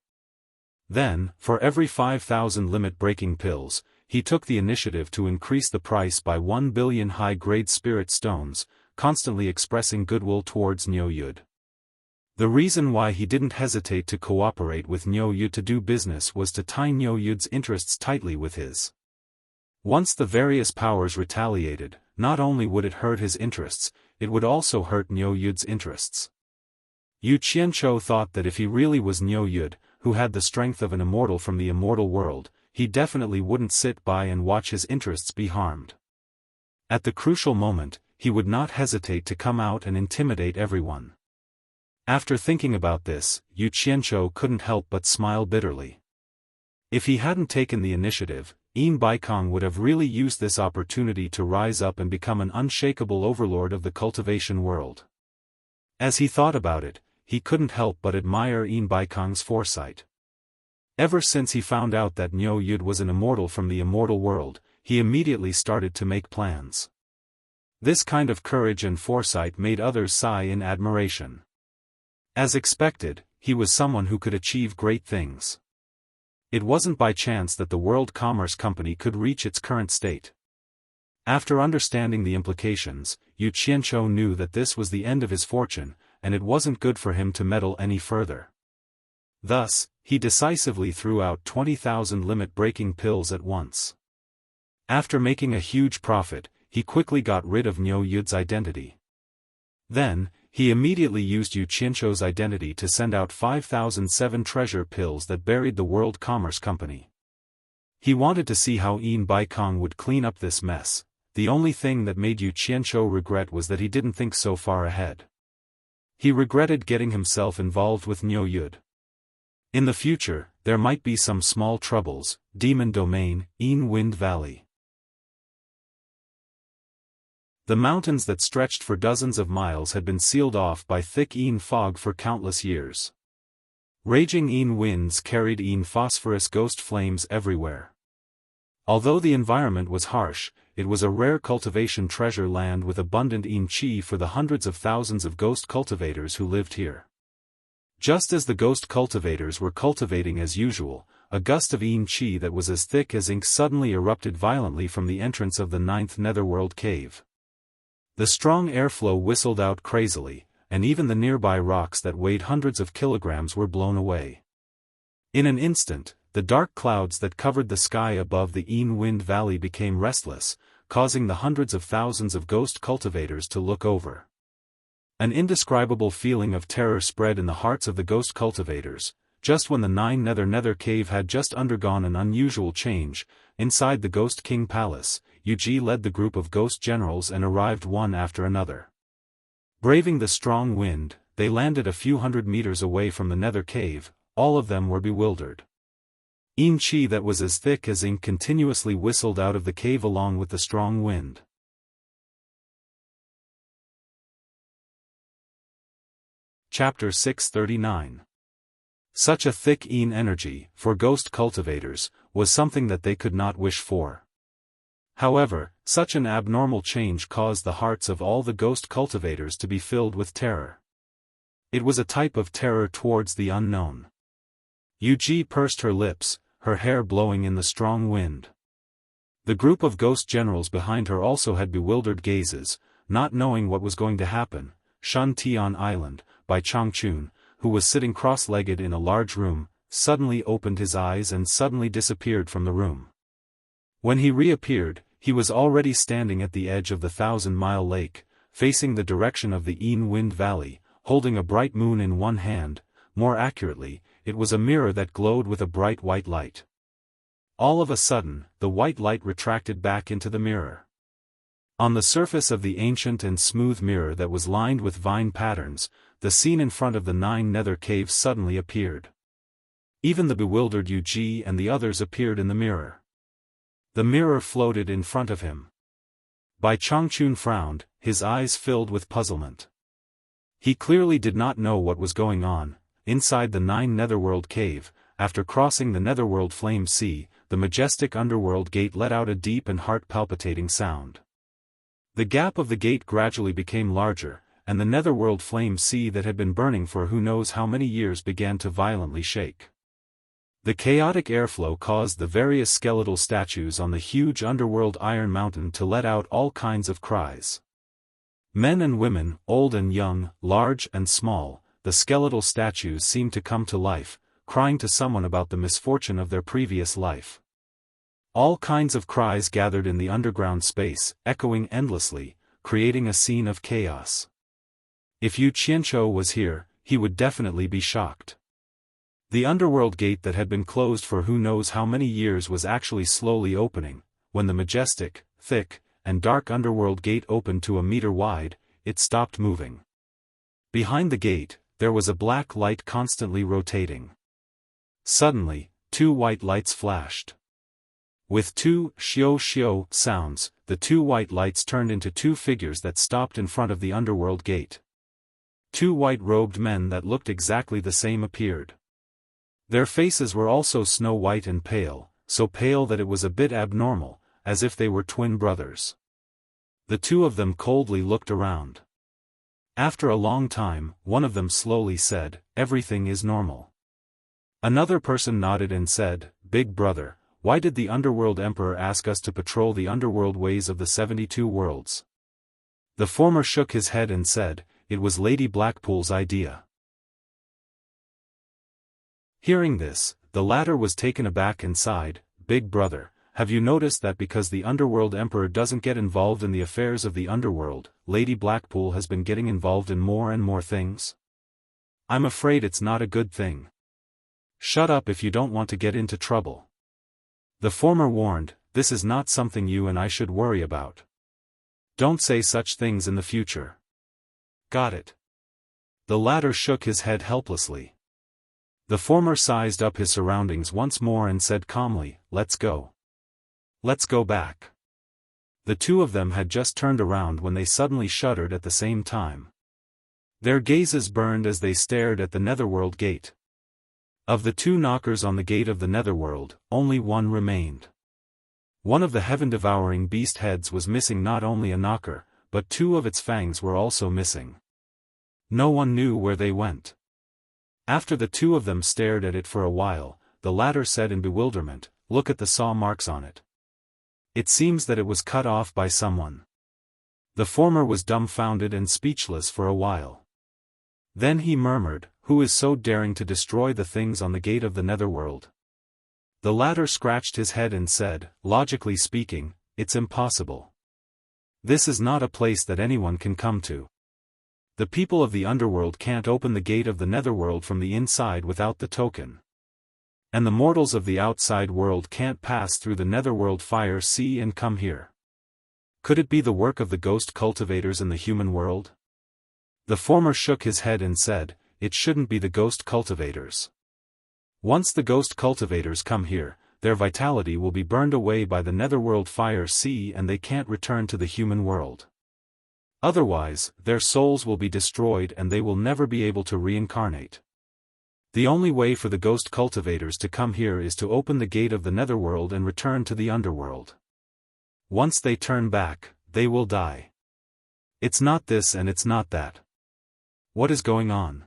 Then, for every 5,000 limit-breaking pills, he took the initiative to increase the price by 1 billion high-grade spirit stones, constantly expressing goodwill towards Niu Yud. The reason why he didn't hesitate to cooperate with Niu Yud to do business was to tie Niu Yud's interests tightly with his. Once the various powers retaliated, not only would it hurt his interests, it would also hurt Niu Yud's interests. Yu Qianzhou thought that if he really was Niu Yud, who had the strength of an immortal from the immortal world, he definitely wouldn't sit by and watch his interests be harmed. At the crucial moment, he would not hesitate to come out and intimidate everyone. After thinking about this, Yu Qianzhou couldn't help but smile bitterly. If he hadn't taken the initiative, Yin Baikong would have really used this opportunity to rise up and become an unshakable overlord of the cultivation world. As he thought about it, he couldn't help but admire Yin Baikong's foresight. Ever since he found out that Niu Yud was an immortal from the immortal world, he immediately started to make plans. This kind of courage and foresight made others sigh in admiration. As expected, he was someone who could achieve great things. It wasn't by chance that the World Commerce Company could reach its current state. After understanding the implications, Yu Qianzhou knew that this was the end of his fortune, and it wasn't good for him to meddle any further. Thus, he decisively threw out 20,000 limit-breaking pills at once. After making a huge profit, he quickly got rid of Niu Yud's identity. Then, he immediately used Yu Qianzhou's identity to send out 5,007 treasure pills that buried the World Commerce Company. He wanted to see how Yin Baikong would clean up this mess. The only thing that made Yu Qianzhou regret was that he didn't think so far ahead. He regretted getting himself involved with Niu Yud. In the future, there might be some small troubles. Demon Domain, Yin Wind Valley. The mountains that stretched for dozens of miles had been sealed off by thick Yin fog for countless years. Raging Yin winds carried Yin phosphorus ghost flames everywhere. Although the environment was harsh, it was a rare cultivation treasure land with abundant Yin qi for the hundreds of thousands of ghost cultivators who lived here. Just as the ghost cultivators were cultivating as usual, a gust of Yin qi that was as thick as ink suddenly erupted violently from the entrance of the 9th netherworld cave. The strong airflow whistled out crazily, and even the nearby rocks that weighed hundreds of kilograms were blown away. In an instant, the The dark clouds that covered the sky above the Wind Valley became restless, causing the hundreds of thousands of ghost cultivators to look over. An indescribable feeling of terror spread in the hearts of the ghost cultivators. Just when the Nine Nether Cave had just undergone an unusual change, inside the Ghost King Palace, Yuji led the group of ghost generals and arrived one after another. Braving the strong wind, they landed a few hundred meters away from the Nether Cave. All of them were bewildered. Qi that was as thick as ink continuously whistled out of the cave along with the strong wind. Chapter 639. Such a thick energy, for ghost cultivators, was something that they could not wish for. However, such an abnormal change caused the hearts of all the ghost cultivators to be filled with terror. It was a type of terror towards the unknown. Yuji pursed her lips, her hair blowing in the strong wind. The group of ghost generals behind her also had bewildered gazes, not knowing what was going to happen. Shun Tian Island, by Changchun, who was sitting cross-legged in a large room, suddenly opened his eyes and suddenly disappeared from the room. When he reappeared, he was already standing at the edge of the 1,000-mile lake, facing the direction of the Wind Valley, holding a bright moon in one hand. More accurately, it was a mirror that glowed with a bright white light. All of a sudden, the white light retracted back into the mirror. On the surface of the ancient and smooth mirror that was lined with vine patterns, the scene in front of the Nine Nether Caves suddenly appeared. Even the bewildered Yuji and the others appeared in the mirror. The mirror floated in front of him. Bai Changchun frowned, his eyes filled with puzzlement. He clearly did not know what was going on. Inside the Nine Netherworld Cave, after crossing the Netherworld Flame Sea, the majestic underworld gate let out a deep and heart-palpitating sound. The gap of the gate gradually became larger, and the Netherworld Flame Sea that had been burning for who knows how many years began to violently shake. The chaotic airflow caused the various skeletal statues on the huge underworld Iron Mountain to let out all kinds of cries. Men and women, old and young, large and small, the skeletal statues seemed to come to life, crying to someone about the misfortune of their previous life. All kinds of cries gathered in the underground space, echoing endlessly, creating a scene of chaos. If Yu Qianzhou was here, he would definitely be shocked. The underworld gate that had been closed for who knows how many years was actually slowly opening. When the majestic, thick, and dark underworld gate opened to a meter wide, it stopped moving. Behind the gate, there was a black light constantly rotating. Suddenly, two white lights flashed. With two xiao sounds, the two white lights turned into two figures that stopped in front of the underworld gate. Two white-robed men that looked exactly the same appeared. Their faces were also snow-white and pale, so pale that it was a bit abnormal, as if they were twin brothers. The two of them coldly looked around. After a long time, one of them slowly said, "Everything is normal." Another person nodded and said, "Big brother, why did the Underworld Emperor ask us to patrol the underworld ways of the 72 worlds?" The former shook his head and said, "It was Lady Blackpool's idea." Hearing this, the latter was taken aback and sighed, "Big brother, have you noticed that because the Underworld Emperor doesn't get involved in the affairs of the underworld, Lady Blackpool has been getting involved in more and more things? I'm afraid it's not a good thing. Shut up if you don't want to get into trouble." The former warned, "This is not something you and I should worry about. Don't say such things in the future." "Got it." The latter shook his head helplessly. The former sized up his surroundings once more and said calmly, "Let's go. Let's go back." The two of them had just turned around when they suddenly shuddered at the same time. Their gazes burned as they stared at the Netherworld gate. Of the two knockers on the gate of the Netherworld, only one remained. One of the heaven-devouring beast heads was missing. Not only a knocker, but two of its fangs were also missing. No one knew where they went. After the two of them stared at it for a while, the latter said in bewilderment, "Look at the saw marks on it. It seems that it was cut off by someone." The former was dumbfounded and speechless for a while. Then he murmured, "Who is so daring to destroy the things on the gate of the Netherworld?" The latter scratched his head and said, logically speaking, it's impossible. This is not a place that anyone can come to. The people of the underworld can't open the gate of the netherworld from the inside without the token. And the mortals of the outside world can't pass through the netherworld fire sea and come here. Could it be the work of the ghost cultivators in the human world? The former shook his head and said, it shouldn't be the ghost cultivators. Once the ghost cultivators come here, their vitality will be burned away by the netherworld fire sea and they can't return to the human world. Otherwise, their souls will be destroyed and they will never be able to reincarnate. The only way for the ghost cultivators to come here is to open the gate of the netherworld and return to the underworld. Once they turn back, they will die. It's not this and it's not that. What is going on?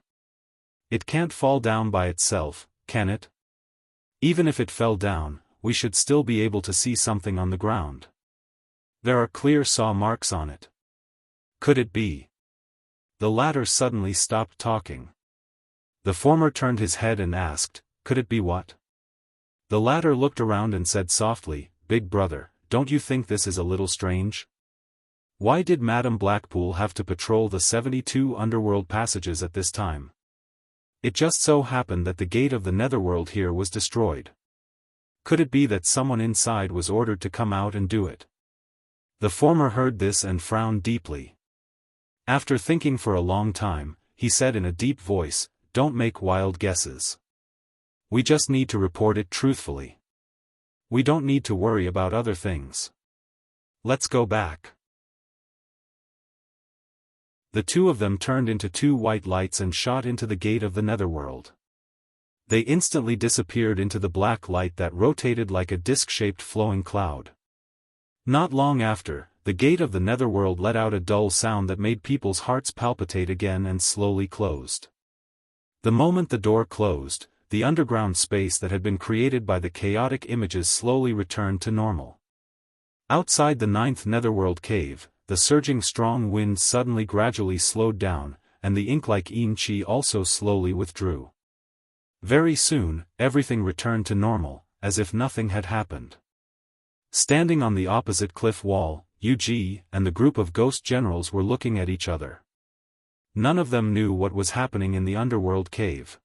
It can't fall down by itself, can it? Even if it fell down, we should still be able to see something on the ground. There are clear saw marks on it. Could it be? The latter suddenly stopped talking. The former turned his head and asked, could it be what? The latter looked around and said softly, Big brother, don't you think this is a little strange? Why did Madame Blackpool have to patrol the 72 underworld passages at this time? It just so happened that the gate of the netherworld here was destroyed. Could it be that someone inside was ordered to come out and do it? The former heard this and frowned deeply. After thinking for a long time, he said in a deep voice, don't make wild guesses. We just need to report it truthfully. We don't need to worry about other things. Let's go back. The two of them turned into two white lights and shot into the gate of the netherworld. They instantly disappeared into the black light that rotated like a disc-shaped flowing cloud. Not long after, the gate of the netherworld let out a dull sound that made people's hearts palpitate again and slowly closed. The moment the door closed, the underground space that had been created by the chaotic images slowly returned to normal. Outside the 9th netherworld cave, the surging strong wind suddenly gradually slowed down, and the ink-like Yin-Chi also slowly withdrew. Very soon, everything returned to normal, as if nothing had happened. Standing on the opposite cliff wall, Yu-Ji and the group of ghost generals were looking at each other. None of them knew what was happening in the underworld cave.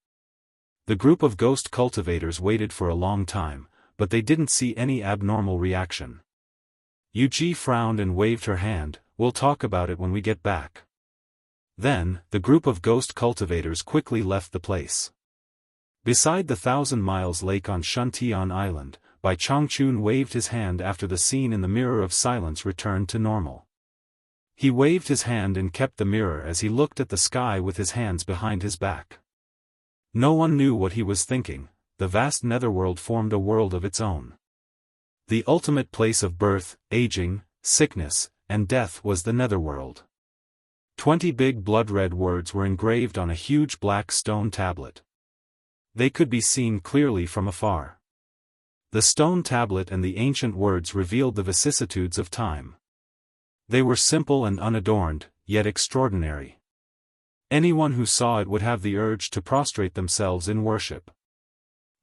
The group of ghost cultivators waited for a long time, but they didn't see any abnormal reaction. Yu-Ji frowned and waved her hand, we'll talk about it when we get back. Then, the group of ghost cultivators quickly left the place. Beside the 1,000 Miles Lake on Shuntian Island, Bai Changchun waved his hand after the scene in the Mirror of Silence returned to normal. He waved his hand and kept the mirror as he looked at the sky with his hands behind his back. No one knew what he was thinking. The vast netherworld formed a world of its own. The ultimate place of birth, aging, sickness, and death was the netherworld. 20 big blood-red words were engraved on a huge black stone tablet. They could be seen clearly from afar. The stone tablet and the ancient words revealed the vicissitudes of time. They were simple and unadorned, yet extraordinary. Anyone who saw it would have the urge to prostrate themselves in worship.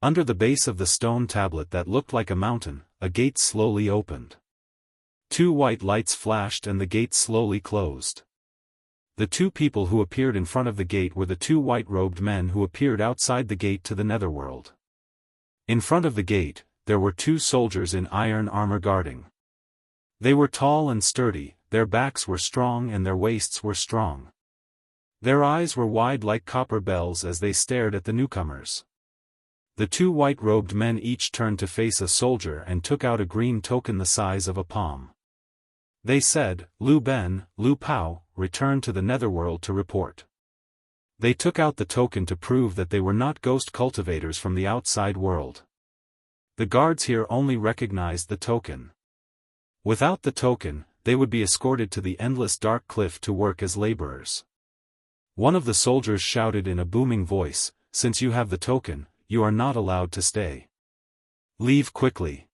Under the base of the stone tablet that looked like a mountain, a gate slowly opened. 2 white lights flashed and the gate slowly closed. The 2 people who appeared in front of the gate were the 2 white-robed men who appeared outside the gate to the netherworld. In front of the gate, there were 2 soldiers in iron armor guarding. They were tall and sturdy, their backs were strong and their waists were strong. Their eyes were wide like copper bells as they stared at the newcomers. The 2 white-robed men each turned to face a soldier and took out a green token the size of a palm. They said, Lu Ben, Lu Pao, return to the netherworld to report. They took out the token to prove that they were not ghost cultivators from the outside world. The guards here only recognized the token. Without the token, they would be escorted to the endless dark cliff to work as laborers. One of the soldiers shouted in a booming voice, since you have the token, you are not allowed to stay. Leave quickly.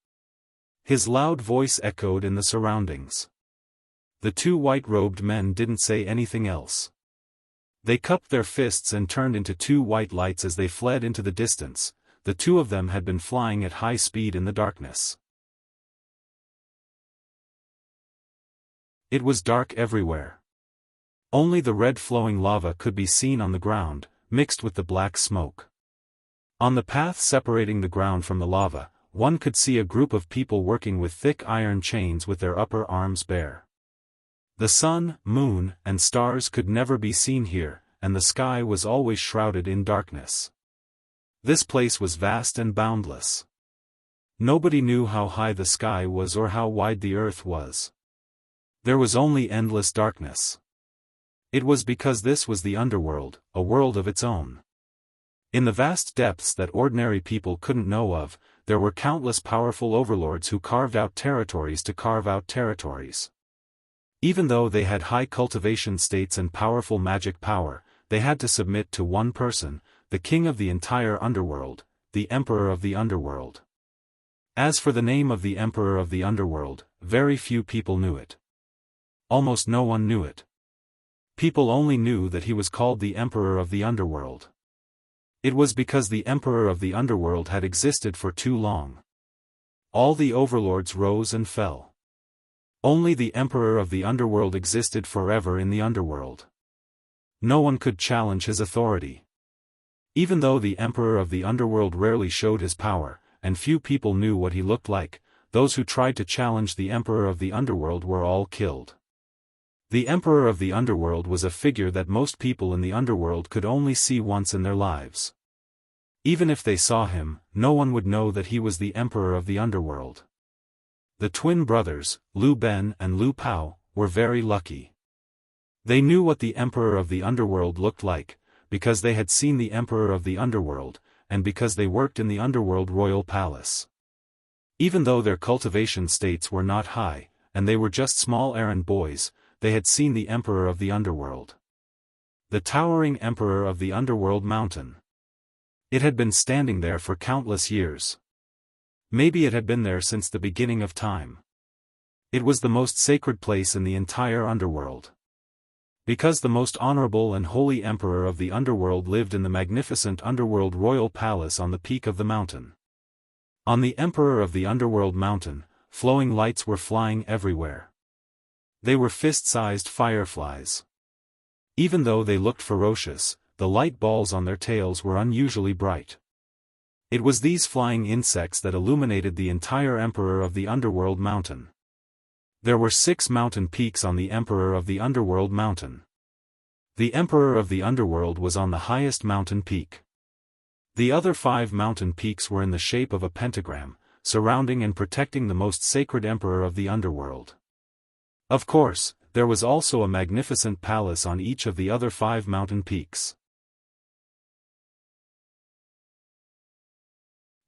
His loud voice echoed in the surroundings. The 2 white-robed men didn't say anything else. They cupped their fists and turned into 2 white lights as they fled into the distance, the two of them had been flying at high speed in the darkness. It was dark everywhere. Only the red flowing lava could be seen on the ground, mixed with the black smoke. On the path separating the ground from the lava, one could see a group of people working with thick iron chains with their upper arms bare. The sun, moon, and stars could never be seen here, and the sky was always shrouded in darkness. This place was vast and boundless. Nobody knew how high the sky was or how wide the earth was. There was only endless darkness. It was because this was the underworld, a world of its own. In the vast depths that ordinary people couldn't know of, there were countless powerful overlords who carved out territories to carve out territories. Even though they had high cultivation states and powerful magic power, they had to submit to one person, the king of the entire underworld, the emperor of the underworld. As for the name of the emperor of the underworld, very few people knew it. Almost no one knew it. People only knew that he was called the emperor of the underworld. It was because the emperor of the underworld had existed for too long. All the overlords rose and fell. Only the emperor of the underworld existed forever in the underworld. No one could challenge his authority. Even though the emperor of the underworld rarely showed his power, and few people knew what he looked like, those who tried to challenge the emperor of the underworld were all killed. The emperor of the underworld was a figure that most people in the underworld could only see once in their lives. Even if they saw him, no one would know that he was the emperor of the underworld. The twin brothers, Lu Ben and Lu Pao, were very lucky. They knew what the emperor of the underworld looked like, because they had seen the emperor of the underworld, and because they worked in the underworld royal palace. Even though their cultivation states were not high, and they were just small errand boys, they had seen the emperor of the underworld. The towering emperor of the underworld mountain. It had been standing there for countless years. Maybe it had been there since the beginning of time. It was the most sacred place in the entire underworld. Because the most honorable and holy emperor of the underworld lived in the magnificent underworld royal palace on the peak of the mountain. On the emperor of the underworld mountain, flowing lights were flying everywhere. They were fist-sized fireflies. Even though they looked ferocious, the light balls on their tails were unusually bright. It was these flying insects that illuminated the entire emperor of the underworld mountain. There were 6 mountain peaks on the emperor of the underworld mountain. The emperor of the underworld was on the highest mountain peak. The other 5 mountain peaks were in the shape of a pentagram, surrounding and protecting the most sacred emperor of the underworld. Of course, there was also a magnificent palace on each of the other 5 mountain peaks.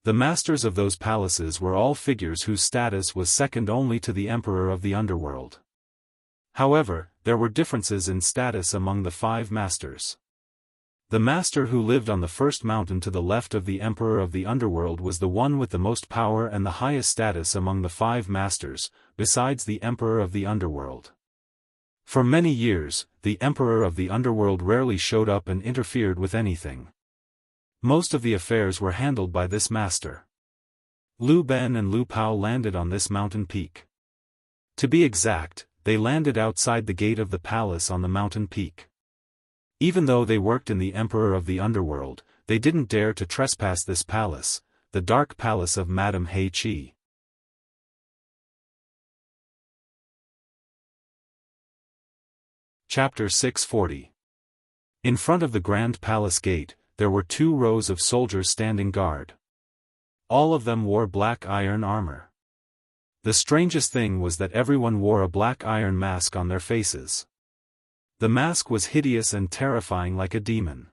The masters of those palaces were all figures whose status was second only to the emperor of the underworld. However, there were differences in status among the 5 masters. The master who lived on the first mountain to the left of the emperor of the underworld was the one with the most power and the highest status among the 5 masters, besides the emperor of the underworld. For many years, the emperor of the underworld rarely showed up and interfered with anything. Most of the affairs were handled by this master. Lu Ben and Lu Pao landed on this mountain peak. To be exact, they landed outside the gate of the palace on the mountain peak. Even though they worked in the emperor of the underworld, they didn't dare to trespass this palace, the dark palace of Madame He Qi. Chapter 640. In front of the grand palace gate, there were 2 rows of soldiers standing guard. All of them wore black iron armor. The strangest thing was that everyone wore a black iron mask on their faces. The mask was hideous and terrifying like a demon.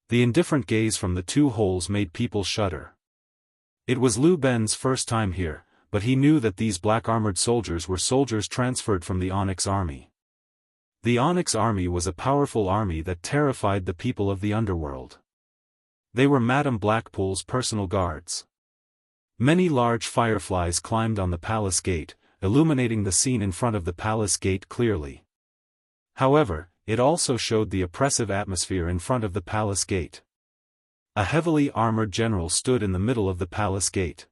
The indifferent gaze from the 2 holes made people shudder. It was Lu Ben's first time here, but he knew that these black-armored soldiers were soldiers transferred from the Onyx Army. The Onyx Army was a powerful army that terrified the people of the underworld. They were Madame Blackpool's personal guards. Many large fireflies climbed on the palace gate, illuminating the scene in front of the palace gate clearly. However, it also showed the oppressive atmosphere in front of the palace gate. A heavily armored general stood in the middle of the palace gate.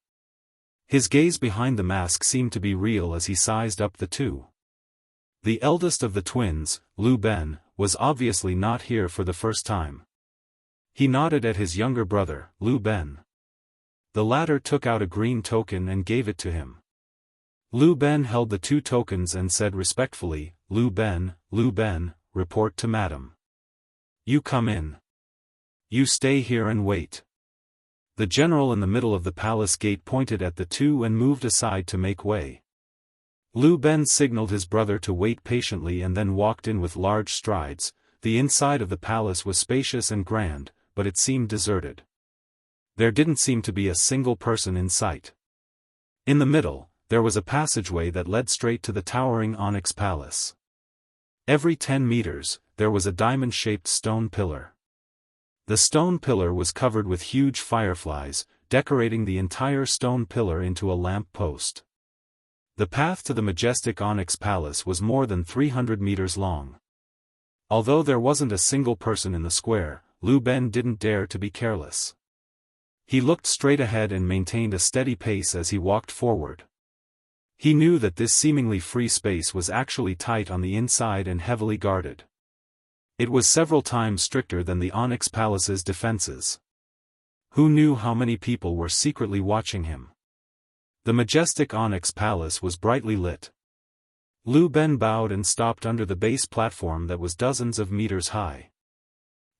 His gaze behind the mask seemed to be real as he sized up the two. The eldest of the twins, Lu Ben, was obviously not here for the first time. He nodded at his younger brother, Lu Ben. The latter took out a green token and gave it to him. Lu Ben held the two tokens and said respectfully, Lu Ben, report to Madam. You come in. You stay here and wait. The general in the middle of the palace gate pointed at the two and moved aside to make way. Lu Ben signaled his brother to wait patiently and then walked in with large strides. The inside of the palace was spacious and grand, but it seemed deserted. There didn't seem to be a single person in sight. In the middle, there was a passageway that led straight to the towering onyx palace. Every 10 meters, there was a diamond-shaped stone pillar. The stone pillar was covered with huge fireflies, decorating the entire stone pillar into a lamp post. The path to the majestic onyx palace was more than 300 meters long. Although there wasn't a single person in the square, Lu Ben didn't dare to be careless. He looked straight ahead and maintained a steady pace as he walked forward. He knew that this seemingly free space was actually tight on the inside and heavily guarded. It was several times stricter than the Onyx Palace's defenses. Who knew how many people were secretly watching him? The majestic Onyx Palace was brightly lit. Lu Ben bowed and stopped under the base platform that was dozens of meters high.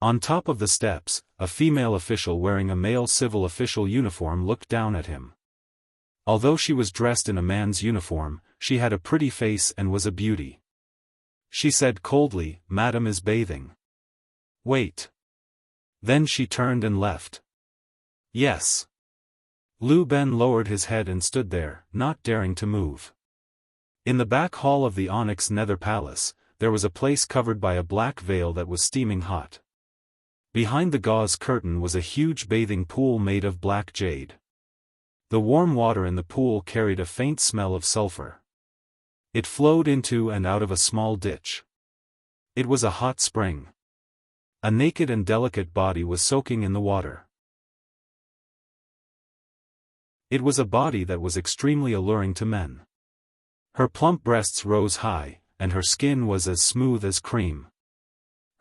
On top of the steps, a female official wearing a male civil official uniform looked down at him. Although she was dressed in a man's uniform, she had a pretty face and was a beauty. She said coldly, "Madam is bathing." "Wait." Then she turned and left. "Yes." Lu Ben lowered his head and stood there, not daring to move. In the back hall of the Onyx Nether Palace, there was a place covered by a black veil that was steaming hot. Behind the gauze curtain was a huge bathing pool made of black jade. The warm water in the pool carried a faint smell of sulfur. It flowed into and out of a small ditch. It was a hot spring. A naked and delicate body was soaking in the water. It was a body that was extremely alluring to men. Her plump breasts rose high, and her skin was as smooth as cream.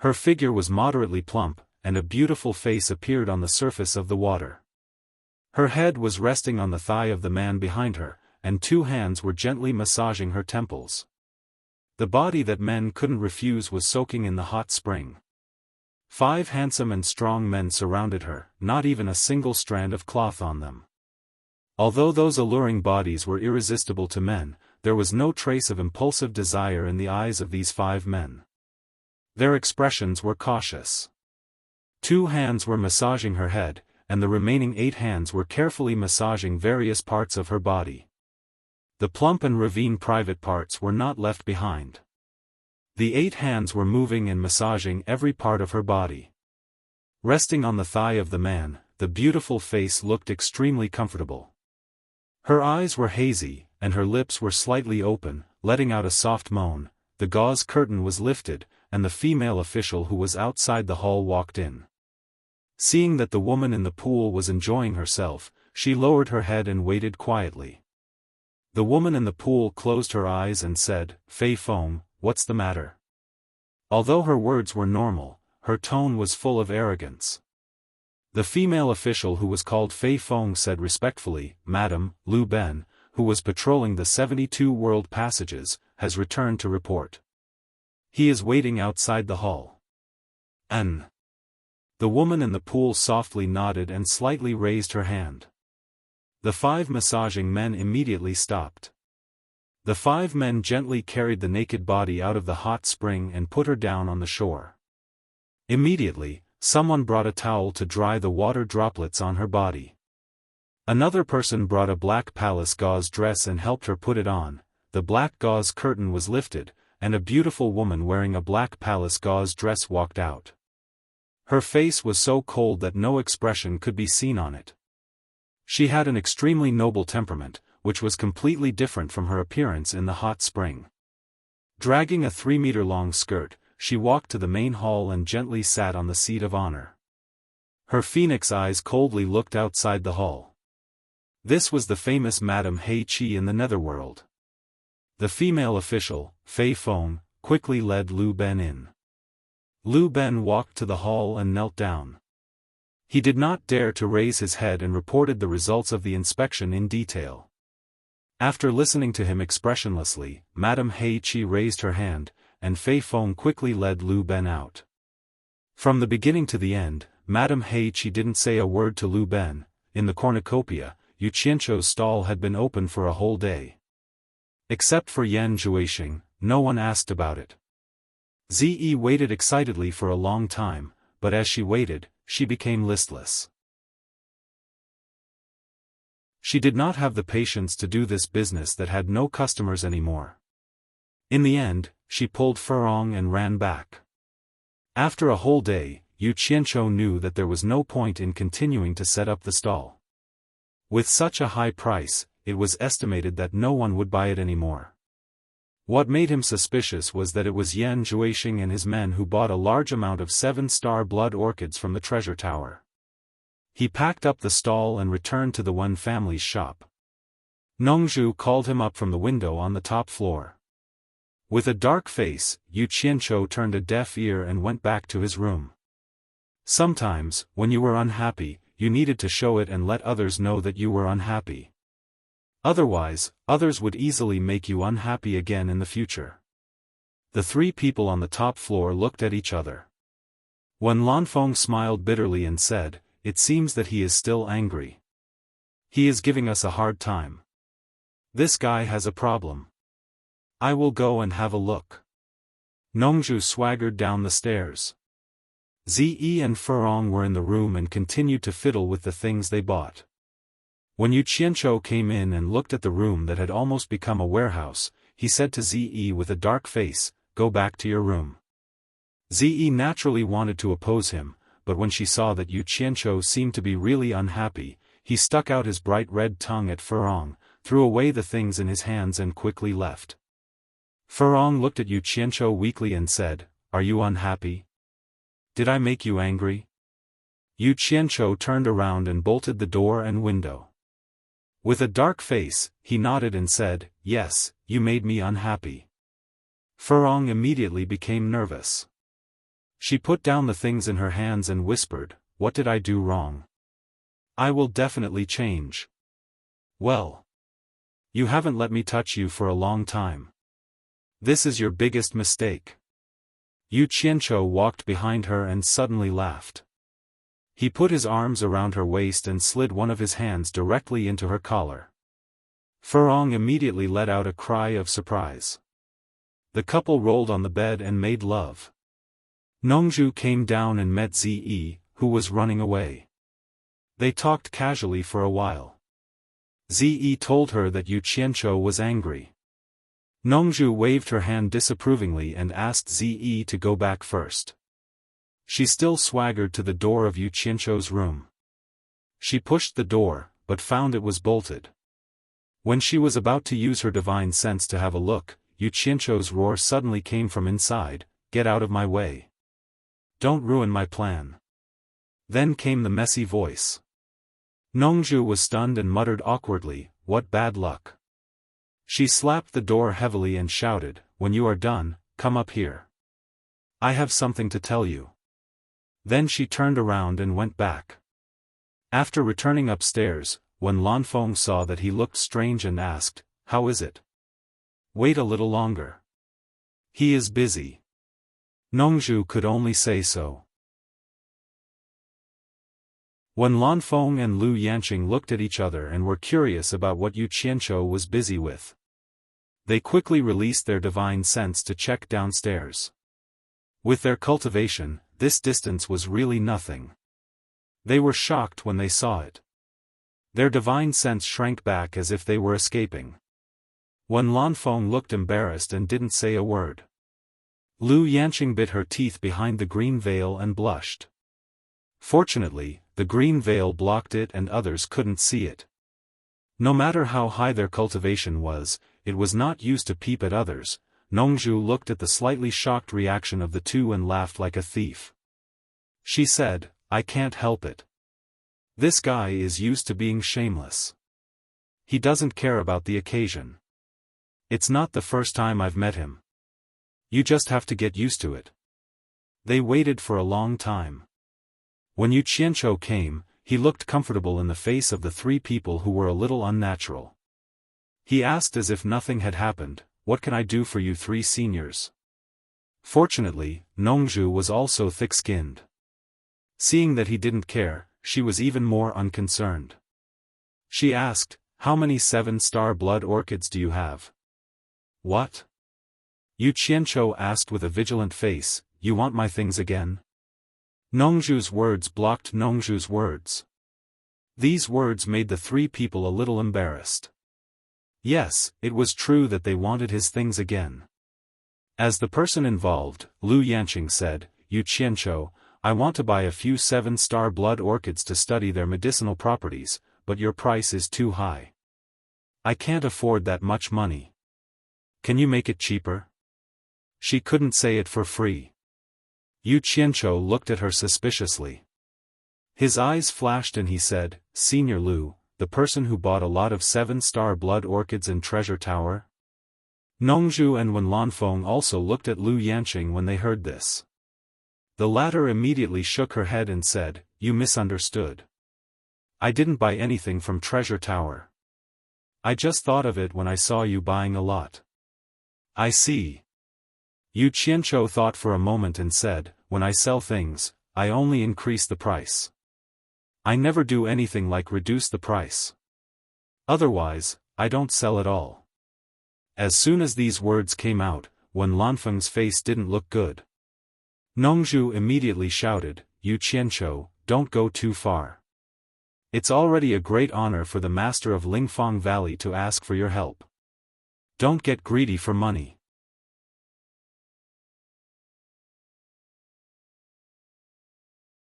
Her figure was moderately plump, and a beautiful face appeared on the surface of the water. Her head was resting on the thigh of the man behind her, and two hands were gently massaging her temples. The body that men couldn't refuse was soaking in the hot spring. 5 handsome and strong men surrounded her, not even a single strand of cloth on them. Although those alluring bodies were irresistible to men, there was no trace of impulsive desire in the eyes of these 5 men. Their expressions were cautious. 2 hands were massaging her head, and the remaining 8 hands were carefully massaging various parts of her body. The plump and ravine private parts were not left behind. The 8 hands were moving and massaging every part of her body. Resting on the thigh of the man, the beautiful face looked extremely comfortable. Her eyes were hazy, and her lips were slightly open, letting out a soft moan. The gauze curtain was lifted, and the female official who was outside the hall walked in. Seeing that the woman in the pool was enjoying herself, she lowered her head and waited quietly. The woman in the pool closed her eyes and said, "Fei Feng, what's the matter?" Although her words were normal, her tone was full of arrogance. The female official who was called Fei Feng said respectfully, "Madam, Lu Ben, who was patrolling the 72 world passages, has returned to report. He is waiting outside the hall." The woman in the pool softly nodded and slightly raised her hand. The 5 massaging men immediately stopped. The 5 men gently carried the naked body out of the hot spring and put her down on the shore. Immediately, someone brought a towel to dry the water droplets on her body. Another person brought a black palace gauze dress and helped her put it on. The black gauze curtain was lifted, and a beautiful woman wearing a black palace gauze dress walked out. Her face was so cold that no expression could be seen on it. She had an extremely noble temperament, which was completely different from her appearance in the hot spring. Dragging a 3-meter-long skirt, she walked to the main hall and gently sat on the seat of honor. Her phoenix eyes coldly looked outside the hall. This was the famous Madame He Qi in the netherworld. The female official, Fei Feng, quickly led Lu Ben in. Lu Ben walked to the hall and knelt down. He did not dare to raise his head and reported the results of the inspection in detail. After listening to him expressionlessly, Madame He Qi raised her hand, and Fei Feng quickly led Lu Ben out. From the beginning to the end, Madame He Qi didn't say a word to Lu Ben. In the cornucopia, Yu Qianzhou's stall had been open for a whole day. Except for Yan Zhuixing, no one asked about it. Ziyi waited excitedly for a long time, but as she waited, she became listless. She did not have the patience to do this business that had no customers anymore. In the end, she pulled Furong and ran back. After a whole day, Yu Qianzhou knew that there was no point in continuing to set up the stall. With such a high price, it was estimated that no one would buy it anymore. What made him suspicious was that it was Yan Zhuixing and his men who bought a large amount of 7-star blood orchids from the treasure tower. He packed up the stall and returned to the Wen family's shop. Nongzhu called him up from the window on the top floor. With a dark face, Yu Qianzhou turned a deaf ear and went back to his room. Sometimes, when you were unhappy, you needed to show it and let others know that you were unhappy. Otherwise, others would easily make you unhappy again in the future. The three people on the top floor looked at each other. Wen Lanfeng smiled bitterly and said, "It seems that he is still angry. He is giving us a hard time. This guy has a problem. I will go and have a look." Nongzhu swaggered down the stairs. Ziyi and Furong were in the room and continued to fiddle with the things they bought. When Yu Qianzhou came in and looked at the room that had almost become a warehouse, he said to Ziyi with a dark face, "Go back to your room." Ziyi naturally wanted to oppose him, but when she saw that Yu Qianzhou seemed to be really unhappy, he stuck out his bright red tongue at Furong, threw away the things in his hands and quickly left. Furong looked at Yu Qianzhou weakly and said, "Are you unhappy? Did I make you angry?" Yu Qianzhou turned around and bolted the door and window. With a dark face, he nodded and said, "Yes, you made me unhappy." Furong immediately became nervous. She put down the things in her hands and whispered, "What did I do wrong? I will definitely change." "Well, you haven't let me touch you for a long time. This is your biggest mistake." Yu Qianzhou walked behind her and suddenly laughed. He put his arms around her waist and slid one of his hands directly into her collar. Furong immediately let out a cry of surprise. The couple rolled on the bed and made love. Nongzhu came down and met Ziyi, who was running away. They talked casually for a while. Ziyi told her that Yu Qianzhou was angry. Nongzhu waved her hand disapprovingly and asked Ziyi to go back first. She still swaggered to the door of Yu Qianzhou's room. She pushed the door, but found it was bolted. When she was about to use her divine sense to have a look, Yu Qianzhou's roar suddenly came from inside, "Get out of my way. Don't ruin my plan." Then came the messy voice. Nongzhu was stunned and muttered awkwardly, "What bad luck." She slapped the door heavily and shouted, "When you are done, come up here. I have something to tell you." Then she turned around and went back. After returning upstairs, when Lanfeng saw that he looked strange and asked, "How is it?" "Wait a little longer. He is busy." Nongzhu could only say so. When Lanfeng and Lu Yanqing looked at each other and were curious about what Yu Qianzhou was busy with, they quickly released their divine sense to check downstairs. With their cultivation, this distance was really nothing. They were shocked when they saw it. Their divine sense shrank back as if they were escaping. When Lanfeng looked embarrassed and didn't say a word. Lu Yanqing bit her teeth behind the green veil and blushed. Fortunately, the green veil blocked it and others couldn't see it. No matter how high their cultivation was, it was not used to peep at others. Nongzhu looked at the slightly shocked reaction of the two and laughed like a thief. She said, I can't help it. This guy is used to being shameless. He doesn't care about the occasion. It's not the first time I've met him. You just have to get used to it. They waited for a long time. When Yu Qianzhou came, he looked comfortable in the face of the three people who were a little unnatural. He asked as if nothing had happened, "What can I do for you three seniors?" Fortunately, Nongzhu was also thick-skinned. Seeing that he didn't care, she was even more unconcerned. She asked, "How many 7-star blood orchids do you have?" "What?" Yu Qianzhou asked with a vigilant face, "You want my things again?" Nongzhu's words blocked Nongzhu's words. These words made the three people a little embarrassed. Yes, it was true that they wanted his things again. As the person involved, Lu Yanqing said, "Yu Qianzhou, I want to buy a few 7-star blood orchids to study their medicinal properties, but your price is too high. I can't afford that much money. Can you make it cheaper?" She couldn't say it for free. Yu Qianzhou looked at her suspiciously. His eyes flashed and he said, "Senior Lu, the person who bought a lot of 7-star blood orchids in Treasure Tower?" Nongzhu and Wen Lanfeng also looked at Lu Yanqing when they heard this. The latter immediately shook her head and said, "You misunderstood. I didn't buy anything from Treasure Tower. I just thought of it when I saw you buying a lot." "I see." Yu Qianzhou thought for a moment and said, "When I sell things, I only increase the price. I never do anything like reduce the price. Otherwise, I don't sell at all." As soon as these words came out, Wen Lanfeng's face didn't look good. Nongzhu immediately shouted, "Yu Qianzhou, don't go too far. It's already a great honor for the master of Lingfang Valley to ask for your help. Don't get greedy for money."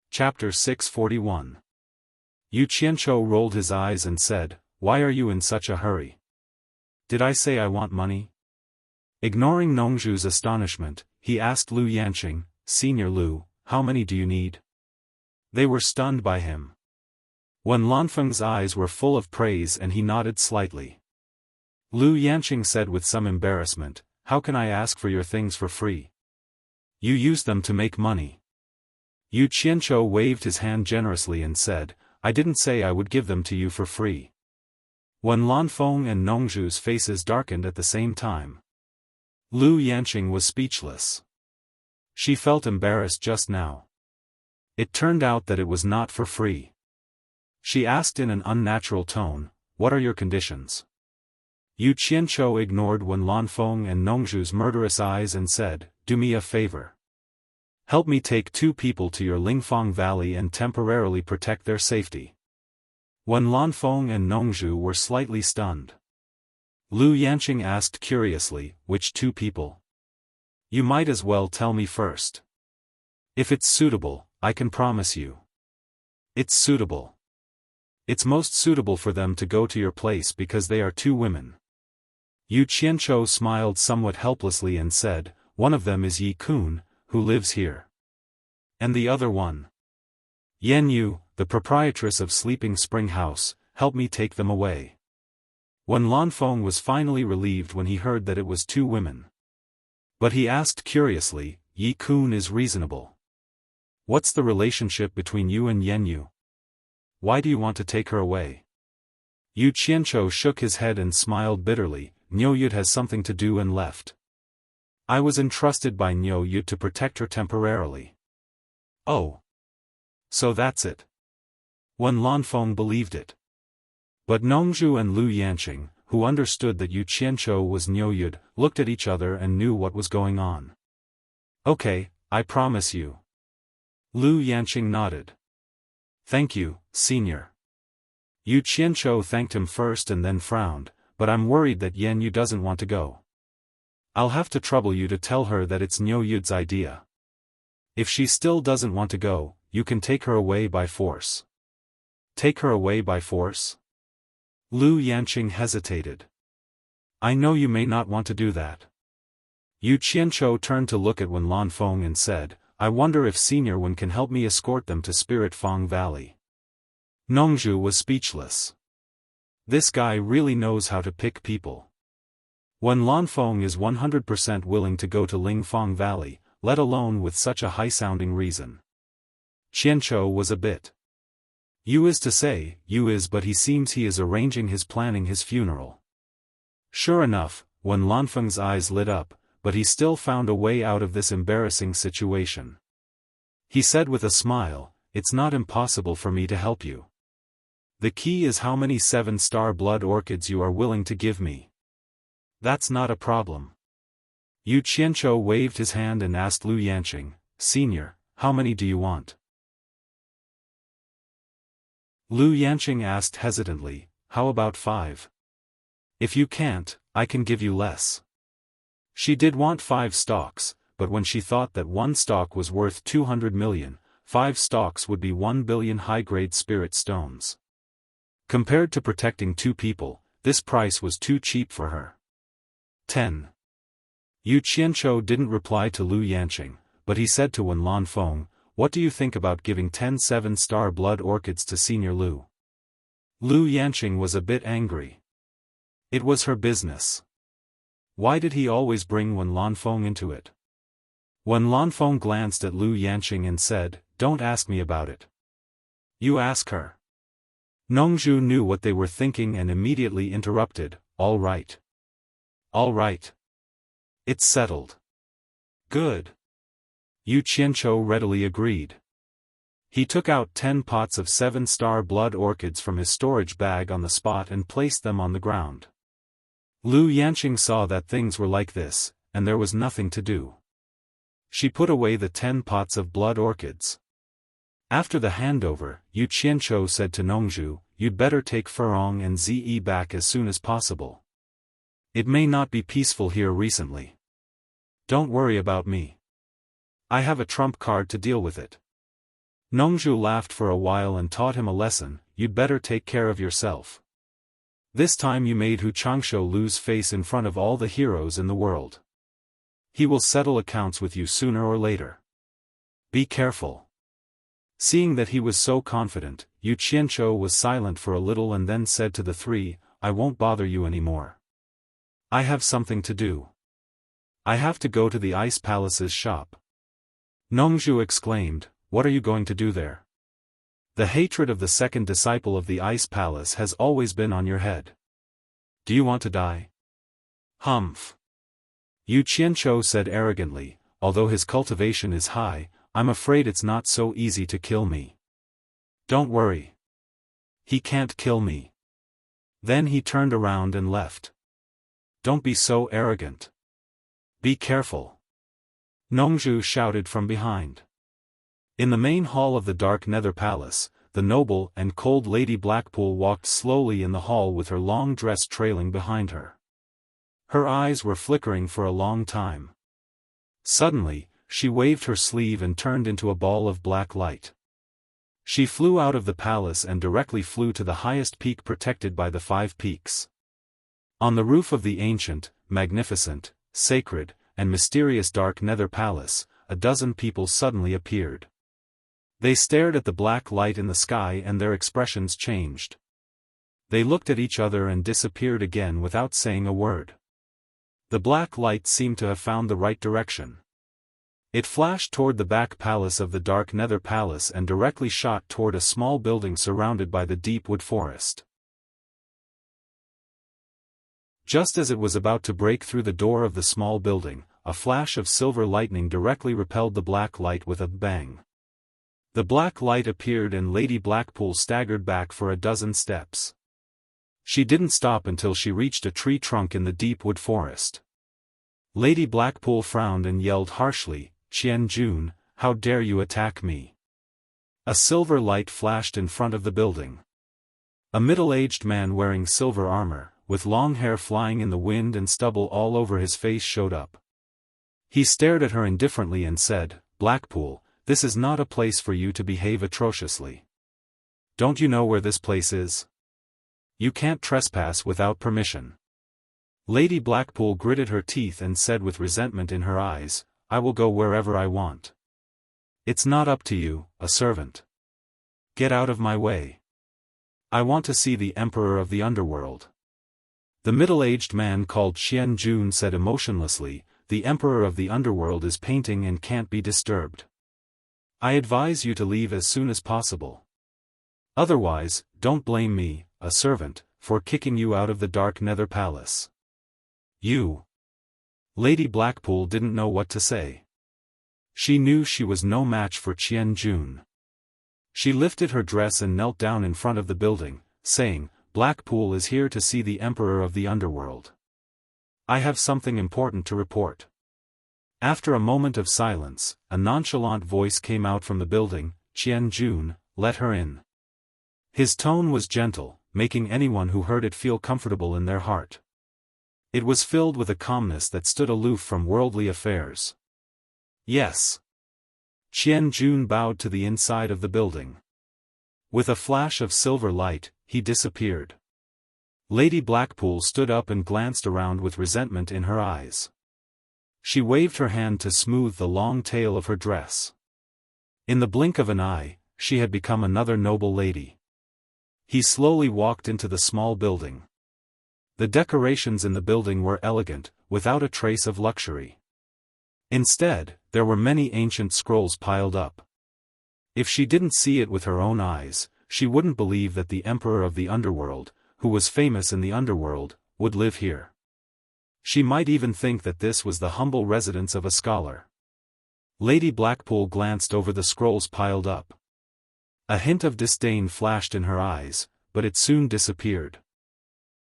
Chapter 641. Yu Qianzhou rolled his eyes and said, "Why are you in such a hurry? Did I say I want money?" Ignoring Nongzhu's astonishment, he asked Lu Yanqing, "Senior Lu, how many do you need?" They were stunned by him. Wen Lanfeng's eyes were full of praise and he nodded slightly. Lu Yanqing said with some embarrassment, "How can I ask for your things for free? You use them to make money." Yu Qianzhou waved his hand generously and said, "I didn't say I would give them to you for free." Wen Lanfeng and Nongzhu's faces darkened at the same time. Lu Yanqing was speechless. She felt embarrassed just now. It turned out that it was not for free. She asked in an unnatural tone, "What are your conditions?" Yu Qianzhou ignored Wen Lanfeng and Nongzhu's murderous eyes and said, "Do me a favor. Help me take 2 people to your Lingfang Valley and temporarily protect their safety." Wen Lanfeng and Nongzhu were slightly stunned. Lu Yanqing asked curiously, "Which 2 people? You might as well tell me first. If it's suitable, I can promise you." "It's suitable. It's most suitable for them to go to your place because they are 2 women." Yu Qianzhou smiled somewhat helplessly and said, "One of them is Yi Kun, who lives here. And the other one? Yan Yu, the proprietress of Sleeping Spring House, help me take them away." Wen Lanfeng was finally relieved when he heard that it was 2 women. But he asked curiously, "Yi Kun is reasonable. What's the relationship between you and Yan Yu? Why do you want to take her away?" Yu Qianzhou shook his head and smiled bitterly. "Niu Yud has something to do and left. I was entrusted by Niu Yud to protect her temporarily." "Oh. So that's it." Wen Lanfeng believed it. But Nongzhu and Lu Yanqing, who understood that Yu Qianzhou was Niu Yud, looked at each other and knew what was going on. "Okay, I promise you." Lu Yanqing nodded. "Thank you, senior." Yu Qianzhou thanked him first and then frowned, "But I'm worried that Yan Yu doesn't want to go. I'll have to trouble you to tell her that it's Niu Yud's idea. If she still doesn't want to go, you can take her away by force." "Take her away by force?" Lu Yanqing hesitated. "I know you may not want to do that." Yu Qianzhou turned to look at Wen Lanfeng and said, I wonder if Senior Wen can help me escort them to Spirit Fong Valley. Nongzhu was speechless. This guy really knows how to pick people. When Lanfeng is 100% willing to go to Lingfang Valley, let alone with such a high-sounding reason. Qianzhou was a bit. You is to say, you is, but he seems he is arranging his planning his funeral. Sure enough, when Lanfeng's eyes lit up, but he still found a way out of this embarrassing situation. He said with a smile, "It's not impossible for me to help you. The key is how many 7-star blood orchids you are willing to give me. That's not a problem." Yu Qianzhou waved his hand and asked Lu Yanqing, "Senior, how many do you want?" Lu Yanqing asked hesitantly, "How about 5? If you can't, I can give you less." She did want 5 stalks, but when she thought that 1 stalk was worth 200 million, 5 stalks would be 1 billion high-grade spirit stones. Compared to protecting 2 people, this price was too cheap for her. 10. Yu Qianzhou didn't reply to Lu Yanqing, but he said to Wen Lanfeng, "What do you think about giving 10 7-star blood orchids to Senior Lu?" Lu Yanqing was a bit angry. It was her business. Why did he always bring Wen Lanfeng into it? Wen Lanfeng glanced at Lu Yanqing and said, "Don't ask me about it. You ask her." Nongzhu knew what they were thinking and immediately interrupted, "All right. All right. It's settled." Good. Yu Qianzhou readily agreed. He took out 10 pots of 7-star blood orchids from his storage bag on the spot and placed them on the ground. Lu Yanqing saw that things were like this, and there was nothing to do. She put away the 10 pots of blood orchids. After the handover, Yu Qianzhou said to Nongzhu, "You'd better take Furong and Ze back as soon as possible. It may not be peaceful here recently. Don't worry about me. I have a trump card to deal with it." Nongzhu laughed for a while and taught him a lesson, "You'd better take care of yourself. This time you made Hu Changshou lose face in front of all the heroes in the world. He will settle accounts with you sooner or later. Be careful." Seeing that he was so confident, Yu Qianzhou was silent for a little and then said to the 3, "I won't bother you anymore. I have something to do. I have to go to the Ice Palace's shop." Nongzhu exclaimed, "What are you going to do there? The hatred of the second disciple of the Ice Palace has always been on your head. Do you want to die?" "Humph." Yu Qianzhou said arrogantly, "Although his cultivation is high, I'm afraid it's not so easy to kill me." "Don't worry. He can't kill me." Then he turned around and left. "Don't be so arrogant. Be careful," Nongzhu shouted from behind. In the main hall of the Dark Nether Palace, the noble and cold Lady Blackpool walked slowly in the hall with her long dress trailing behind her. Her eyes were flickering for a long time. Suddenly, she waved her sleeve and turned into a ball of black light. She flew out of the palace and directly flew to the highest peak protected by the 5 peaks. On the roof of the ancient, magnificent, sacred, and mysterious Dark Nether Palace, a dozen people suddenly appeared. They stared at the black light in the sky and their expressions changed. They looked at each other and disappeared again without saying a word. The black light seemed to have found the right direction. It flashed toward the back palace of the Dark Nether Palace and directly shot toward a small building surrounded by the deep wood forest. Just as it was about to break through the door of the small building, a flash of silver lightning directly repelled the black light with a bang. The black light appeared and Lady Blackpool staggered back for a dozen steps. She didn't stop until she reached a tree trunk in the deep wood forest. Lady Blackpool frowned and yelled harshly, "Qian Jun, how dare you attack me?" A silver light flashed in front of the building. A middle-aged man wearing silver armor, with long hair flying in the wind and stubble all over his face showed up. He stared at her indifferently and said, "Blackpool, this is not a place for you to behave atrociously. Don't you know where this place is? You can't trespass without permission." Lady Blackpool gritted her teeth and said with resentment in her eyes, "I will go wherever I want. It's not up to you, a servant. Get out of my way. I want to see the Emperor of the Underworld. The middle-aged man called Xian Jun said emotionlessly, the Emperor of the Underworld is painting and can't be disturbed. I advise you to leave as soon as possible. Otherwise, don't blame me, a servant, for kicking you out of the Dark Nether Palace. You. Lady Blackpool didn't know what to say. She knew she was no match for Xian Jun. She lifted her dress and knelt down in front of the building, saying, Blackpool is here to see the Emperor of the Underworld. I have something important to report. After a moment of silence, a nonchalant voice came out from the building, Xian Jun, let her in. His tone was gentle, making anyone who heard it feel comfortable in their heart. It was filled with a calmness that stood aloof from worldly affairs. Yes. Xian Jun bowed to the inside of the building. With a flash of silver light, he disappeared. Lady Blackpool stood up and glanced around with resentment in her eyes. She waved her hand to smooth the long tail of her dress. In the blink of an eye, she had become another noble lady. He slowly walked into the small building. The decorations in the building were elegant, without a trace of luxury. Instead, there were many ancient scrolls piled up. If she didn't see it with her own eyes, she wouldn't believe that the Emperor of the Underworld, who was famous in the Underworld, would live here. She might even think that this was the humble residence of a scholar. Lady Blackpool glanced over the scrolls piled up. A hint of disdain flashed in her eyes, but it soon disappeared.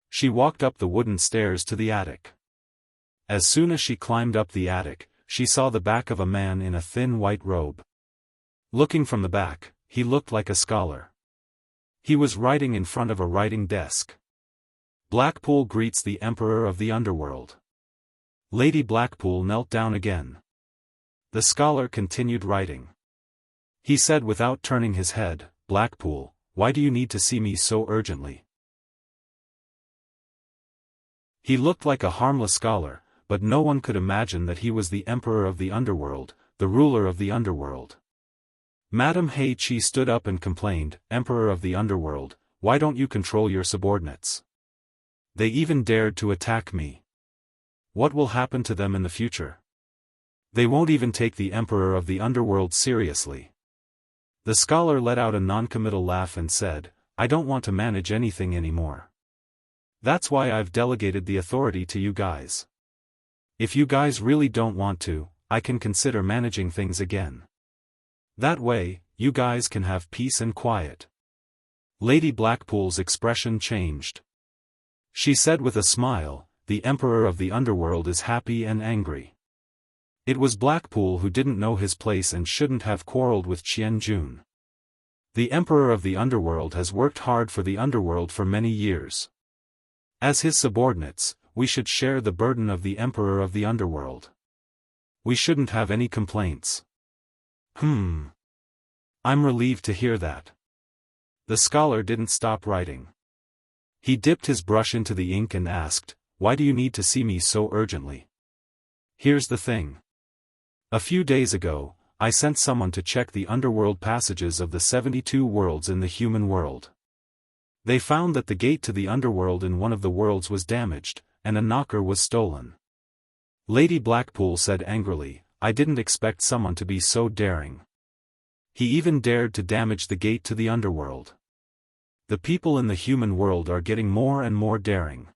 She walked up the wooden stairs to the attic. As soon as she climbed up the attic, she saw the back of a man in a thin white robe. Looking from the back, he looked like a scholar. He was writing in front of a writing desk. Blackpool greets the Emperor of the Underworld. Lady Blackpool knelt down again. The scholar continued writing. He said without turning his head, Blackpool, why do you need to see me so urgently? He looked like a harmless scholar, but no one could imagine that he was the Emperor of the Underworld, the ruler of the Underworld. Madame He Chi stood up and complained, Emperor of the Underworld, why don't you control your subordinates? They even dared to attack me. What will happen to them in the future? They won't even take the Emperor of the Underworld seriously. The scholar let out a noncommittal laugh and said, I don't want to manage anything anymore. That's why I've delegated the authority to you guys. If you guys really don't want to, I can consider managing things again. That way, you guys can have peace and quiet. Lady Blackpool's expression changed. She said with a smile, the Emperor of the Underworld is happy and angry. It was Blackpool who didn't know his place and shouldn't have quarreled with Xian Jun. The Emperor of the Underworld has worked hard for the Underworld for many years. As his subordinates, we should share the burden of the Emperor of the Underworld. We shouldn't have any complaints. I'm relieved to hear that. The scholar didn't stop writing. He dipped his brush into the ink and asked, why do you need to see me so urgently? Here's the thing. A few days ago, I sent someone to check the underworld passages of the 72 worlds in the human world. They found that the gate to the underworld in one of the worlds was damaged, and a knocker was stolen. Lady Blackpool said angrily, I didn't expect someone to be so daring. He even dared to damage the gate to the underworld. The people in the human world are getting more and more daring.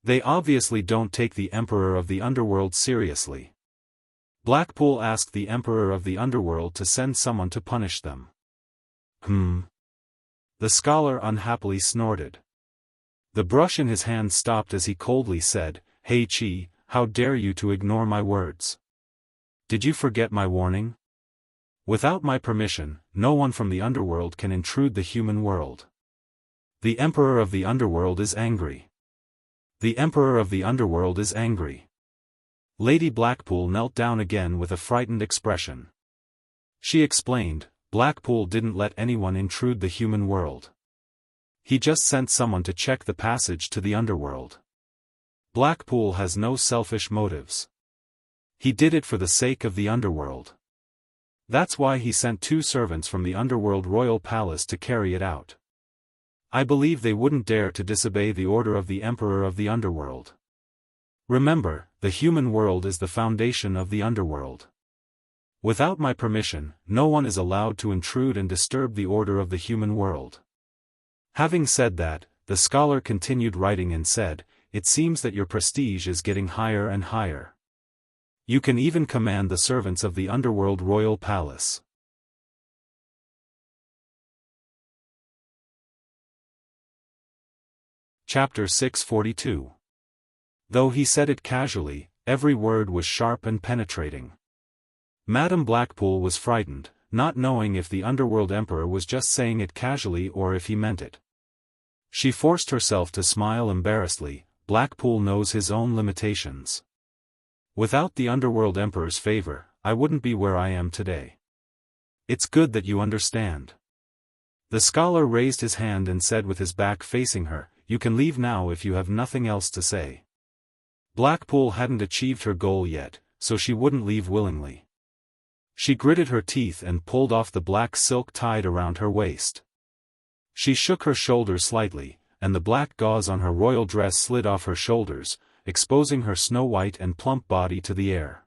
They obviously don't take the Emperor of the Underworld seriously. Blackpool asked the Emperor of the Underworld to send someone to punish them. The scholar unhappily snorted. The brush in his hand stopped as he coldly said, Hey Chi, how dare you to ignore my words? Did you forget my warning? Without my permission, no one from the underworld can intrude the human world. The Emperor of the Underworld is angry. The Emperor of the Underworld is angry. Lady Blackpool knelt down again with a frightened expression. She explained, Blackpool didn't let anyone intrude the human world. He just sent someone to check the passage to the underworld. Blackpool has no selfish motives. He did it for the sake of the underworld. That's why he sent 2 servants from the underworld royal palace to carry it out. I believe they wouldn't dare to disobey the order of the Emperor of the Underworld. Remember, the human world is the foundation of the underworld. Without my permission, no one is allowed to intrude and disturb the order of the human world. Having said that, the scholar continued writing and said, "It seems that your prestige is getting higher and higher. You can even command the servants of the underworld royal palace." Chapter 642. Though he said it casually, every word was sharp and penetrating. Madame Blackpool was frightened, not knowing if the underworld emperor was just saying it casually or if he meant it. She forced herself to smile embarrassedly. Blackpool knows his own limitations. Without the underworld emperor's favor, I wouldn't be where I am today. It's good that you understand. The scholar raised his hand and said with his back facing her, "You can leave now if you have nothing else to say." Blackpool hadn't achieved her goal yet, so she wouldn't leave willingly. She gritted her teeth and pulled off the black silk tied around her waist. She shook her shoulders slightly, and the black gauze on her royal dress slid off her shoulders, exposing her snow-white and plump body to the air.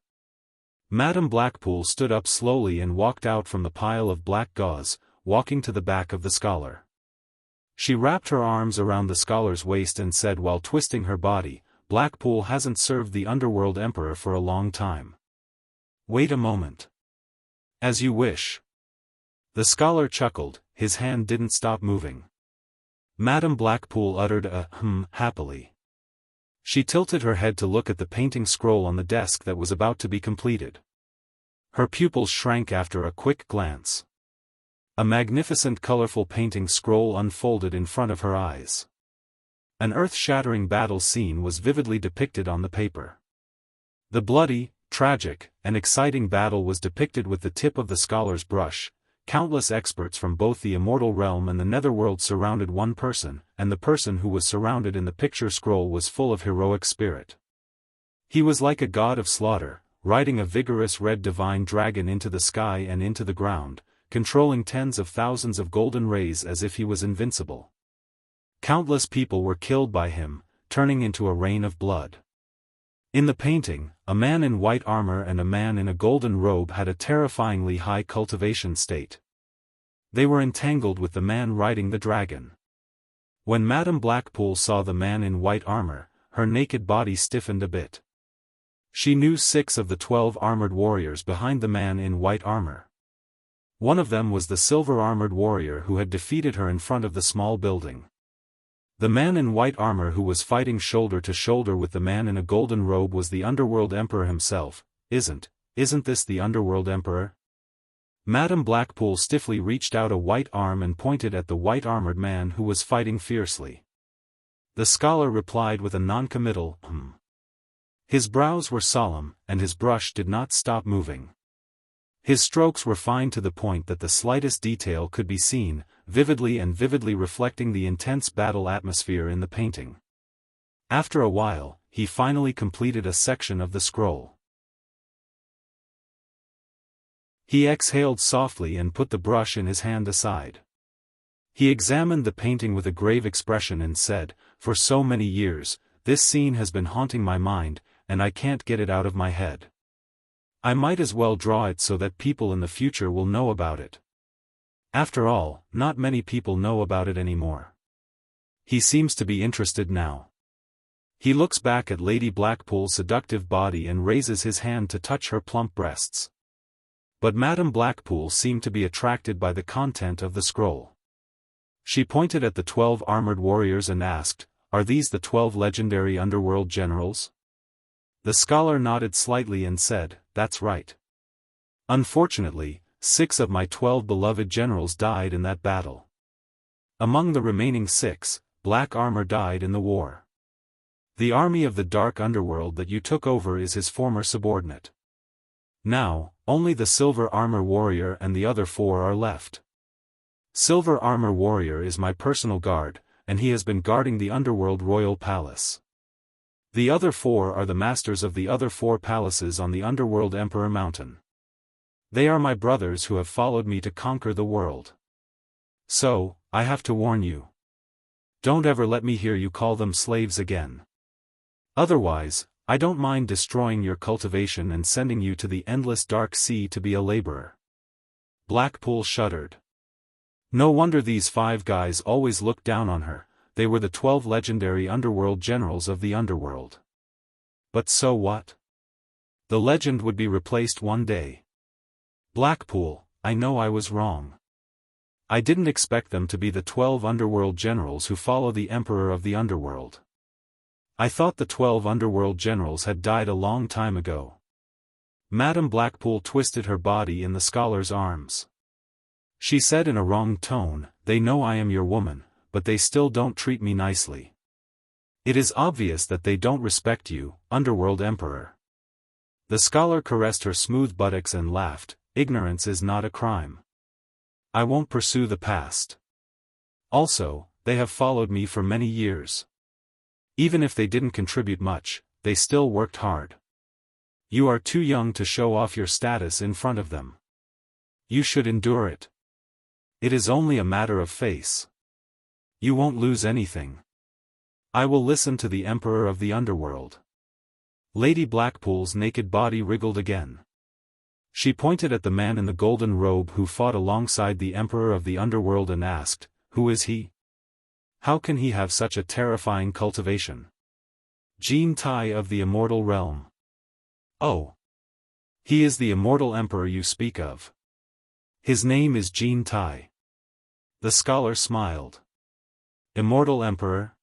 Madame Blackpool stood up slowly and walked out from the pile of black gauze, walking to the back of the scholar. She wrapped her arms around the scholar's waist and said while twisting her body, "Blackpool hasn't served the underworld emperor for a long time. Wait a moment." "As you wish." The scholar chuckled, his hand didn't stop moving. Madame Blackpool uttered a happily. She tilted her head to look at the painting scroll on the desk that was about to be completed. Her pupils shrank after a quick glance. A magnificent colorful painting scroll unfolded in front of her eyes. An earth-shattering battle scene was vividly depicted on the paper. The bloody, tragic, and exciting battle was depicted with the tip of the scholar's brush. Countless experts from both the immortal realm and the netherworld surrounded one person, and the person who was surrounded in the picture scroll was full of heroic spirit. He was like a god of slaughter, riding a vigorous red divine dragon into the sky and into the ground, controlling tens of thousands of golden rays as if he was invincible. Countless people were killed by him, turning into a rain of blood. In the painting, a man in white armor and a man in a golden robe had a terrifyingly high cultivation state. They were entangled with the man riding the dragon. When Madame Blackpool saw the man in white armor, her naked body stiffened a bit. She knew 6 of the 12 armored warriors behind the man in white armor. One of them was the silver-armored warrior who had defeated her in front of the small building. The man in white armor who was fighting shoulder to shoulder with the man in a golden robe was the underworld emperor himself. Isn't this the underworld emperor? Madame Blackpool stiffly reached out a white arm and pointed at the white-armored man who was fighting fiercely. The scholar replied with a noncommittal His brows were solemn, and his brush did not stop moving. His strokes were fine to the point that the slightest detail could be seen, vividly reflecting the intense battle atmosphere in the painting. After a while, he finally completed a section of the scroll. He exhaled softly and put the brush in his hand aside. He examined the painting with a grave expression and said, "For so many years, this scene has been haunting my mind, and I can't get it out of my head. I might as well draw it so that people in the future will know about it. After all, not many people know about it anymore." He seems to be interested now. He looks back at Lady Blackpool's seductive body and raises his hand to touch her plump breasts. But Madame Blackpool seemed to be attracted by the content of the scroll. She pointed at the 12 armored warriors and asked, "Are these the 12 legendary underworld generals?" The scholar nodded slightly and said, "That's right. Unfortunately, 6 of my 12 beloved generals died in that battle. Among the remaining 6, black armor died in the war. The army of the dark underworld that you took over is his former subordinate. Now, only the silver armor warrior and the other 4 are left. Silver armor warrior is my personal guard, and he has been guarding the underworld royal palace. The other 4 are the masters of the other 4 palaces on the underworld Emperor Mountain. They are my brothers who have followed me to conquer the world. So, I have to warn you. Don't ever let me hear you call them slaves again. Otherwise, I don't mind destroying your cultivation and sending you to the endless dark sea to be a laborer." Blackpool shuddered. No wonder these 5 guys always looked down on her. They were the 12 legendary underworld generals of the underworld. But so what? The legend would be replaced one day. Blackpool, I know I was wrong. I didn't expect them to be the 12 underworld generals who follow the Emperor of the Underworld. I thought the 12 underworld generals had died a long time ago. Madame Blackpool twisted her body in the scholar's arms. She said in a wrong tone, "They know I am your woman, but they still don't treat me nicely. It is obvious that they don't respect you, Underworld Emperor." The scholar caressed her smooth buttocks and laughed. "Ignorance is not a crime. I won't pursue the past. Also, they have followed me for many years. Even if they didn't contribute much, they still worked hard. You are too young to show off your status in front of them. You should endure it. It is only a matter of face. You won't lose anything. I will listen to the Emperor of the Underworld." Lady Blackpool's naked body wriggled again. She pointed at the man in the golden robe who fought alongside the Emperor of the Underworld and asked, "Who is he? How can he have such a terrifying cultivation?" "Jean Tai of the Immortal Realm." "Oh. He is the Immortal Emperor you speak of. His name is Jean Tai." The scholar smiled. "Immortal Emperor?"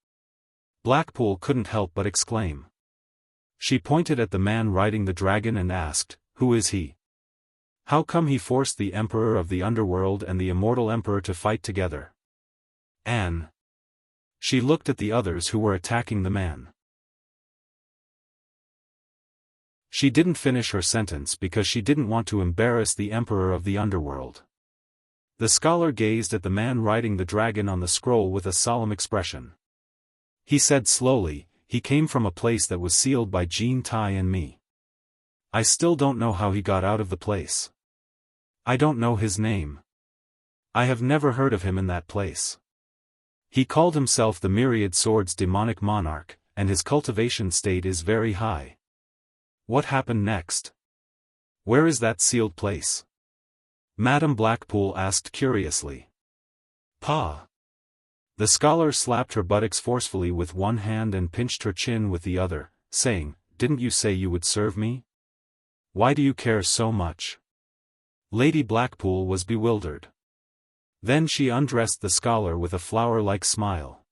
Blackpool couldn't help but exclaim. She pointed at the man riding the dragon and asked, "Who is he? How come he forced the Emperor of the Underworld and the Immortal Emperor to fight together?" "Anne." She looked at the others who were attacking the man. She didn't finish her sentence because she didn't want to embarrass the Emperor of the Underworld. The scholar gazed at the man riding the dragon on the scroll with a solemn expression. He said slowly, "He came from a place that was sealed by Jean Tai and me. I still don't know how he got out of the place. I don't know his name. I have never heard of him in that place. He called himself the Myriad Swords Demonic Monarch, and his cultivation state is very high. What happened next? Where is that sealed place?" Madame Blackpool asked curiously. "Pa." The scholar slapped her buttocks forcefully with one hand and pinched her chin with the other, saying, "Didn't you say you would serve me? Why do you care so much?" Lady Blackpool was bewildered. Then she undressed the scholar with a flower-like smile.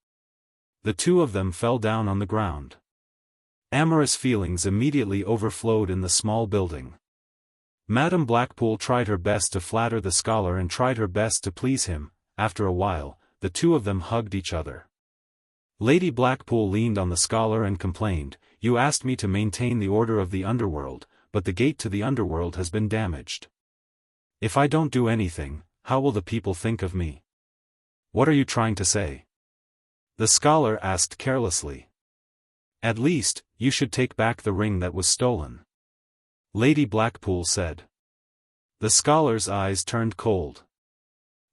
The two of them fell down on the ground. Amorous feelings immediately overflowed in the small building. Madame Blackpool tried her best to flatter the scholar and tried her best to please him. After a while, the two of them hugged each other. Lady Blackpool leaned on the scholar and complained, "You asked me to maintain the order of the underworld, but the gate to the underworld has been damaged. If I don't do anything, how will the people think of me?" "What are you trying to say?" the scholar asked carelessly. "At least, you should take back the ring that was stolen," Lady Blackpool said. The scholar's eyes turned cold.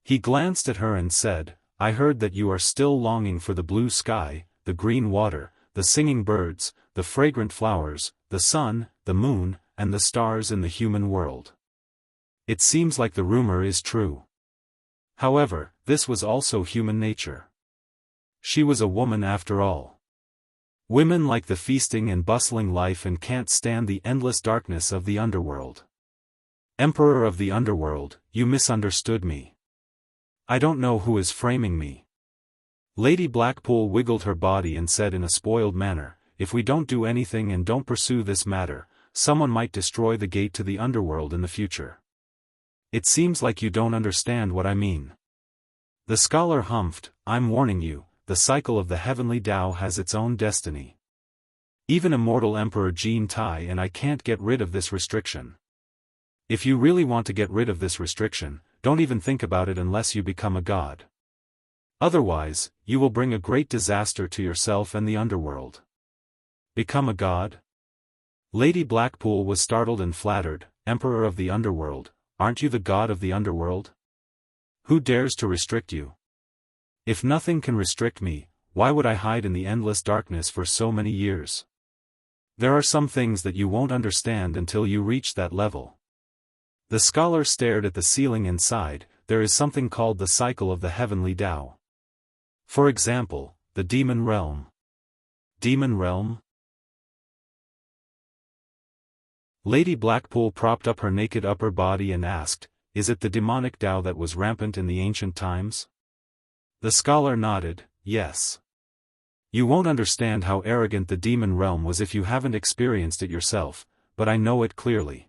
He glanced at her and said, "I heard that you are still longing for the blue sky, the green water, the singing birds, the fragrant flowers, the sun, the moon, and the stars in the human world. It seems like the rumor is true. However, this was also human nature. She was a woman after all. Women like the feasting and bustling life and can't stand the endless darkness of the underworld. Emperor of the underworld, you misunderstood me. I don't know who is framing me." Lady Blackpool wiggled her body and said in a spoiled manner, "If we don't do anything and don't pursue this matter, someone might destroy the gate to the underworld in the future. It seems like you don't understand what I mean." The scholar humphed, "I'm warning you, the cycle of the heavenly Tao has its own destiny. Even Immortal Emperor Jean Tai and I can't get rid of this restriction. If you really want to get rid of this restriction, don't even think about it unless you become a god. Otherwise, you will bring a great disaster to yourself and the underworld." "Become a god?" Lady Blackpool was startled and flattered. "Emperor of the underworld, aren't you the god of the underworld? Who dares to restrict you? If nothing can restrict me, why would I hide in the endless darkness for so many years? There are some things that you won't understand until you reach that level. The scholar stared at the ceiling and sighed. There is something called the cycle of the heavenly Tao. For example, the demon realm. Demon realm? Lady Blackpool propped up her naked upper body and asked, is it the demonic Tao that was rampant in the ancient times? The scholar nodded, yes. You won't understand how arrogant the demon realm was if you haven't experienced it yourself, but I know it clearly.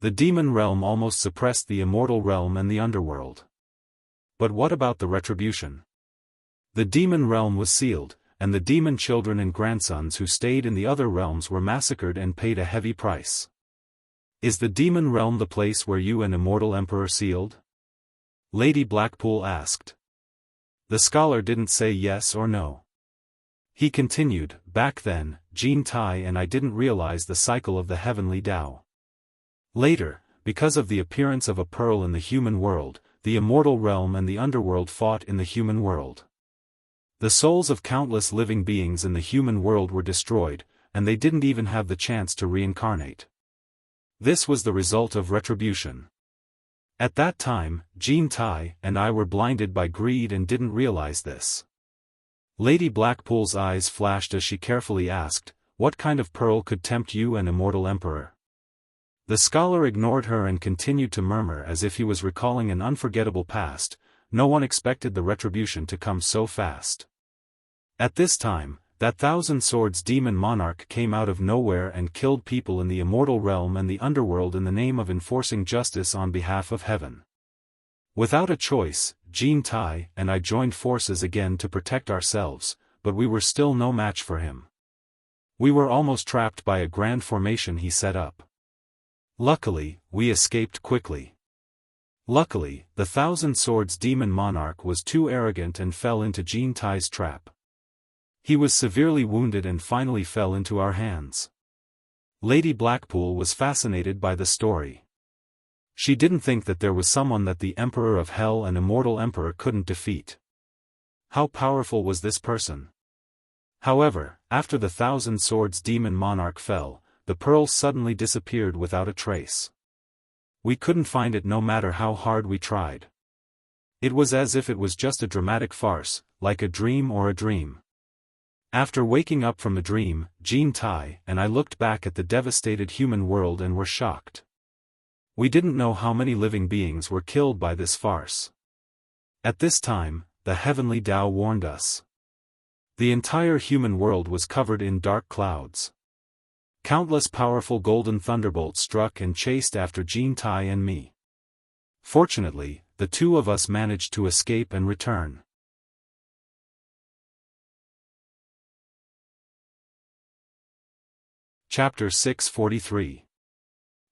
The demon realm almost suppressed the immortal realm and the underworld. But what about the retribution? The demon realm was sealed, and the demon children and grandsons who stayed in the other realms were massacred and paid a heavy price. Is the demon realm the place where you and immortal emperor sealed? Lady Blackpool asked. The scholar didn't say yes or no. He continued, back then, Jean Tai and I didn't realize the cycle of the heavenly Tao. Later, because of the appearance of a pearl in the human world, the immortal realm and the underworld fought in the human world. The souls of countless living beings in the human world were destroyed, and they didn't even have the chance to reincarnate. This was the result of retribution. At that time, Jean Tai and I were blinded by greed and didn't realize this. Lady Blackpool's eyes flashed as she carefully asked, what kind of pearl could tempt you an immortal emperor? The scholar ignored her and continued to murmur as if he was recalling an unforgettable past. No one expected the retribution to come so fast. At this time, that thousand swords demon monarch came out of nowhere and killed people in the immortal realm and the underworld in the name of enforcing justice on behalf of heaven. Without a choice, Jean Tai and I joined forces again to protect ourselves, but we were still no match for him. We were almost trapped by a grand formation he set up. Luckily, we escaped quickly. Luckily, the thousand swords demon monarch was too arrogant and fell into Jean Tai's trap. He was severely wounded and finally fell into our hands. Lady Blackpool was fascinated by the story. She didn't think that there was someone that the Emperor of Hell and Immortal Emperor couldn't defeat. How powerful was this person? However, after the thousand swords demon monarch fell, the pearl suddenly disappeared without a trace. We couldn't find it no matter how hard we tried. It was as if it was just a dramatic farce, like a dream or a dream. After waking up from the dream, Jean Tai and I looked back at the devastated human world and were shocked. We didn't know how many living beings were killed by this farce. At this time, the heavenly Tao warned us. The entire human world was covered in dark clouds. Countless powerful golden thunderbolts struck and chased after Jean Tai and me. Fortunately, the two of us managed to escape and return. Chapter 643.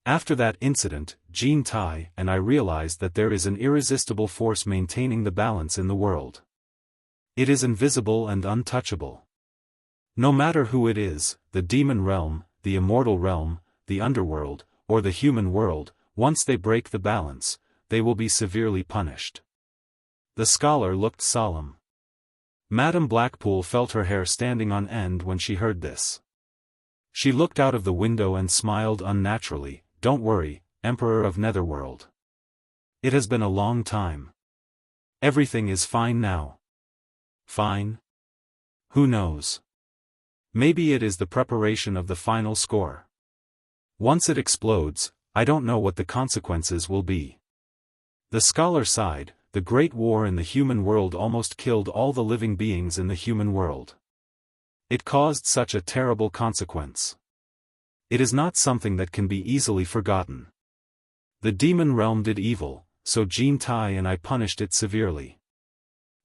After that incident, Jean Tai and I realized that there is an irresistible force maintaining the balance in the world. It is invisible and untouchable. No matter who it is, the demon realm, the immortal realm, the underworld, or the human world, once they break the balance, they will be severely punished. The scholar looked solemn. Madame Blackpool felt her hair standing on end when she heard this. She looked out of the window and smiled unnaturally. Don't worry, Emperor of Netherworld. It has been a long time. Everything is fine now. Fine? Who knows? Maybe it is the preparation of the final score. Once it explodes, I don't know what the consequences will be. The scholar sighed. The Great War in the human world almost killed all the living beings in the human world. It caused such a terrible consequence. It is not something that can be easily forgotten. The demon realm did evil, so Jean Tai and I punished it severely.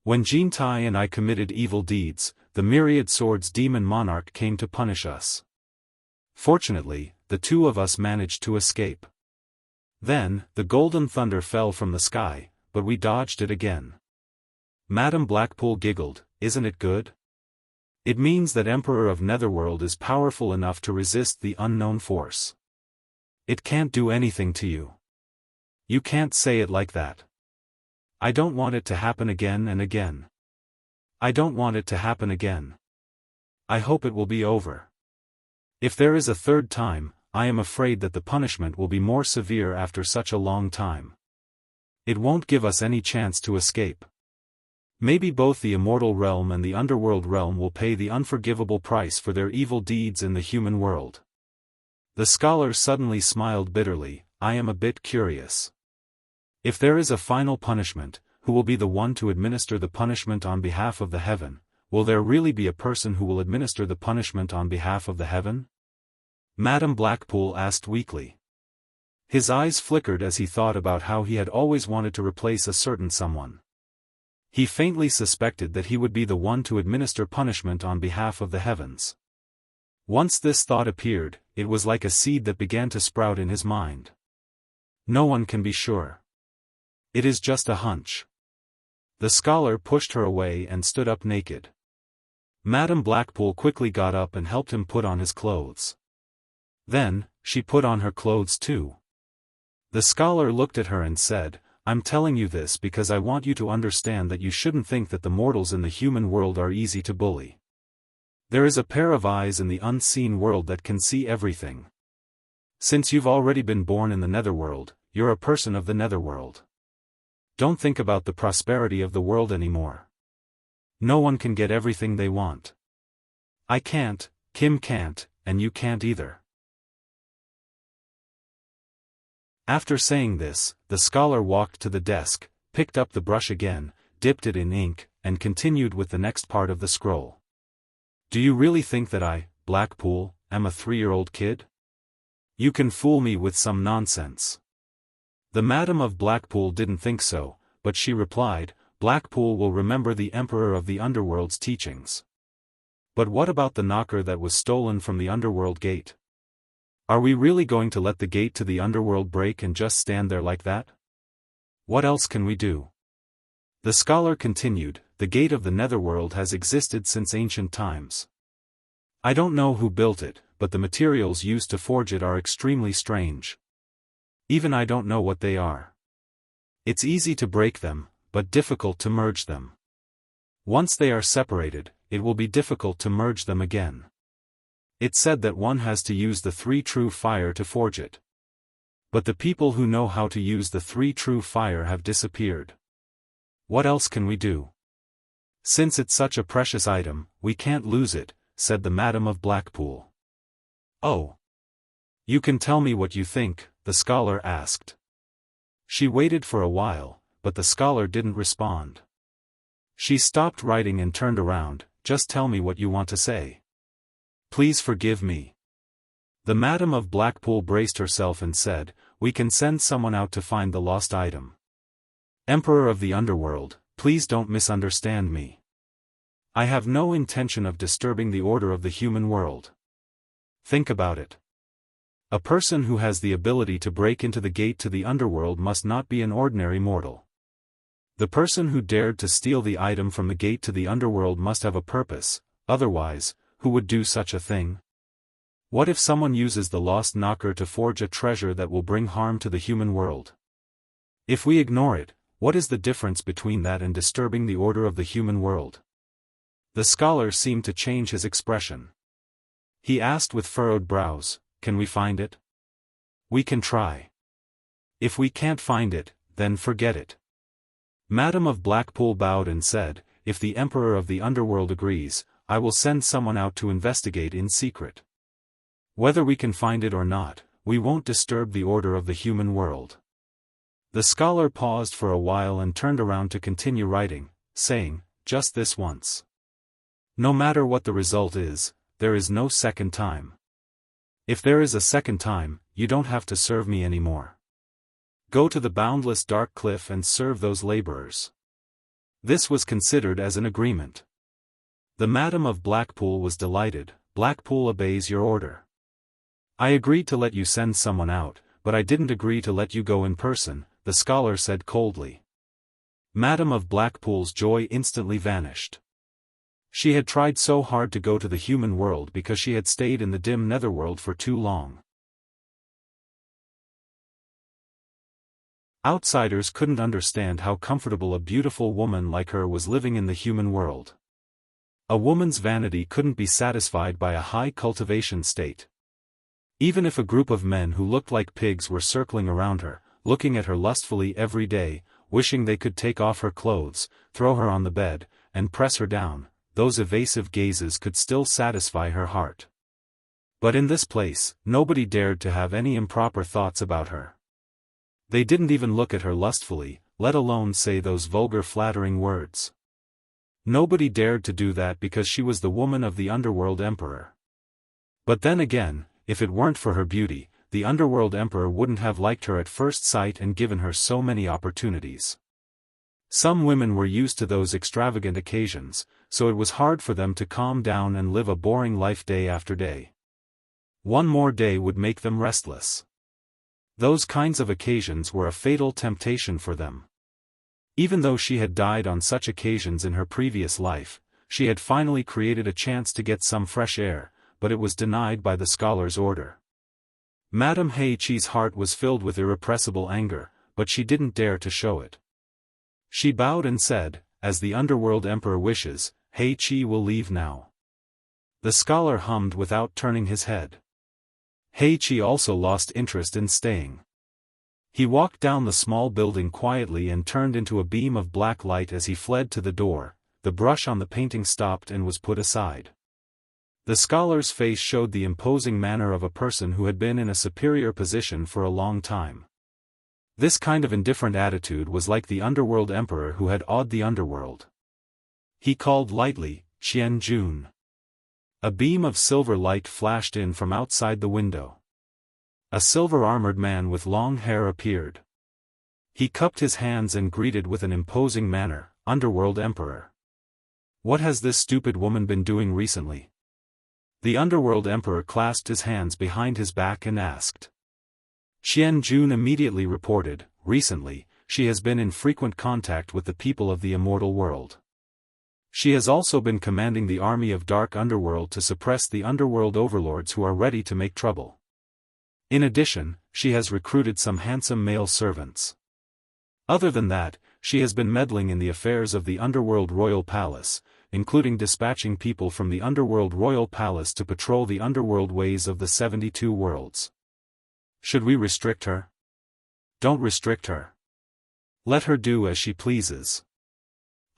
When Jean Tai and I committed evil deeds, the myriad swords demon monarch came to punish us. Fortunately, the two of us managed to escape. Then, the golden thunder fell from the sky, but we dodged it again. Madame Blackpool giggled, isn't it good? It means that Emperor of Netherworld is powerful enough to resist the unknown force. It can't do anything to you. You can't say it like that. I don't want it to happen again and again. I don't want it to happen again. I hope it will be over. If there is a third time, I am afraid that the punishment will be more severe after such a long time. It won't give us any chance to escape. Maybe both the immortal realm and the underworld realm will pay the unforgivable price for their evil deeds in the human world. The scholar suddenly smiled bitterly. I am a bit curious. If there is a final punishment, who will be the one to administer the punishment on behalf of the heaven? Will there really be a person who will administer the punishment on behalf of the heaven? Madame Blackpool asked weakly. His eyes flickered as he thought about how he had always wanted to replace a certain someone. He faintly suspected that he would be the one to administer punishment on behalf of the heavens. Once this thought appeared, it was like a seed that began to sprout in his mind. No one can be sure. It is just a hunch. The scholar pushed her away and stood up naked. Madame Blackpool quickly got up and helped him put on his clothes. Then, she put on her clothes too. The scholar looked at her and said, I'm telling you this because I want you to understand that you shouldn't think that the mortals in the human world are easy to bully. There is a pair of eyes in the unseen world that can see everything. Since you've already been born in the netherworld, you're a person of the netherworld. Don't think about the prosperity of the world anymore. No one can get everything they want. I can't, Kim can't, and you can't either. After saying this, the scholar walked to the desk, picked up the brush again, dipped it in ink, and continued with the next part of the scroll. Do you really think that I, Blackpool, am a 3-year-old kid? You can fool me with some nonsense. The Madam of Blackpool didn't think so, but she replied, Blackpool will remember the Emperor of the Underworld's teachings. But what about the knocker that was stolen from the Underworld gate? Are we really going to let the gate to the Underworld break and just stand there like that? What else can we do? The scholar continued, the gate of the Netherworld has existed since ancient times. I don't know who built it, but the materials used to forge it are extremely strange. Even I don't know what they are. It's easy to break them, but difficult to merge them. Once they are separated, it will be difficult to merge them again. It's said that one has to use the 3 true fire to forge it. But the people who know how to use the 3 true fire have disappeared. What else can we do? Since it's such a precious item, we can't lose it, said the Madam of Blackpool. Oh. You can tell me what you think, the scholar asked. She waited for a while, but the scholar didn't respond. She stopped writing and turned around, just tell me what you want to say. Please forgive me. The Madam of Blackpool braced herself and said, we can send someone out to find the lost item. Emperor of the Underworld, please don't misunderstand me. I have no intention of disturbing the order of the human world. Think about it. A person who has the ability to break into the gate to the underworld must not be an ordinary mortal. The person who dared to steal the item from the gate to the underworld must have a purpose, otherwise, who would do such a thing? What if someone uses the lost knocker to forge a treasure that will bring harm to the human world? If we ignore it, what is the difference between that and disturbing the order of the human world? The scholar seemed to change his expression. He asked with furrowed brows, can we find it? We can try. If we can't find it, then forget it. Madam of Blackpool bowed and said, if the Emperor of the Underworld agrees, I will send someone out to investigate in secret. Whether we can find it or not, we won't disturb the order of the human world. The scholar paused for a while and turned around to continue writing, saying, just this once. No matter what the result is, there is no second time. If there is a second time, you don't have to serve me anymore. Go to the boundless dark cliff and serve those laborers. This was considered as an agreement. The Madam of Blackpool was delighted. Blackpool obeys your order. I agreed to let you send someone out, but I didn't agree to let you go in person, the scholar said coldly. Madam of Blackpool's joy instantly vanished. She had tried so hard to go to the human world because she had stayed in the dim netherworld for too long. Outsiders couldn't understand how comfortable a beautiful woman like her was living in the human world. A woman's vanity couldn't be satisfied by a high cultivation state. Even if a group of men who looked like pigs were circling around her, looking at her lustfully every day, wishing they could take off her clothes, throw her on the bed, and press her down, those evasive gazes could still satisfy her heart. But in this place, nobody dared to have any improper thoughts about her. They didn't even look at her lustfully, let alone say those vulgar flattering words. Nobody dared to do that because she was the woman of the underworld emperor. But then again, if it weren't for her beauty, the underworld emperor wouldn't have liked her at first sight and given her so many opportunities. Some women were used to those extravagant occasions, so it was hard for them to calm down and live a boring life day after day. One more day would make them restless. Those kinds of occasions were a fatal temptation for them. Even though she had died on such occasions in her previous life, she had finally created a chance to get some fresh air, but it was denied by the scholar's order. Madame Heiqi's heart was filled with irrepressible anger, but she didn't dare to show it. She bowed and said, "As the underworld emperor wishes, Heiqi will leave now." The scholar hummed without turning his head. Heiqi also lost interest in staying. He walked down the small building quietly and turned into a beam of black light as he fled to the door. The brush on the painting stopped and was put aside. The scholar's face showed the imposing manner of a person who had been in a superior position for a long time. This kind of indifferent attitude was like the underworld emperor who had awed the underworld. He called lightly, "Qian Jun." A beam of silver light flashed in from outside the window. A silver-armored man with long hair appeared. He cupped his hands and greeted with an imposing manner, "Underworld Emperor. What has this stupid woman been doing recently?" The underworld emperor clasped his hands behind his back and asked. Qian Jun immediately reported, "Recently, she has been in frequent contact with the people of the immortal world. She has also been commanding the army of dark underworld to suppress the underworld overlords who are ready to make trouble. In addition, she has recruited some handsome male servants. Other than that, she has been meddling in the affairs of the underworld royal palace, including dispatching people from the underworld royal palace to patrol the underworld ways of the 72 worlds. Should we restrict her? Don't restrict her. Let her do as she pleases.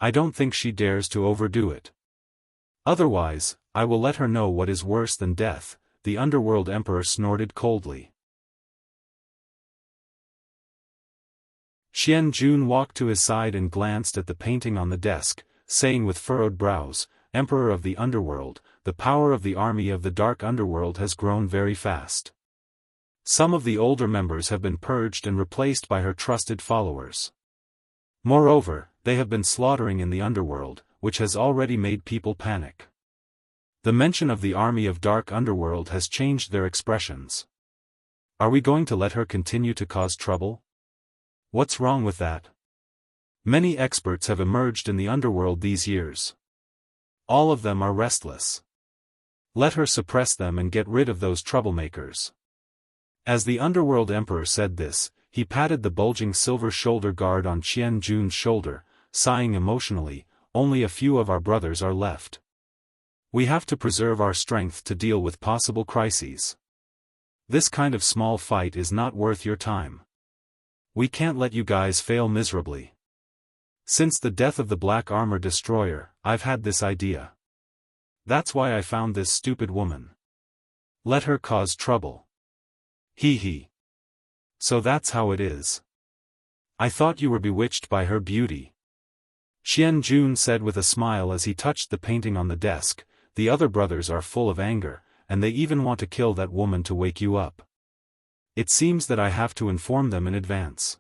I don't think she dares to overdo it. Otherwise, I will let her know what is worse than death," the underworld emperor snorted coldly. Qian Jun walked to his side and glanced at the painting on the desk, saying with furrowed brows, "Emperor of the underworld, the power of the army of the dark underworld has grown very fast. Some of the older members have been purged and replaced by her trusted followers. Moreover, they have been slaughtering in the underworld, which has already made people panic. The mention of the army of dark underworld has changed their expressions. Are we going to let her continue to cause trouble? What's wrong with that? Many experts have emerged in the underworld these years. All of them are restless. Let her suppress them and get rid of those troublemakers." As the underworld emperor said this, he patted the bulging silver shoulder guard on Qian Jun's shoulder, sighing emotionally, "Only a few of our brothers are left. We have to preserve our strength to deal with possible crises. This kind of small fight is not worth your time. We can't let you guys fail miserably. Since the death of the Black Armor Destroyer, I've had this idea. That's why I found this stupid woman. Let her cause trouble. Hee hee. So that's how it is. I thought you were bewitched by her beauty." Qian Jun said with a smile as he touched the painting on the desk, "The other brothers are full of anger, and they even want to kill that woman to wake you up. It seems that I have to inform them in advance.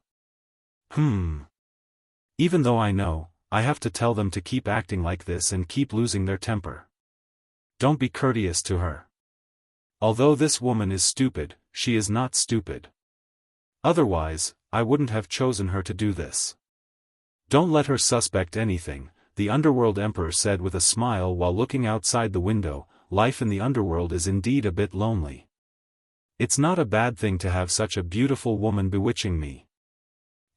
Even though I know, I have to tell them to keep acting like this and keep losing their temper. Don't be courteous to her. Although this woman is stupid, she is not stupid. Otherwise, I wouldn't have chosen her to do this. Don't let her suspect anything," the underworld emperor said with a smile while looking outside the window. "Life in the underworld is indeed a bit lonely. It's not a bad thing to have such a beautiful woman bewitching me.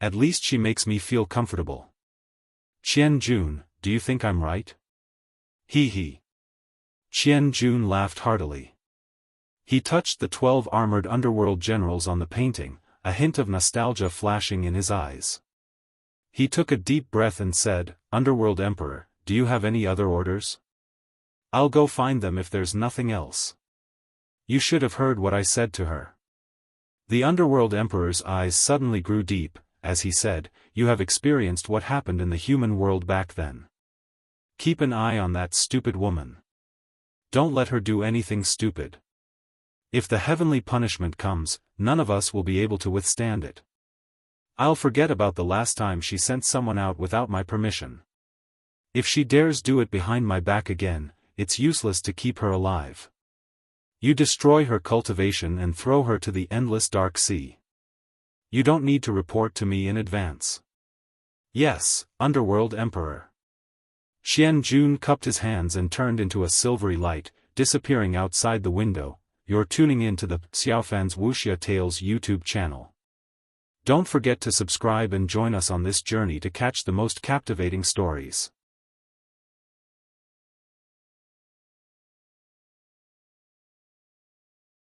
At least she makes me feel comfortable. Qian Jun, do you think I'm right? Hee hee. Qian Jun laughed heartily. He touched the 12 armored underworld generals on the painting, a hint of nostalgia flashing in his eyes. He took a deep breath and said, Underworld Emperor, do you have any other orders? I'll go find them if there's nothing else. You should have heard what I said to her. The Underworld Emperor's eyes suddenly grew deep, as he said, you have experienced what happened in the human world back then. Keep an eye on that stupid woman. Don't let her do anything stupid. If the heavenly punishment comes, none of us will be able to withstand it. I'll forget about the last time she sent someone out without my permission. If she dares do it behind my back again, it's useless to keep her alive. You destroy her cultivation and throw her to the endless dark sea. You don't need to report to me in advance. Yes, Underworld Emperor. Qian Jun cupped his hands and turned into a silvery light, disappearing outside the window. You're tuning in to the Xiaofan's Wuxia Tales YouTube channel. Don't forget to subscribe and join us on this journey to catch the most captivating stories.